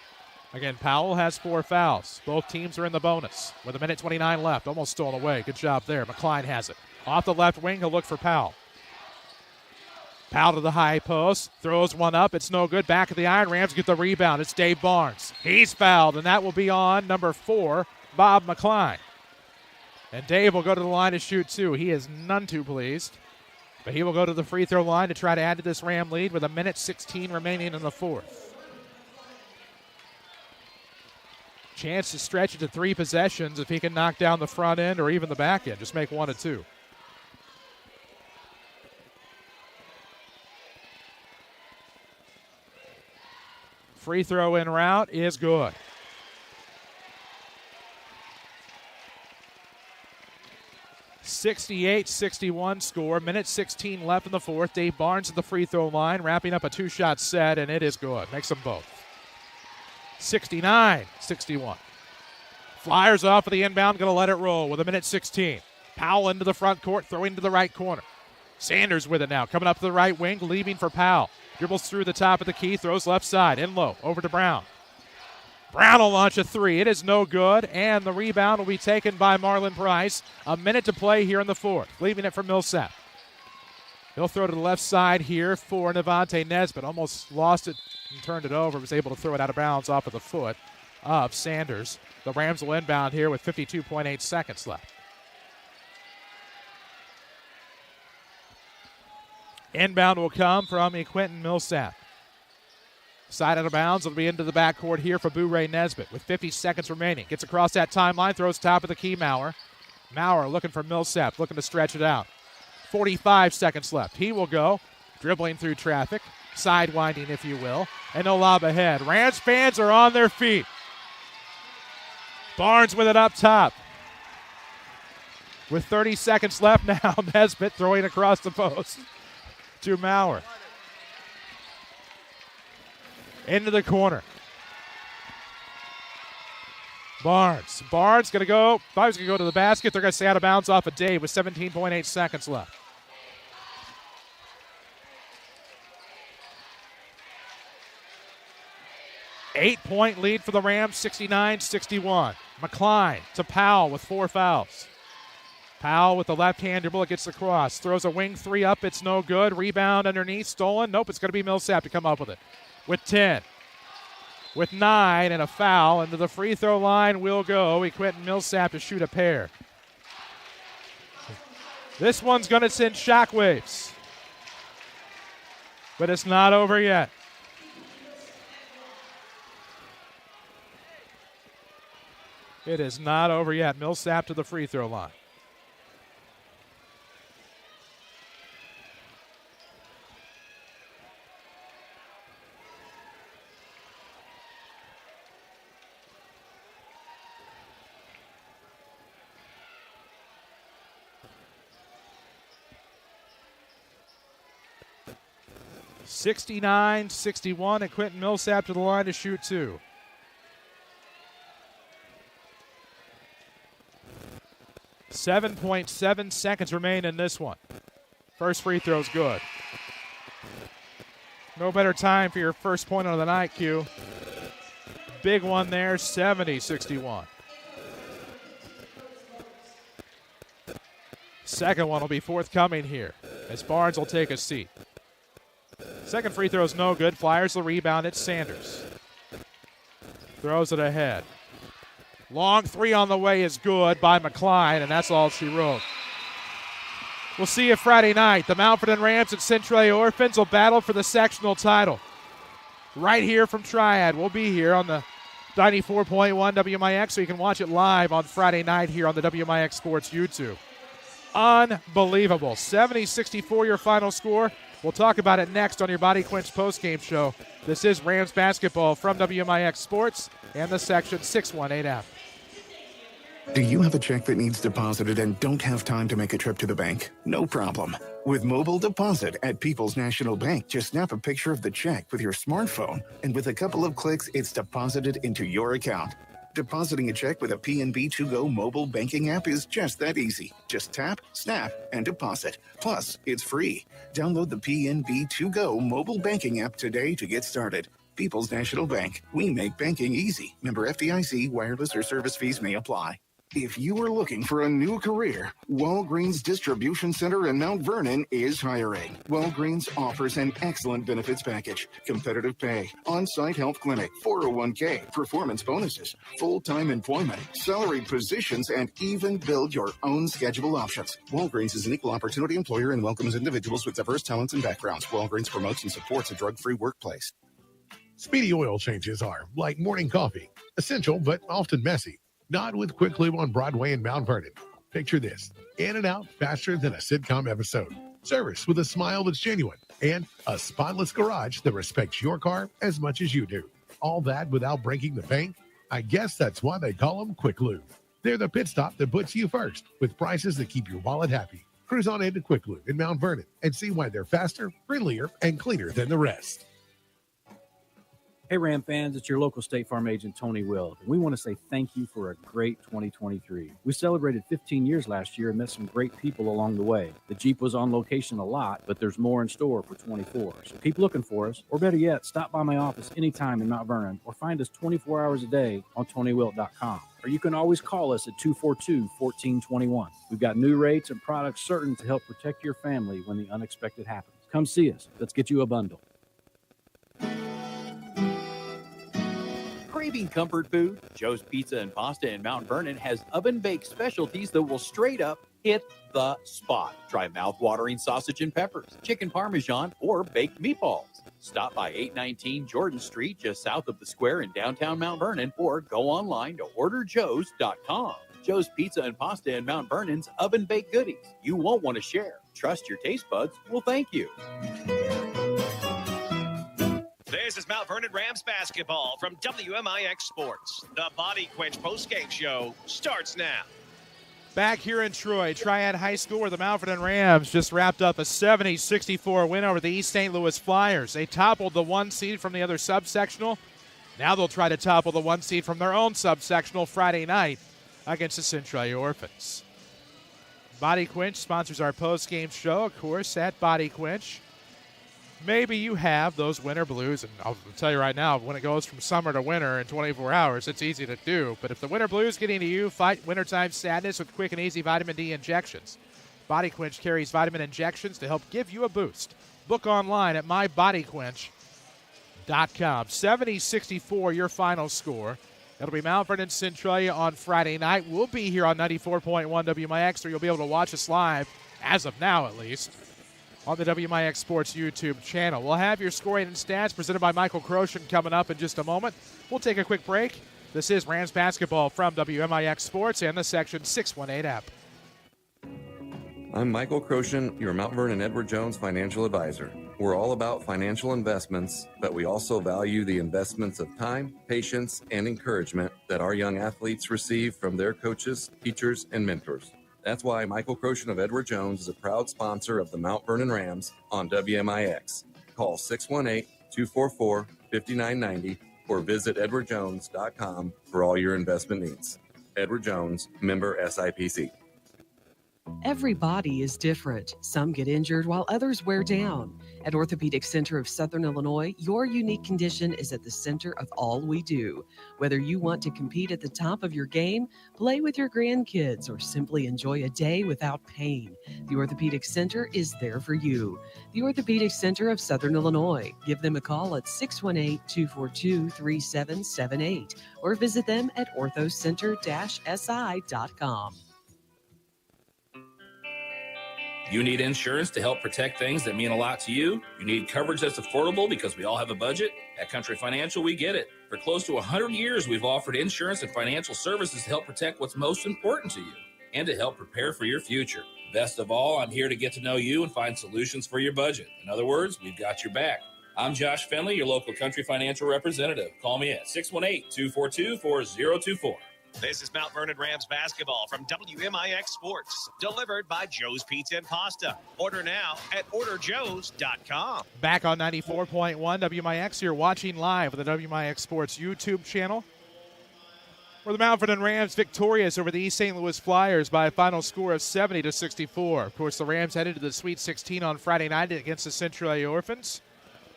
Speaker 2: Again, Powell has 4 fouls. Both teams are in the bonus with a minute 29 left. Almost stolen away. Good job there. McCline has it. Off the left wing, he'll look for Powell. Powell to the high post. Throws one up. It's no good. Back of the iron. Rams get the rebound. It's Dave Barnes. He's fouled, and that will be on number 4, Bob McCline. And Dave will go to the line to shoot 2. He is none too pleased. But he will go to the free throw line to try to add to this Ram lead with a minute 16 remaining in the fourth. Chance to stretch it to 3 possessions if he can knock down the front end or even the back end. Just make 1 of 2. Free throw in route is good. (68-61) score. Minute 16 left in the fourth. Dave Barnes at the free throw line, wrapping up a 2-shot set, and it is good. Makes them both. 69-61. Flyers off of the inbound, going to let it roll with a minute 16. Powell into the front court, throwing to the right corner. Sanders with it now, coming up to the right wing, leaving for Powell. Dribbles through the top of the key, throws left side, in low, over to Brown. Brown will launch a 3. It is no good, and the rebound will be taken by Marlon Price. A minute to play here in the fourth, leaving it for Millsap. He'll throw to the left side here for Navante Nesbitt. Almost lost it and turned it over, was able to throw it out of bounds off of the foot of Sanders. The Rams will inbound here with 52.8 seconds left. Inbound will come from Quentin Millsap. Side out of bounds. It'll be into the backcourt here for Boo-Ray Nesbitt with 50 seconds remaining. Gets across that timeline, throws top of the key, Maurer. Maurer looking for Millsap, looking to stretch it out. 45 seconds left. He will go, dribbling through traffic, sidewinding, if you will, and no lob ahead. Rams fans are on their feet. Barnes with it up top. With 30 seconds left now, Nesbitt throwing across the post to Maurer. Into the corner. Barnes going to go. Thought he was going to go to the basket. They're going to stay out of bounds off of Dave with 17.8 seconds left. Eight-point lead for the Rams, 69-61. McCline to Powell with 4 fouls. Powell with the left-hand dribble, it gets the cross. Throws a wing three up, it's no good. Rebound underneath, stolen. Nope, it's going to be Millsap to come up with it. With 10. With 9 and a foul, into the free throw line will go Quentin Millsap to shoot a pair. This one's going to send shockwaves. But it's not over yet. It is not over yet. Millsap to the free throw line. (69-61) and Quentin Millsap to the line to shoot 2. .7 seconds remain in this one. First free throw's good. No better time for your first point of the night, Q. Big one there, 70-61. Second one will be forthcoming here as Barnes will take a seat. Second free throw is no good. Flyers the rebound. It's Sanders. Throws it ahead. Long three on the way is good by McCline, and that's all she wrote. We'll see you Friday night. The Mount Vernon Rams and Centralia Orphans will battle for the sectional title. Right here from Triad. We'll be here on the 94.1 WMIX, so you can watch it live on Friday night here on the WMIX Sports YouTube. Unbelievable. 70-64 your final score. We'll talk about it next on your Body Quench postgame show. This is Rams basketball from WMIX Sports and the Section 618 app.
Speaker 12: Do you have a check that needs deposited and don't have time to make a trip to the bank? No problem. With Mobile Deposit at People's National Bank, just snap a picture of the check with your smartphone, and with a couple of clicks, it's deposited into your account. Depositing a check with a PNB 2Go mobile banking app is just that easy. Just tap, snap, and deposit. Plus, it's free. Download the PNB 2Go mobile banking app today to get started. People's National Bank. We make banking easy. Member FDIC. Wireless or service fees may apply. If you are looking for a new career, Walgreens Distribution Center in Mount Vernon is hiring. Walgreens offers an excellent benefits package, competitive pay, on-site health clinic, 401k, performance bonuses, full-time employment, salaried positions, and even build your own schedule options. Walgreens is an equal opportunity employer and welcomes individuals with diverse talents and backgrounds. Walgreens promotes and supports a drug-free workplace.
Speaker 14: Speedy oil changes are like morning coffee, essential but often messy. Not with Quick Lube on Broadway in Mount Vernon. Picture this: in and out faster than a sitcom episode. Service with a smile that's genuine. And a spotless garage that respects your car as much as you do. All that without breaking the bank? I guess that's why they call them Quick Lube. They're the pit stop that puts you first, with prices that keep your wallet happy. Cruise on into Quick Lube in Mount Vernon and see why they're faster, friendlier, and cleaner than the rest.
Speaker 10: Hey, Ram fans, it's your local State Farm agent, Tony Will. We want to say thank you for a great 2023. We celebrated 15 years last year and met some great people along the way. The Jeep was on location a lot, but there's more in store for 24. So keep looking for us, or better yet, stop by my office anytime in Mount Vernon, or find us 24 hours a day on TonyWilt.com. Or you can always call us at 242-1421. We've got new rates and products certain to help protect your family when the unexpected happens. Come see us. Let's get you a bundle.
Speaker 13: Craving comfort food? Joe's Pizza and Pasta in Mount Vernon has oven-baked specialties that will straight up hit the spot. Try mouth-watering sausage and peppers, chicken parmesan, or baked meatballs. Stop by 819 Jordan Street, just south of the square in downtown Mount Vernon, or go online to orderjoes.com. Joe's Pizza and Pasta in Mount Vernon's oven-baked goodies you won't want to share. Trust your taste buds will thank you.
Speaker 1: This is Mount Vernon Rams basketball from WMIX Sports. The Body Quench postgame show starts now.
Speaker 2: Back here in Troy, Triad High School, where the Mount Vernon Rams just wrapped up a 70-64 win over the East St. Louis Flyers. They toppled the 1 seed from the other subsectional. Now they'll try to topple the 1 seed from their own subsectional Friday night against the Centralia Orphans. Body Quench sponsors our post-game show, of course, at Body Quench. Maybe you have those winter blues, and I'll tell you right now, when it goes from summer to winter in 24 hours, it's easy to do. But if the winter blues get into you, fight wintertime sadness with quick and easy vitamin D injections. Body Quench carries vitamin injections to help give you a boost. Book online at mybodyquench.com. 70-64, your final score. It'll be Mount Vernon Centralia on Friday night. We'll be here on 94.1 WMIX, or you'll be able to watch us live, as of now at least, on the WMIX Sports YouTube channel. We'll have your scoring and stats presented by Michael Croshen coming up in just a moment. We'll take a quick break. This is Rams basketball from WMIX Sports and the Section 618 app.
Speaker 9: I'm Michael Croshen, your Mount Vernon Edward Jones financial advisor. We're all about financial investments, but we also value the investments of time, patience, and encouragement that our young athletes receive from their coaches, teachers, and mentors. That's why Michael Croshen of Edward Jones is a proud sponsor of the Mount Vernon Rams on WMIX. Call 618-244-5990 or visit edwardjones.com for all your investment needs. Edward Jones, member SIPC.
Speaker 7: Every body is different. Some get injured while others wear down. At Orthopedic Center of Southern Illinois, your unique condition is at the center of all we do. Whether you want to compete at the top of your game, play with your grandkids, or simply enjoy a day without pain, the Orthopedic Center is there for you. The Orthopedic Center of Southern Illinois. Give them a call at 618-242-3778 or visit them at orthocenter-si.com.
Speaker 15: You need insurance to help protect things that mean a lot to you? You need coverage that's affordable because we all have a budget? At Country Financial, we get it. For close to 100 years, we've offered insurance and financial services to help protect what's most important to you and to help prepare for your future. Best of all, I'm here to get to know you and find solutions for your budget. In other words, we've got your back. I'm Josh Finley, your local Country Financial representative. Call me at 618-242-4024.
Speaker 1: This is Mount Vernon Rams basketball from WMIX Sports, delivered by Joe's Pizza and Pasta. Order now at orderjoes.com.
Speaker 2: Back on 94.1 WMIX, you're watching live with the WMIX Sports YouTube channel, where the Mount Vernon Rams victorious over the East St. Louis Flyers by a final score of 70-64. Of course, the Rams headed to the Sweet 16 on Friday night against the Centralia Orphans.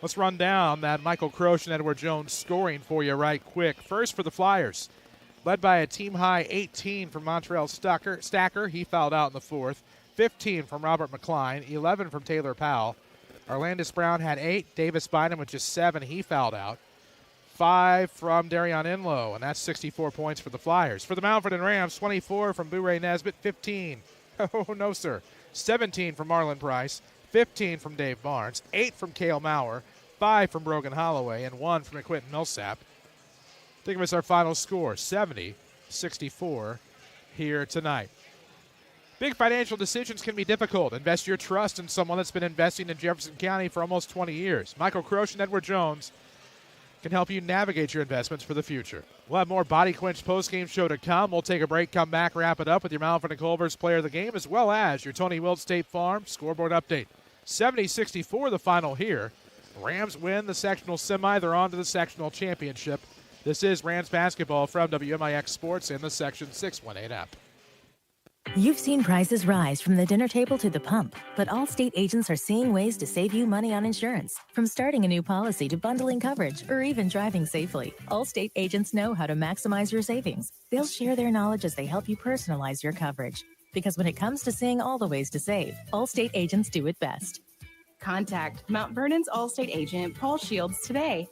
Speaker 2: Let's run down that Michael Croce and Edward Jones scoring for you right quick. First for the Flyers, led by a team-high 18 from Montreal Stacker. He fouled out in the fourth. 15 from Robert McCline. 11 from Taylor Powell. Arlandis Brown had 8. Davis Bynum with just 7. He fouled out. 5 from Darion Enlow, and that's 64 points for the Flyers. For the Mount Vernon Rams, 24 from Boo-Ray Nesbitt. 15. Oh, no, sir. 17 from Marlon Price. 15 from Dave Barnes. 8 from Cale Maurer. 5 from Brogan Holloway. And 1 from McQuinton Millsap. Think of it as our final score, 70-64 here tonight. Big financial decisions can be difficult. Invest your trust in someone that's been investing in Jefferson County for almost 20 years. Michael Croce and Edward Jones can help you navigate your investments for the future. We'll have more Body Quench postgame show to come. We'll take a break, come back, wrap it up with your Mount Vernon Culver's player of the game, as well as your Tony Wild State Farm scoreboard update. 70-64 the final here. Rams win the sectional semi. They're on to the sectional championship. This is Rams basketball from WMIX Sports and the Section 618 app.
Speaker 16: You've seen prices rise from the dinner table to the pump, but Allstate agents are seeing ways to save you money on insurance. From starting a new policy to bundling coverage or even driving safely, Allstate agents know how to maximize your savings. They'll share their knowledge as they help you personalize your coverage. Because when it comes to seeing all the ways to save, Allstate agents do it best.
Speaker 6: Contact Mount Vernon's Allstate agent, Paul Shields, today.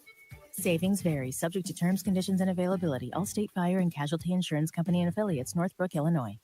Speaker 16: Savings vary, subject to terms, conditions, and availability. Allstate Fire and Casualty Insurance Company and Affiliates, Northbrook, Illinois.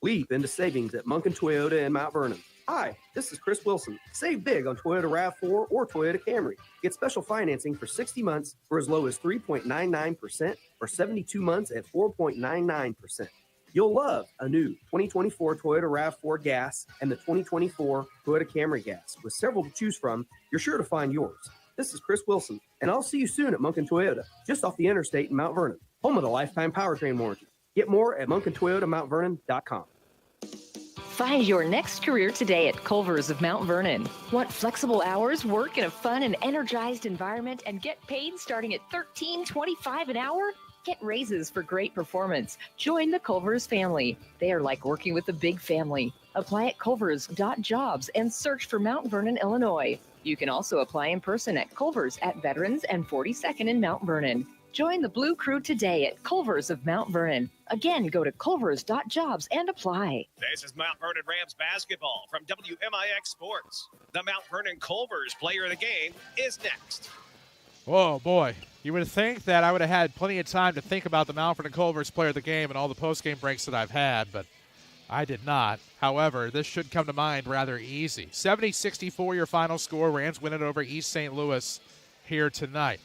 Speaker 4: Leap into savings at Monken Toyota in Mount Vernon. Hi, this is Chris Wilson. Save big on Toyota RAV4 or Toyota Camry. Get special financing for 60 months for as low as 3.99% or 72 months at 4.99%. You'll love a new 2024 Toyota RAV4 gas and the 2024 Toyota Camry gas. With several to choose from, you're sure to find yours. This is Chris Wilson, and I'll see you soon at Monken Toyota, just off the interstate in Mount Vernon, home of the lifetime powertrain warranty. Get more at MonkenToyotaMountVernon.com.
Speaker 3: Find your next career today at Culver's of Mount Vernon. Want flexible hours, work in a fun and energized environment, and get paid starting at $13.25 an hour? Get raises for great performance. Join the Culver's family. They are like working with a big family. Apply at culvers.jobs and search for Mount Vernon, Illinois. You can also apply in person at Culver's at Veterans and 42nd in Mount Vernon. Join the Blue Crew today at Culver's of Mount Vernon. Again, go to culvers.jobs and apply.
Speaker 1: This is Mount Vernon Rams basketball from WMIX Sports. The Mount Vernon Culver's player of the game is next.
Speaker 2: Oh, boy. You would think that I would have had plenty of time to think about the Mount Vernon Culver's player of the game and all the postgame breaks that I've had, but I did not. However, this should come to mind rather easy. 70-64 your final score. Rams win it over East St. Louis here tonight.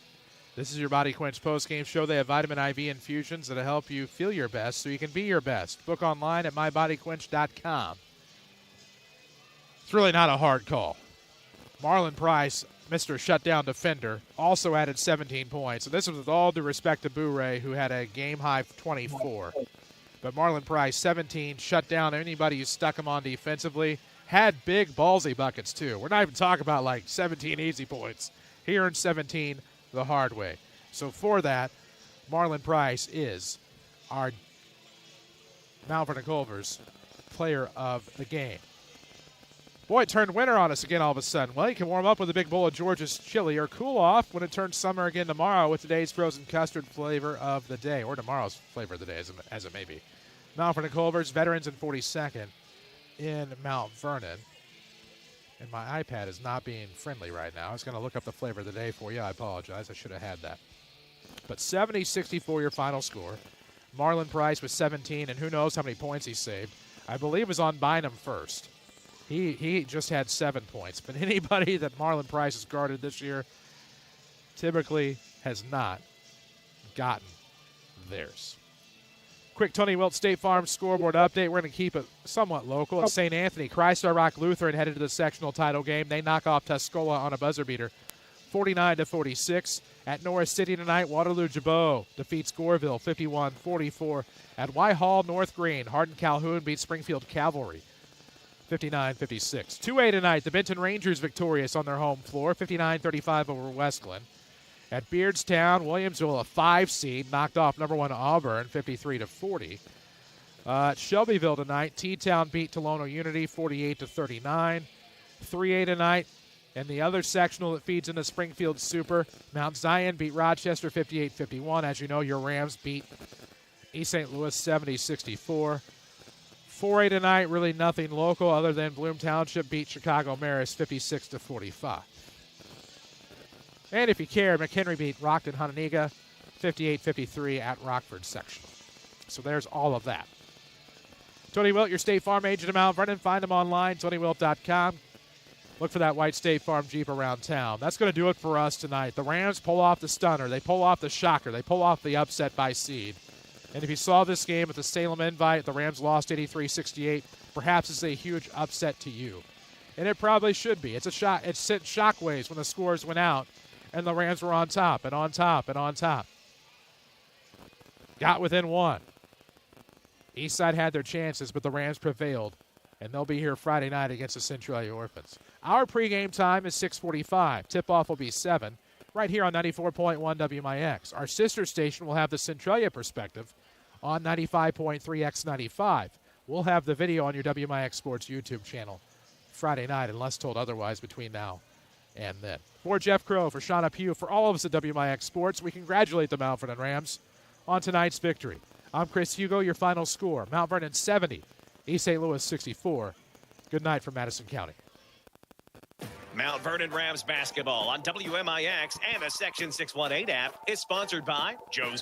Speaker 2: This is your Body Quench postgame show. They have vitamin IV infusions that'll help you feel your best so you can be your best. Book online at mybodyquench.com. It's really not a hard call. Marlon Price, Mr. Shutdown defender, also added 17 points. And this was with all due respect to Bouray, who had a game-high 24. But Marlon Price, 17, shut down anybody who stuck him on defensively. Had big, ballsy buckets, too. We're not even talking about, like, 17 easy points. He earned 17 the hard way. So for that, Marlon Price is our Mount Vernon Culver's player of the game. Boy, it turned winter on us again all of a sudden. Well, you can warm up with a big bowl of George's chili or cool off when it turns summer again tomorrow with today's frozen custard flavor of the day, or tomorrow's flavor of the day as it may be. Mount Vernon Culver's, Veterans and 42nd in Mount Vernon. And my iPad is not being friendly right now. I was going to look up the flavor of the day for you. I apologize. I should have had that. But 70-64 your final score. Marlon Price with 17, and who knows how many points he saved. I believe was on Bynum first. He just had 7 points. But anybody that Marlon Price has guarded this year typically has not gotten theirs. Quick Tony Wilt State Farm scoreboard update. We're going to keep it somewhat local. At St. Anthony, Christ Our Rock Lutheran headed to the sectional title game. They knock off Tuscola on a buzzer beater, 49-46. At Norris City tonight, Waterloo Jabot defeats Goreville, 51-44. At Whitehall, North Green, Hardin Calhoun beats Springfield Cavalry, 59-56. 2A tonight, the Benton Rangers victorious on their home floor, 59-35 over Westland. At Beardstown, Williamsville, a 5 seed, knocked off number 1 Auburn, 53-40. At Shelbyville tonight, T-Town beat Tolono Unity, 48-39. 3A tonight, and the other sectional that feeds into Springfield Super, Mount Zion beat Rochester, 58-51. As you know, your Rams beat East St. Louis, 70-64. 4A tonight, really nothing local other than Bloom Township beat Chicago Marist, 56-45. And if you care, McHenry beat Rockton Hononegah 58-53 at Rockford Sectional. So there's all of that. Tony Wilt, your State Farm agent of Mount Vernon. Find him online, TonyWilt.com. Look for that white State Farm Jeep around town. That's going to do it for us tonight. The Rams pull off the stunner. They pull off the shocker. They pull off the upset by seed. And if you saw this game at the Salem Invite, the Rams lost 83-68. Perhaps it's a huge upset to you. And it probably should be. It's a shot. It sent shockwaves when the scores went out. And the Rams were on top and on top and on top. Got within 1. Eastside had their chances, but the Rams prevailed. And they'll be here Friday night against the Centralia Orphans. Our pregame time is 6:45. Tip-off will be 7, right here on 94.1 WMIX. Our sister station will have the Centralia perspective on 95.3 X95. We'll have the video on your WMIX Sports YouTube channel Friday night, unless told otherwise between now and then. For Jeff Crow, for Shauna Pugh, for all of us at WMIX Sports, we congratulate the Mount Vernon Rams on tonight's victory. I'm Chris Hugo, your final score. Mount Vernon 70, East St. Louis 64. Good night from Madison County.
Speaker 1: Mount Vernon Rams basketball on WMIX and the Section 618 app is sponsored by Joe's